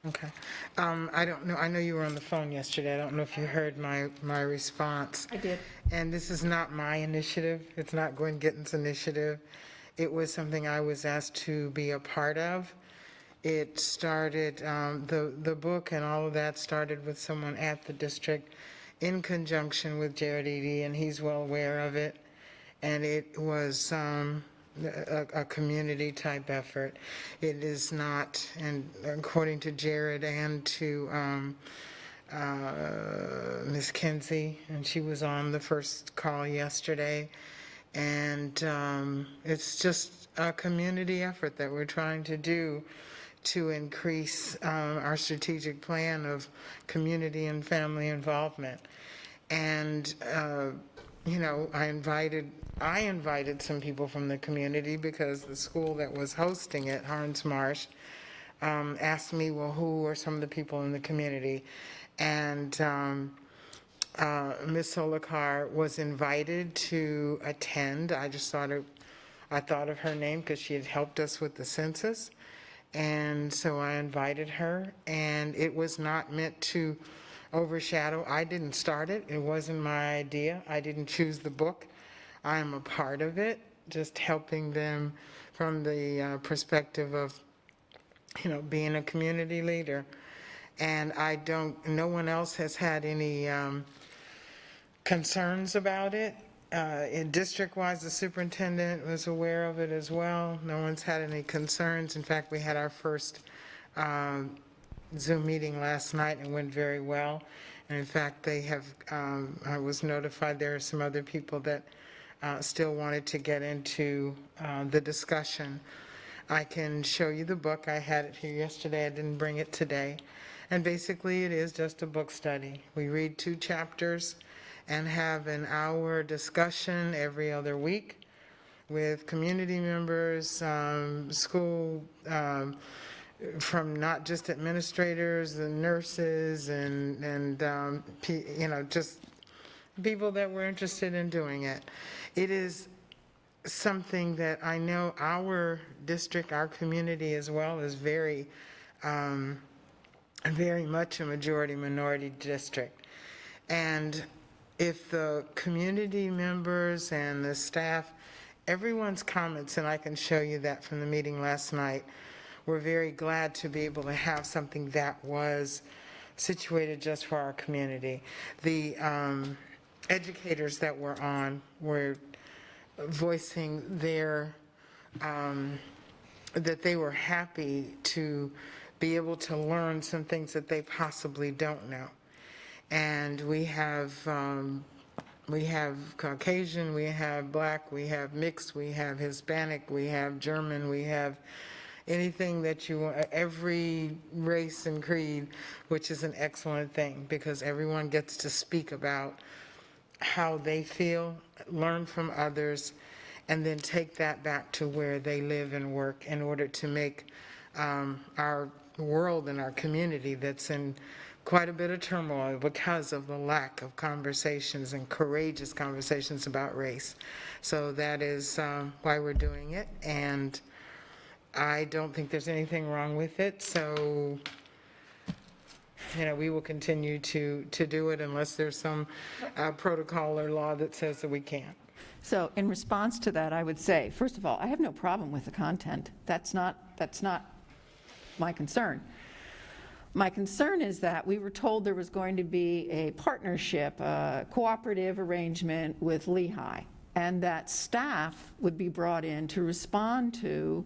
Okay. I don't know, I know you were on the phone yesterday. I don't know if you heard my response. I did. And this is not my initiative. It's not Gwen Gittens' initiative. It was something I was asked to be a part of. It started, the book and all of that started with someone at the district in conjunction with Jared Eady, and he's well aware of it. And it was a community-type effort. It is not, and according to Jared and to Ms. Kinsey, and she was on the first call yesterday, and it's just a community effort that we're trying to do to increase our strategic plan of community and family involvement. And you know, I invited some people from the community because the school that was hosting it, Harns Marsh, asked me, well, who are some of the people in the community? And Ms. Solakar was invited to attend. I thought of her name because she had helped us with the census. And so I invited her, and it was not meant to overshadow. I didn't start it. It wasn't my idea. I didn't choose the book. I am a part of it, just helping them from the perspective of, you know, being a community leader. And no one else has had any concerns about it. In district-wise, the superintendent was aware of it as well. No one's had any concerns. In fact, we had our first Zoom meeting last night and went very well. And in fact, they have, I was notified there are some other people that still wanted to get into the discussion. I can show you the book. I had it here yesterday. I didn't bring it today. And basically, it is just a book study. We read 2 chapters and have an hour discussion every other week with community members, school, from not just administrators and nurses and you know, just people that were interested in doing it. It is something that I know our district, our community as well, is very much a majority-minority district. And if the community members and the staff, everyone's comments, and I can show you that from the meeting last night, we're very glad to be able to have something that was situated just for our community. The educators that were on were voicing their, that they were happy to be able to learn some things that they possibly don't know. And we have Caucasian, we have Black, we have mixed, we have Hispanic, we have German, we have anything that you want, every race and creed, which is an excellent thing because everyone gets to speak about how they feel, learn from others, and then take that back to where they live and work in order to make our world and our community that's in quite a bit of turmoil because of the lack of conversations and courageous conversations about race. So that is why we're doing it, and I don't think there's anything wrong with it. So, you know, we will continue to do it unless there's some protocol or law that says that we can't. So in response to that, I would say, first of all, I have no problem with the content. That's not my concern. My concern is that we were told there was going to be a partnership, a cooperative arrangement with Lehigh, and that staff would be brought in to respond to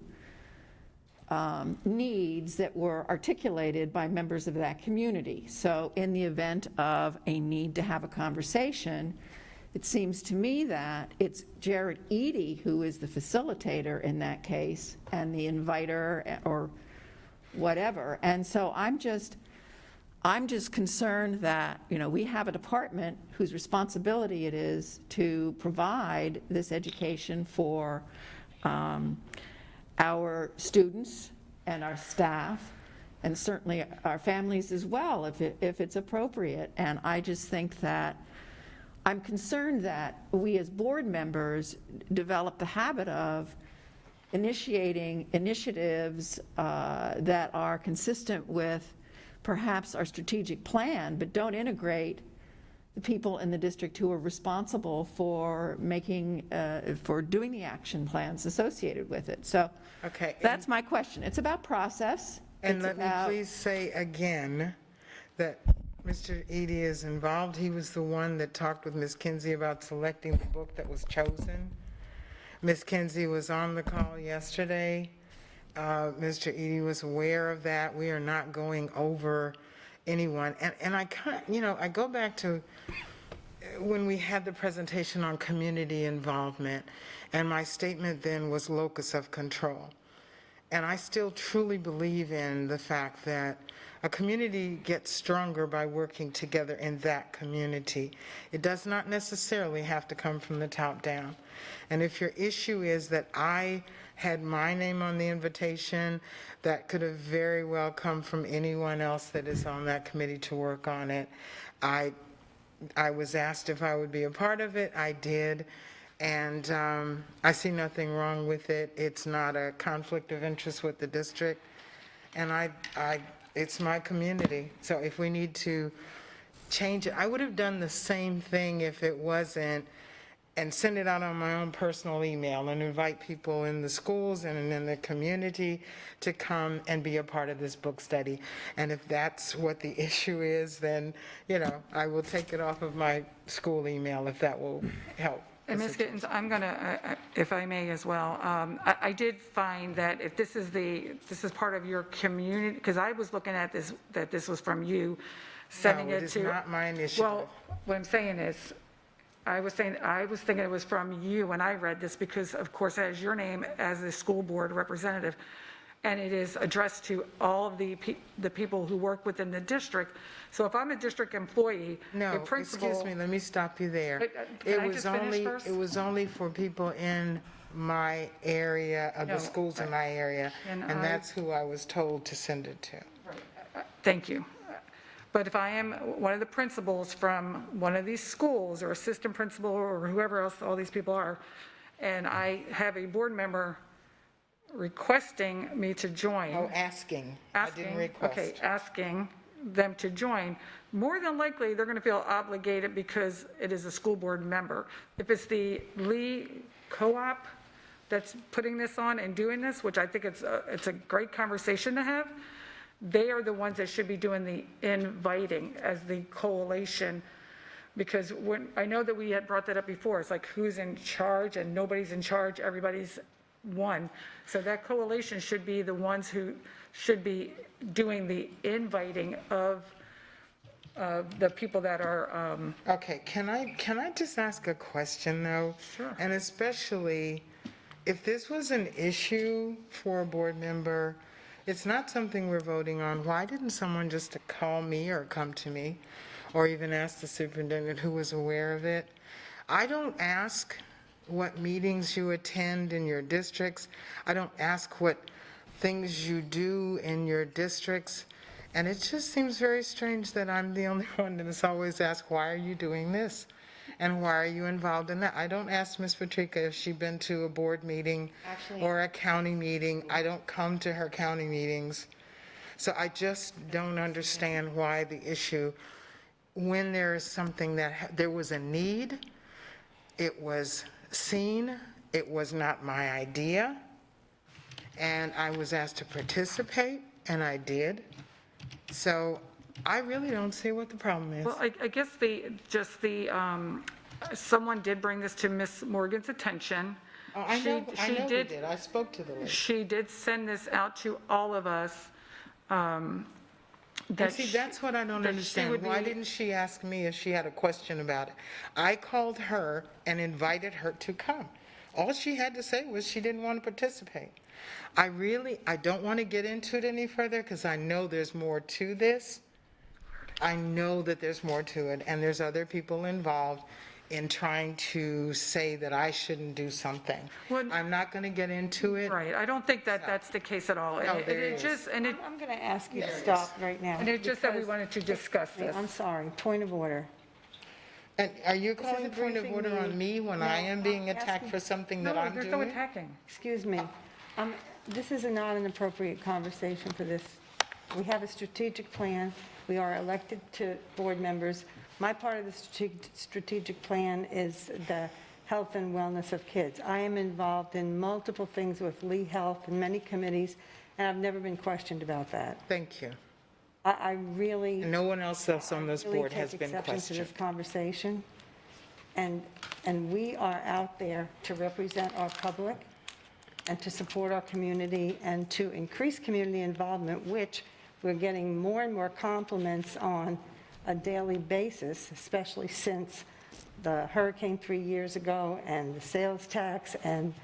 needs that were articulated by members of that community. So in the event of a need to have a conversation, it seems to me that it's Jared Eady who is the facilitator in that case and the inviter or whatever. And so I'm just concerned that, you know, we have a department whose responsibility it is to provide this education for our students and our staff, and certainly our families as well, if it's appropriate. And I just think that I'm concerned that we as board members develop the habit of initiating initiatives that are consistent with perhaps our strategic plan, but don't integrate the people in the district who are responsible for making, for doing the action plans associated with it. So Okay. that's my question. It's about process. And It's let me about- please say again that Mr. Eady is involved. He was the one that talked with Ms. Kinsey about selecting the book that was chosen. Ms. Kinsey was on the call yesterday. Mr. Eady was aware of that. We are not going over anyone. And I kind I go back to when we had the presentation on community involvement, and my statement then was locus of control. And I still truly believe in the fact that a community gets stronger by working together in that community. It does not necessarily have to come from the top down. And if your issue is that I had my name on the invitation, that could have very well come from anyone else that is on that committee to work on it. I was asked if I would be a part of it. I did. And I see nothing wrong with it. It's not a conflict of interest with the district. And it's my community. So if we need to change it, I would have done the same thing if it wasn't, and send it out on my own personal email and invite people in the schools and in the community to come and be a part of this book study. And if that's what the issue is, then, I will take it off of my school email if that will help. And Ms. Gittens, I'm going to, if I may as well, I did find that if this is part of your community, because I was looking at this, that this was from you, sending No, it to. it is not my initiative. Well, what I'm saying is, I was thinking it was from you when I read this, because of course it has your name as a school board representative, and it is addressed to all of the people who work within the district. So if I'm a district employee, the No, principal. excuse me, let me stop you there. Can I just finish first? It was only for people in my area, of the No, schools in my area, and and that's who I was told to send it to. Thank you. But if I am one of the principals from one of these schools, or assistant principal, or whoever else all these people are, and I have a board member requesting me to join. Oh, asking. I didn't request. Okay, asking them to join, more than likely, they're going to feel obligated because it is a school board member. If it's the Lee Co-op that's putting this on and doing this, which I think it's a great conversation to have, they are the ones that should be doing the inviting as the coalition. Because I know that we had brought that up before, it's like who's in charge, and nobody's in charge, everybody's one. So that coalition should be the ones who should be doing the inviting of the people that are. Okay, can I just ask a question, though? Sure. And especially, if this was an issue for a board member, it's not something we're voting on, why didn't someone just call me or come to me, or even ask the superintendent who was aware of it? I don't ask what meetings you attend in your districts. I don't ask what things you do in your districts. And it just seems very strange that I'm the only one that is always asked, why are you doing this? And why are you involved in that? I don't ask Ms. Patrica if she's been to a board meeting or a county meeting. I don't come to her county meetings. So I just don't understand why the issue, when there is something that, there was a need, it was seen, it was not my idea, and I was asked to participate, and I did. So I really don't see what the problem is. Well, I guess someone did bring this to Ms. Morgan's attention. Oh, I know we did. I spoke to the lady. She did send this out to all of us. And see, that's what I don't understand. Why didn't she ask me if she had a question about it? I called her and invited her to come. All she had to say was she didn't want to participate. I don't want to get into it any further because I know there's more to this. I know that there's more to it, and there's other people involved in trying to say that I shouldn't do something. I'm not going to get into it. Right, I don't think that that's the case at all. No, there is. I'm going to ask you to stop right now. And it's just that we because- wanted to discuss this. I'm sorry, point of order. And are you calling a a point of briefing order on me when I am being attacked for something that I'm There's doing? no attacking. Excuse me. This is not an appropriate conversation for this We have a strategic plan. We are elected to board members. My part of the strategic plan is the health and wellness of kids. I am involved in multiple things with Lee Health and many committees, and I've never been questioned about that. Thank you. I really... And no one else on this board has been really take exception to questioned. this conversation. And we are out there to represent our public and to support our community and to increase community involvement, which we're getting more and more compliments on a daily basis, especially since the hurricane 3 years ago and the sales tax and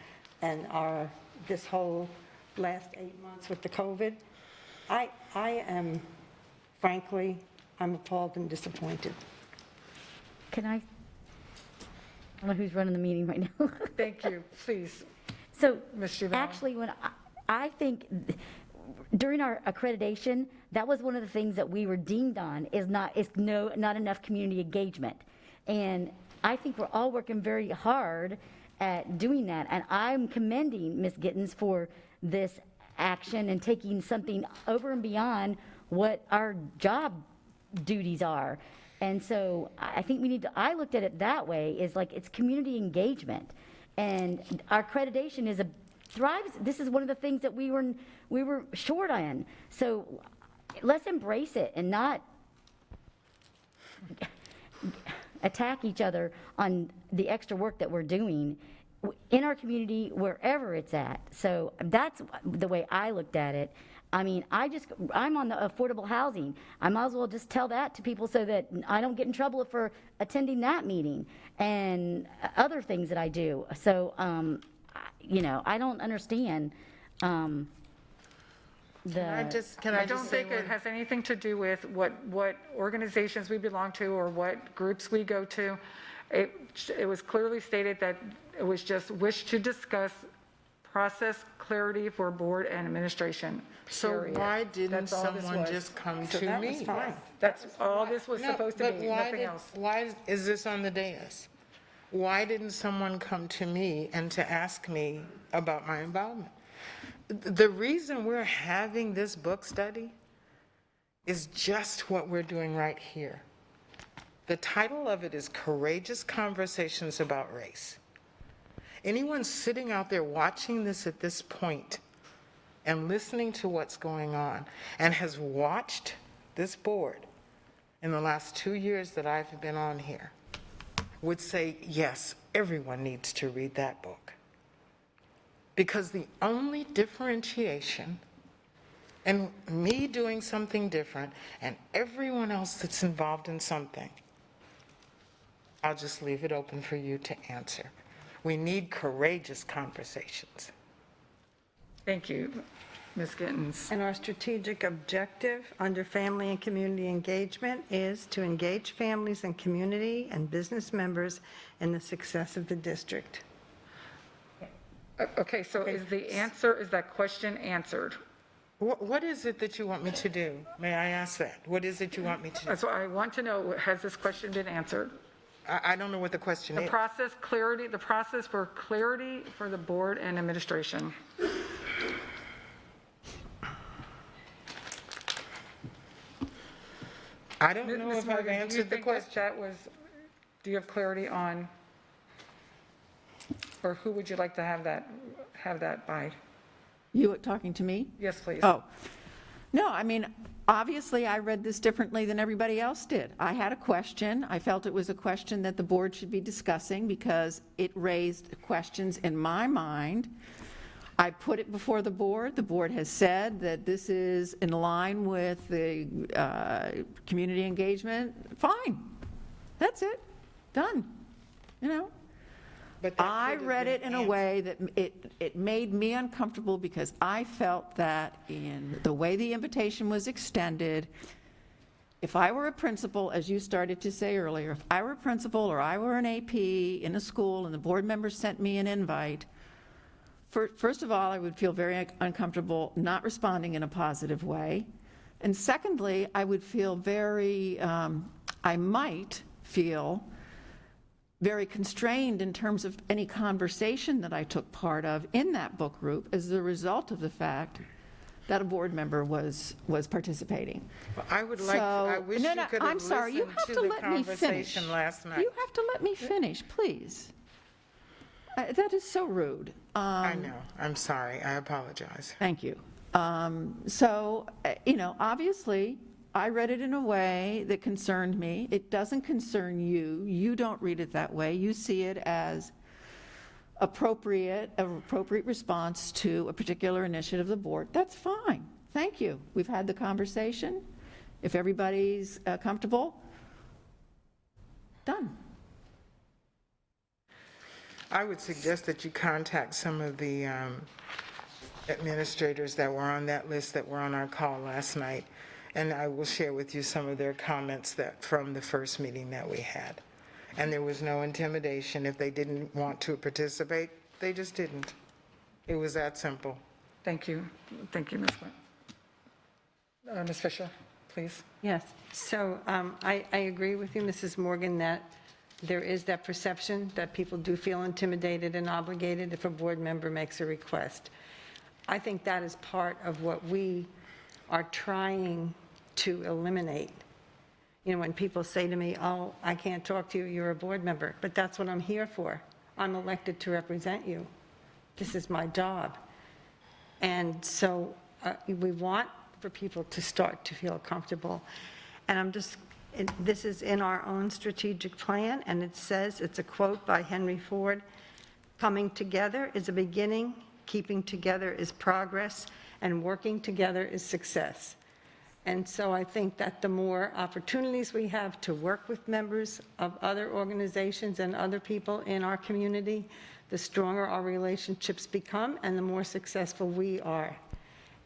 this whole last 8 months with the COVID. I am, frankly, I'm appalled and disappointed. Can I don't know who's running the meeting right now. Thank you, please. So Ms. Giovanni. actually, when I think during our accreditation, that was one of the things that we were deemed on is not enough community engagement. And I think we're all working very hard at doing that. And I'm commending Ms. Gittens for this action and taking something over and beyond what our job duties are. And so I think we need to, I looked at it that way, is like it's community engagement. And our accreditation is thrives. This is one of the things that we were short on. So let's embrace it and not attack each other on the extra work that we're doing in our community, wherever it's at. So that's the way I looked at it. I mean, I'm on the affordable housing. I might as well just tell that to people so that I don't get in trouble for attending that meeting and other things that I do. So, I don't understand Can I just I don't think it has anything to do with what organizations we belong to or what groups we go to. It was clearly stated that it was just wish to discuss process clarity for board and administration. So period. why didn't That's all this someone was. just come So to that me? was fine. That's all this was supposed to be, nothing else. Why is this on the dais? Why didn't someone come to me and to ask me about my involvement? The reason we're having this book study is just what we're doing right here. The title of it is Courageous Conversations About Race. Anyone sitting out there watching this at this point and listening to what's going on and has watched this board in the last 2 years that I've been on here would say, yes, everyone needs to read that book. Because the only differentiation, and me doing something different, and everyone else that's involved in something, I'll just leave it open for you to answer. We need courageous conversations. Thank you, Ms. Gittens. And our strategic objective under family and community engagement is to engage families and community and business members in the success of the district. Okay, so is that question answered? What is it that you want me to do? May I ask that? What is it you want me to do? That's what I want to know. Has this question been answered? I don't know what the question The is. process for clarity for the board and administration. I don't know Ms. if I've Morgan, do you answered the think that question. that was, do you have clarity on, or who would you like to have that by? You talking to me? Yes, please. Oh, no, I mean, obviously, I read this differently than everybody else did. I had a question. I felt it was a question that the board should be discussing because it raised questions in my mind. I put it before the board. The board has said that this is in line with the community engagement. Fine. That's it. Done. But I read it in a way that it made me uncomfortable because I felt that in the way the invitation was extended, if I were a principal, as you started to say earlier, if I were a principal or I were an AP in a school and the board member sent me an invite, first of all, I would feel very uncomfortable not responding in a positive way. And secondly, I would feel I might feel very constrained in terms of any conversation that I took part of in that book group as a result of the fact that a board member was participating. I would like, I wish No, you no, could I'm have sorry, you listened have to to the let me finish. conversation last night. You have to let me finish, please. That is so rude. I know, I'm sorry, I apologize. Thank you. Obviously, I read it in a way that concerned me. It doesn't concern you. You don't read it that way. You see it as an appropriate response to a particular initiative of the board. That's fine. Thank you. We've had the conversation. If everybody's comfortable, done. I would suggest that you contact some of the administrators that were on that list that were on our call last night, and I will share with you some of their comments from the first meeting that we had. And there was no intimidation. If they didn't want to participate, they just didn't. It was that simple. Thank you. Thank you, Ms. Wynn. Ms. Fisher, please. Yes, so I agree with you, Mrs. Morgan, that there is that perception that people do feel intimidated and obligated if a board member makes a request. I think that is part of what we are trying to eliminate. When people say to me, oh, I can't talk to you, you're a board member, but that's what I'm here for. I'm elected to represent you. This is my job. And so we want for people to start to feel comfortable. And this is in our own strategic plan, and it says, it's a quote by Henry Ford, "Coming together is a beginning, keeping together is progress, and working together is success." And so I think that the more opportunities we have to work with members of other organizations and other people in our community, the stronger our relationships become and the more successful we are.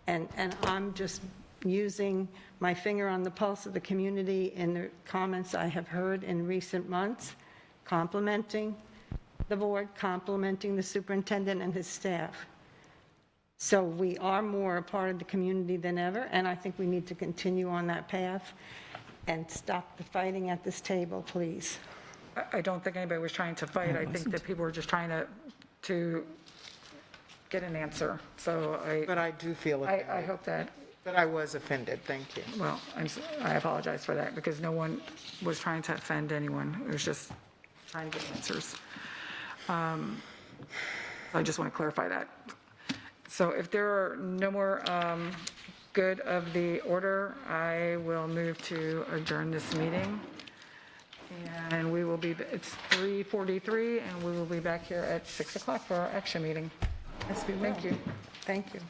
And I'm just using my finger on the pulse of the community in the comments I have heard in recent months, complimenting the board, complimenting the superintendent and his staff. So we are more a part of the community than ever, and I think we need to continue on that path and stop the fighting at this table, please. I don't think anybody was trying to fight. I think that people were just trying to get an answer. So But I do feel offended. I hope that. But I was offended, thank you. Well, I apologize for that, because no one was trying to offend anyone. It was just trying to get answers. I just want to clarify that. So if there are no more good of the order, I will move to adjourn this meeting. And we will be, it's 3:43, and we will be back here at 6 o'clock for our action meeting. Yes, we will. Thank you. Thank you.